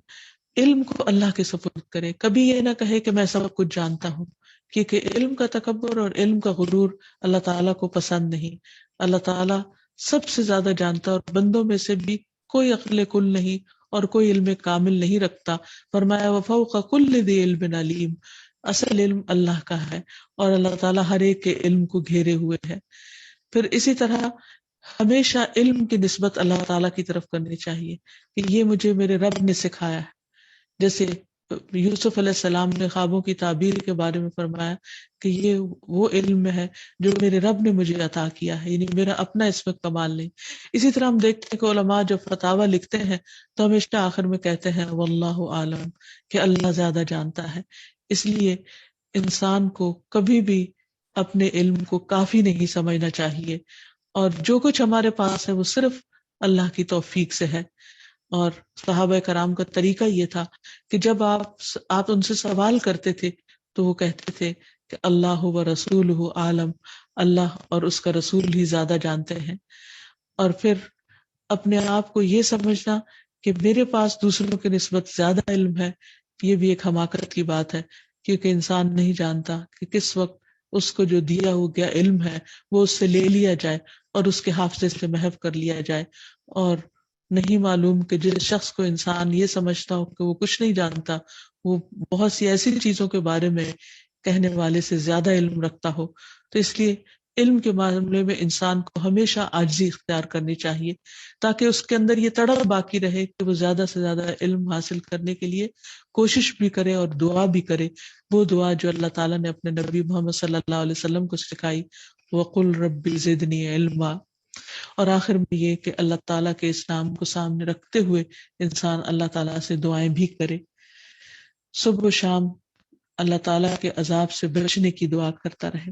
B: علم کو اللہ کے سپرد کرے، کبھی یہ نہ کہے کہ میں سب کچھ جانتا ہوں، کیونکہ علم کا تکبر اور علم کا غرور اللہ تعالیٰ کو پسند نہیں۔ اللہ تعالیٰ سب سے زیادہ جانتا اور بندوں میں سے بھی کوئی عقل کل نہیں اور کوئی علم کامل نہیں رکھتا۔ فرمایا وفوق کل ذی علم علیم، اصل علم اللہ کا ہے اور اللہ تعالیٰ ہر ایک کے علم کو گھیرے ہوئے ہے۔ پھر اسی طرح ہمیشہ علم کی نسبت اللہ تعالیٰ کی طرف کرنی چاہیے کہ یہ مجھے میرے رب نے سکھایا ہے، جیسے یوسف علیہ السلام نے خوابوں کی تعبیر کے بارے میں فرمایا کہ یہ وہ علم ہے جو میرے رب نے مجھے عطا کیا ہے، یعنی میرا اپنا اس میں کمال نہیں۔ اسی طرح ہم دیکھتے ہیں کہ علماء جو فتاوی لکھتے ہیں تو ہمیشہ آخر میں کہتے ہیں واللہ عالم، کہ اللہ زیادہ جانتا ہے۔ اس لیے انسان کو کبھی بھی اپنے علم کو کافی نہیں سمجھنا چاہیے، اور جو کچھ ہمارے پاس ہے وہ صرف اللہ کی توفیق سے ہے۔ اور صحابہ کرام کا طریقہ یہ تھا کہ جب آپ ان سے سوال کرتے تھے تو وہ کہتے تھے کہ اللہ و رسولہ عالم، اللہ اور اس کا رسول ہی زیادہ جانتے ہیں۔ اور پھر اپنے آپ کو یہ سمجھنا کہ میرے پاس دوسروں کی نسبت زیادہ علم ہے، یہ بھی ایک حماقت کی بات ہے، کیونکہ انسان نہیں جانتا کہ کس وقت اس کو جو دیا ہو گیا علم ہے وہ اس سے لے لیا جائے اور اس کے حافظے سے محو کر لیا جائے۔ اور نہیں معلوم کہ جس شخص کو انسان یہ سمجھتا ہو کہ وہ کچھ نہیں جانتا، وہ بہت سی ایسی چیزوں کے بارے میں کہنے والے سے زیادہ علم رکھتا ہو۔ تو اس لیے علم کے معاملے میں انسان کو ہمیشہ عاجزی اختیار کرنی چاہیے، تاکہ اس کے اندر یہ تڑپ باقی رہے کہ وہ زیادہ سے زیادہ علم حاصل کرنے کے لیے کوشش بھی کرے اور دعا بھی کرے، وہ دعا جو اللہ تعالیٰ نے اپنے نبی محمد صلی اللہ علیہ وسلم کو سکھائی، وَقُلْ رَبِّ زِدْنِی عِلْمًا۔ اور آخر میں یہ کہ اللہ تعالیٰ کے اس نام کو سامنے رکھتے ہوئے انسان اللہ تعالیٰ سے دعائیں بھی کرے، صبح و شام اللہ تعالیٰ کے عذاب سے بچنے کی دعا کرتا رہے۔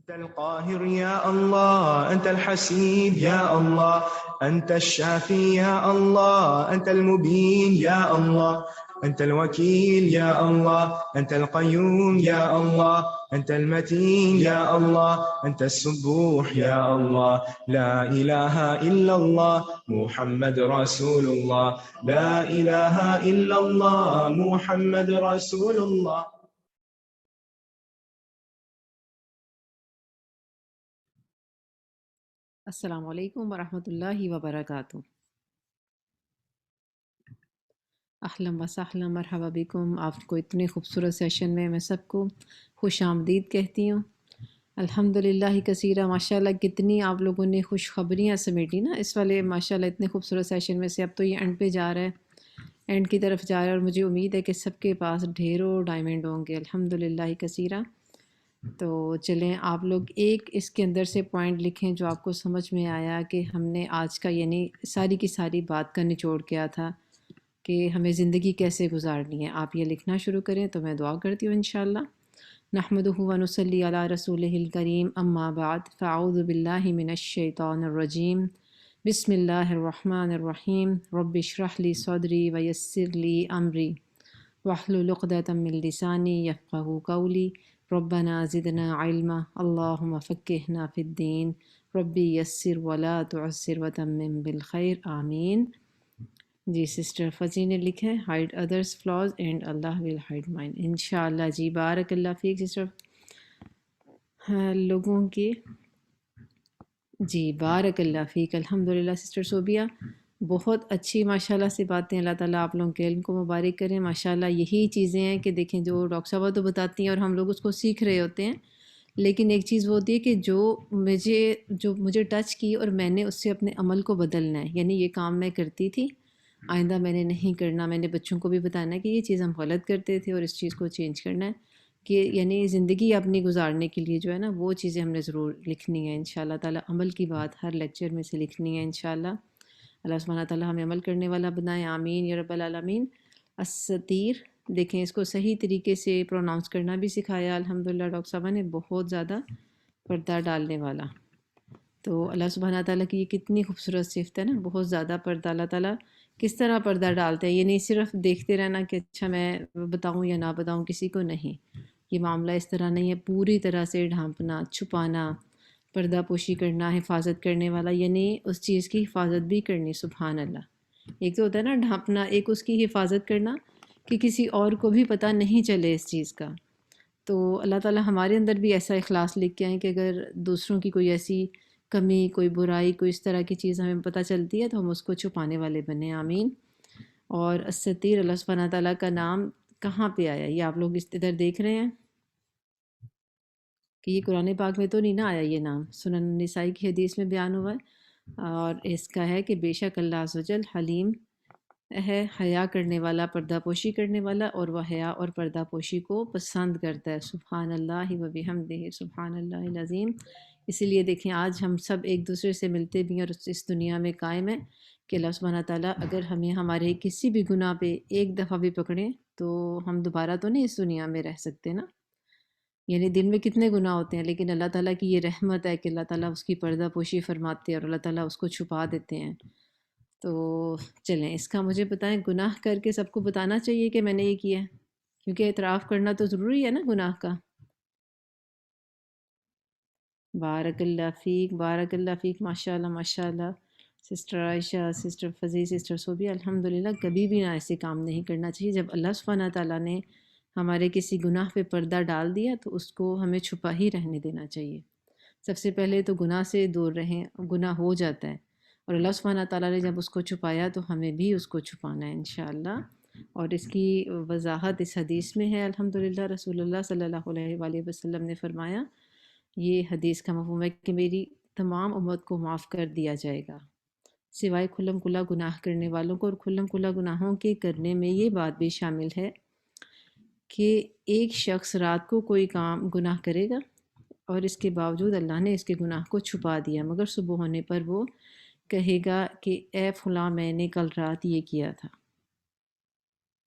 A: أنت القاهر يا الله، أنت الحسيب يا الله، أنت الشافي يا الله، أنت المبين يا الله، أنت الوكيل يا الله، أنت القيوم يا الله، أنت المتين يا الله، أنت السبوح يا الله. لا إله إلا الله محمد رسول الله، لا إله إلا الله محمد رسول الله.
C: السلام علیکم ورحمۃ اللہ وبرکاتہ۔ اہلا و سہلا مرحبا بکم۔ آپ کو اتنے خوبصورت سیشن میں میں سب کو خوش آمدید کہتی ہوں۔ الحمدللہ کثیرہ، ماشاءاللہ کتنی آپ لوگوں نے خوشخبریاں سمیٹی نا اس والے ماشاءاللہ اتنے خوبصورت سیشن میں سے۔ اب تو یہ اینڈ پہ جا رہا ہے، اینڈ کی طرف جا رہا ہے، اور مجھے امید ہے کہ سب کے پاس ڈھیروں ڈائمنڈ ہوں گے الحمدللہ کثیرہ۔ تو چلیں آپ لوگ ایک اس کے اندر سے پوائنٹ لکھیں جو آپ کو سمجھ میں آیا کہ ہم نے آج کا، یعنی ساری کی ساری بات کا نچوڑ کیا تھا کہ ہمیں زندگی کیسے گزارنی ہے۔ آپ یہ لکھنا شروع کریں تو میں دعا کرتی ہوں انشاءاللہ۔ نحمدہ و نصلی علی رسولہ الکریم، اما بعد، فاعوذ باللہ من الشیطان الرجیم، بسم اللہ الرحمن الرحیم، رب اشرح لی صدری ویسر لی امری واحلل عقدۃ من لسانی یفقہوا قولی، ربنا زدنا علما، اللہم فقہنا فی الدین، ربی یسر ولا تعسر وتمم بالخیر، آمین۔ جی سسٹر فضی نے لکھا ہے ہائڈ ادرس فلاز اینڈ اللہ ول ہائڈ مائن، انشاءاللہ۔ جی بارک اللہ فیک سسٹر لوگوں کی، جی بارک اللہ فیک، الحمدللہ سسٹر صوبیہ، بہت اچھی ماشاءاللہ سے باتیں، اللہ تعالیٰ آپ لوگوں کے علم کو مبارک کریں۔ ماشاءاللہ یہی چیزیں ہیں کہ دیکھیں جو ڈاکٹر صاحبہ تو بتاتی ہیں اور ہم لوگ اس کو سیکھ رہے ہوتے ہیں، لیکن ایک چیز وہ ہوتی ہے کہ جو مجھے ٹچ کی اور میں نے اس سے اپنے عمل کو بدلنا ہے، یعنی یہ کام میں کرتی تھی، آئندہ میں نے نہیں کرنا، میں نے بچوں کو بھی بتانا ہے کہ یہ چیز ہم غلط کرتے تھے اور اس چیز کو چینج کرنا ہے، کہ یعنی زندگی اپنی گزارنے کے لیے جو ہے نا وہ چیزیں ہم نے ضرور لکھنی ہے انشاءاللہ تعالی. عمل کی بات ہر لیکچر میں سے لکھنی ہے انشاءاللہ. اللہ سبحانہ تعالی ہمیں عمل کرنے والا بنائے، آمین یا رب العالمین. الستیر، دیکھیں اس کو صحیح طریقے سے پروناؤنس کرنا بھی سکھایا الحمدللہ ڈاکٹر صاحبہ نے. بہت زیادہ پردہ ڈالنے والا. تو اللہ سبحانہ تعالیٰ کی یہ کتنی خوبصورت صفت ہے نا، بہت زیادہ پردہ. اللہ تعالیٰ کس طرح پردہ ڈالتے ہیں، یہ نہیں صرف دیکھتے رہنا کہ اچھا میں بتاؤں یا نہ بتاؤں کسی کو، نہیں، یہ معاملہ اس طرح نہیں ہے. پوری طرح سے ڈھانپنا، چھپانا، پردہ پوشی کرنا، حفاظت کرنے والا، یعنی اس چیز کی حفاظت بھی کرنی. سبحان اللہ. ایک تو ہوتا ہے نا ڈھانپنا، ایک اس کی حفاظت کرنا کہ کسی اور کو بھی پتہ نہیں چلے اس چیز کا. تو اللہ تعالیٰ ہمارے اندر بھی ایسا اخلاص لکھ کے آئیں کہ اگر دوسروں کی کوئی ایسی کمی، کوئی برائی، کوئی اس طرح کی چیز ہمیں پتہ چلتی ہے تو ہم اس کو چھپانے والے بنیں. آمین. اور الستیر، اللہ سبحانہ تعالیٰ کا نام کہاں پہ آیا، یہ آپ لوگ اس ادھر دیکھ رہے ہیں کہ یہ قرآن پاک میں تو نہیں نہ آیا یہ نام. سنن نسائی کی حدیث میں بیان ہوا ہے، اور اس کا ہے کہ بے شک اللہ عز و جل حلیم ہے، حیا کرنے والا، پردہ پوشی کرنے والا، اور وہ حیا اور پردہ پوشی کو پسند کرتا ہے. سبحان اللہ و بحمدہ، سبحان اللہ العظیم. اسی لیے دیکھیں آج ہم سب ایک دوسرے سے ملتے بھی ہیں اور اس دنیا میں قائم ہیں کہ اللہ سبحانہ تعالیٰ اگر ہمیں ہمارے کسی بھی گناہ پہ ایک دفعہ بھی پکڑیں تو ہم دوبارہ تو نہیں اس دنیا میں رہ سکتے نا. یعنی دن میں کتنے گناہ ہوتے ہیں، لیکن اللہ تعالیٰ کی یہ رحمت ہے کہ اللہ تعالیٰ اس کی پردہ پوشی فرماتے ہیں اور اللہ تعالیٰ اس کو چھپا دیتے ہیں. تو چلیں اس کا مجھے بتائیں، گناہ کر کے سب کو بتانا چاہیے کہ میں نے یہ کیا ہے، کیونکہ اعتراف کرنا تو ضروری ہے نا گناہ کا. بارک اللہ فیک، بارک اللہ فیک، ماشاء اللہ ماشاء اللہ. سسٹر عائشہ، سسٹر فضی، سسٹر صوبیہ، الحمدللہ. کبھی بھی نہ ایسے کام نہیں کرنا چاہیے. جب اللہ سبحانہ تعالیٰ نے ہمارے کسی گناہ پہ پردہ ڈال دیا تو اس کو ہمیں چھپا ہی رہنے دینا چاہیے. سب سے پہلے تو گناہ سے دور رہیں، گناہ ہو جاتا ہے، اور اللہ سبحانہ تعالیٰ نے جب اس کو چھپایا تو ہمیں بھی اس کو چھپانا ہے انشاءاللہ. اور اس کی وضاحت اس حدیث میں ہے الحمدللہ. رسول اللہ صلی اللہ علیہ وآلہ وسلم نے فرمایا، یہ حدیث کا مفہوم ہے کہ میری تمام امت کو معاف کر دیا جائے گا سوائے کھلم کھلا گناہ کرنے والوں کو. اور کھلم کھلا گناہوں کے کرنے میں یہ بات بھی شامل ہے کہ ایک شخص رات کو کوئی کام گناہ کرے گا اور اس کے باوجود اللہ نے اس کے گناہ کو چھپا دیا، مگر صبح ہونے پر وہ کہے گا کہ اے فلاں میں نے کل رات یہ کیا تھا.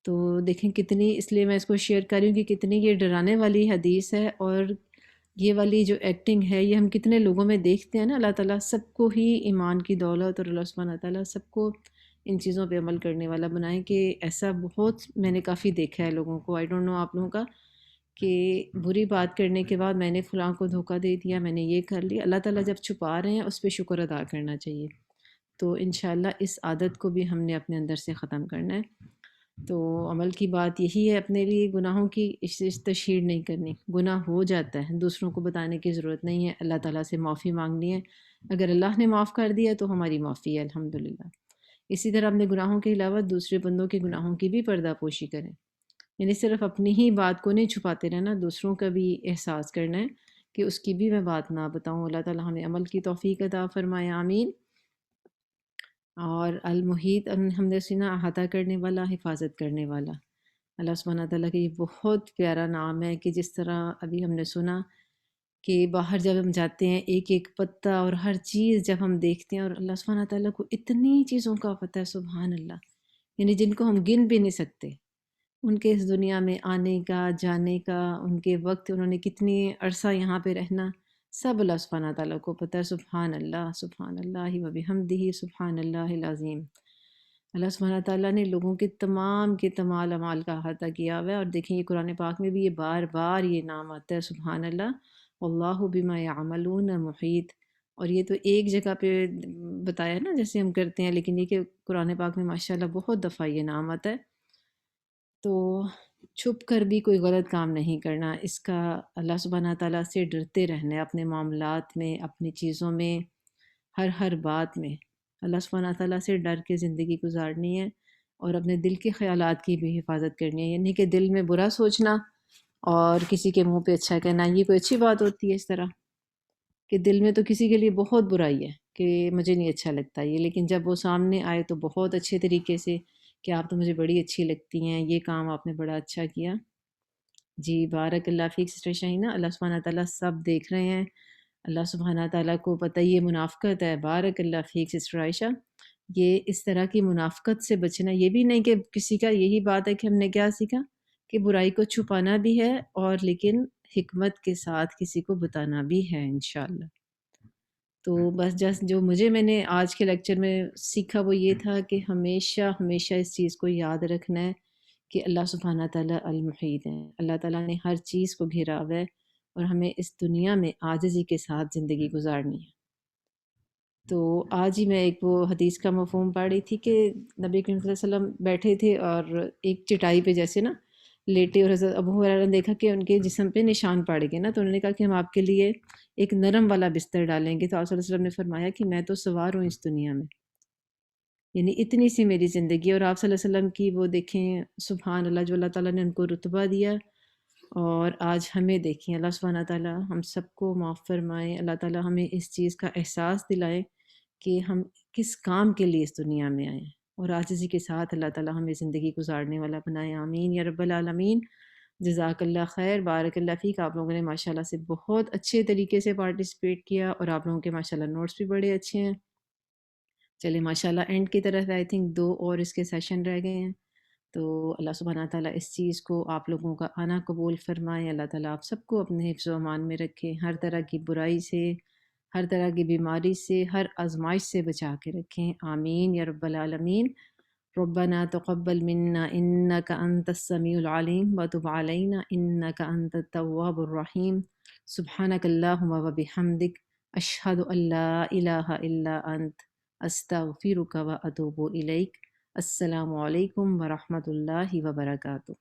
C: تو دیکھیں کتنی، اس لیے میں اس کو شیئر کر رہی ہوں کہ کتنی یہ ڈرانے والی حدیث ہے. اور یہ والی جو ایکٹنگ ہے یہ ہم کتنے لوگوں میں دیکھتے ہیں نا. اللہ تعالیٰ سب کو ہی ایمان کی دولت اور اللہ سبحانہ تعالیٰ سب کو ان چیزوں پہ عمل کرنے والا بنائیں کہ ایسا بہت میں نے کافی دیکھا ہے لوگوں کو. آئی ڈونٹ نو آپ لوگوں کا، کہ بری بات کرنے کے بعد میں نے فلاں کو دھوکہ دے دیا، میں نے یہ کر لیا. اللہ تعالیٰ جب چھپا رہے ہیں اس پہ شکر ادا کرنا چاہیے. تو انشاءاللہ اس عادت کو بھی ہم نے اپنے اندر سے ختم کرنا ہے. تو عمل کی بات یہی ہے، اپنے لیے گناہوں کی تشہیر نہیں کرنی. گناہ ہو جاتا ہے، دوسروں کو بتانے کی ضرورت نہیں ہے، اللہ تعالیٰ سے معافی مانگنی ہے. اگر اللہ نے معاف کر دیا تو ہماری معافی ہے الحمدللہ. اسی طرح اپنے گناہوں کے علاوہ دوسرے بندوں کے گناہوں کی بھی پردہ پوشی کریں. یعنی صرف اپنی ہی بات کو نہیں چھپاتے رہنا، دوسروں کا بھی احساس کرنا ہے کہ اس کی بھی میں بات نہ بتاؤں. اللہ تعالیٰ ہمیں عمل کی توفیق عطا فرمائے، آمین. اور المحیط، ہم نے سنا احاطہ کرنے والا، حفاظت کرنے والا. اللہ سبحانہ تعالیٰ کا یہ بہت پیارا نام ہے کہ جس طرح ابھی ہم نے سنا کہ باہر جب ہم جاتے ہیں ایک ایک پتہ اور ہر چیز جب ہم دیکھتے ہیں، اور اللہ سبحانہ تعالیٰ کو اتنی چیزوں کا پتہ ہے سبحان اللہ، یعنی جن کو ہم گن بھی نہیں سکتے. ان کے اس دنیا میں آنے کا، جانے کا، ان کے وقت، انہوں نے کتنی عرصہ یہاں پہ رہنا، سب اللہ سبحانہ تعالیٰ کو پتہ ہے. سبحان اللہ، سبحان اللہ و بحمدہ، سبحان اللہ العظیم. اللہ سبحانہ تعالیٰ نے لوگوں کے تمام اعمال کا احاطہ کیا ہوا ہے. اور دیکھیں یہ قرآن پاک میں بھی یہ بار بار یہ نام آتا ہے، سبحان اللہ، واللہ بما یعملون محیط. اور یہ تو ایک جگہ پہ بتایا نا جیسے ہم کرتے ہیں، لیکن یہ کہ قرآن پاک میں ماشاءاللہ بہت دفعہ یہ نام آتا ہے. تو چھپ کر بھی کوئی غلط کام نہیں کرنا، اس کا اللہ سبحانہ تعالیٰ سے ڈرتے رہنا ہے اپنے معاملات میں، اپنی چیزوں میں، ہر بات میں. اللہ سبحانہ تعالیٰ سے ڈر کے زندگی گزارنی ہے، اور اپنے دل کے خیالات کی بھی حفاظت کرنی ہے. یعنی کہ دل میں برا سوچنا اور کسی کے منہ پہ اچھا کہنا، یہ کوئی اچھی بات ہوتی ہے؟ اس طرح کہ دل میں تو کسی کے لیے بہت برائی ہے کہ مجھے نہیں اچھا لگتا یہ، لیکن جب وہ سامنے آئے تو بہت اچھے طریقے سے کہ آپ تو مجھے بڑی اچھی لگتی ہیں، یہ کام آپ نے بڑا اچھا کیا. جی بارک اللہ فیک سسٹر شاہینہ، اللہ سبحانہ تعالیٰ سب دیکھ رہے ہیں، اللہ سبحانہ تعالیٰ کو پتہ یہ منافقت ہے۔ بارک اللہ فیک سسٹر عائشہ، یہ اس طرح کی منافقت سے بچنا، یہ بھی نہیں کہ کسی کا، یہی بات ہے کہ ہم نے کیا سیکھا کہ برائی کو چھپانا بھی ہے اور لیکن حکمت کے ساتھ کسی کو بتانا بھی ہے انشاءاللہ۔ تو بس جس جو میں نے آج کے لیکچر میں سیکھا وہ یہ تھا کہ ہمیشہ ہمیشہ اس چیز کو یاد رکھنا ہے کہ اللہ سبحانہ تعالیٰ المحیط ہے، اللہ تعالیٰ نے ہر چیز کو گھیرا ہوا ہے اور ہمیں اس دنیا میں عاجزی کے ساتھ زندگی گزارنی ہے۔ تو آج ہی میں ایک وہ حدیث کا مفہوم پڑھ رہی تھی کہ نبی کریم صلی اللہ علیہ وسلم بیٹھے تھے اور ایک چٹائی پہ جیسے نا لیٹے، اور حضرت ابو ہریرہ نے دیکھا کہ ان کے جسم پہ نشان پڑ گئے نا، تو انہوں نے کہا کہ ہم آپ کے لیے ایک نرم والا بستر ڈالیں گے۔ تو آپ صلی اللہ علیہ وسلم نے فرمایا کہ میں تو سوار ہوں اس دنیا میں، یعنی اتنی سی میری زندگی، اور آپ صلی اللہ علیہ وسلم کی وہ دیکھیں سبحان اللہ، جو اللہ تعالیٰ نے ان کو رتبہ دیا، اور آج ہمیں دیکھیں اللہ سبحانہ تعالیٰ ہم سب کو معاف فرمائے، اللہ تعالیٰ ہمیں اس چیز کا احساس دلائے کہ ہم کس کام کے لیے اس دنیا میں آئے ہیں، اور عاجزی کے ساتھ اللہ تعالیٰ ہمیں زندگی گزارنے والا بنائے، آمین یا رب العالمین۔ جزاک اللہ خیر، بارک اللہ فیک، آپ لوگوں نے ماشاءاللہ سے بہت اچھے طریقے سے پارٹیسپیٹ کیا، اور آپ لوگوں کے ماشاءاللہ نوٹس بھی بڑے اچھے ہیں۔ چلے ماشاءاللہ اینڈ کی طرف آئی تھنک 2 اور اس کے سیشن رہ گئے ہیں، تو اللہ سبحانہ تعالیٰ اس چیز کو آپ لوگوں کا آنا قبول فرمائے، اللہ تعالیٰ آپ سب کو اپنے حفظ و امان میں رکھے، ہر طرح کی برائی سے، ہر طرح کی بیماری سے، ہر آزمائش سے بچا کے رکھیں، آمین یا رب العالمین۔ ربنا تقبل منا انك انت السميع العليم وتب علينا انك انت التواب الرحيم سبحانك اللهم وبحمدك اشهد ان لا اله الا انت استغفرك واتوب اليك۔ السلام علیکم ورحمۃ اللہ وبرکاتہ۔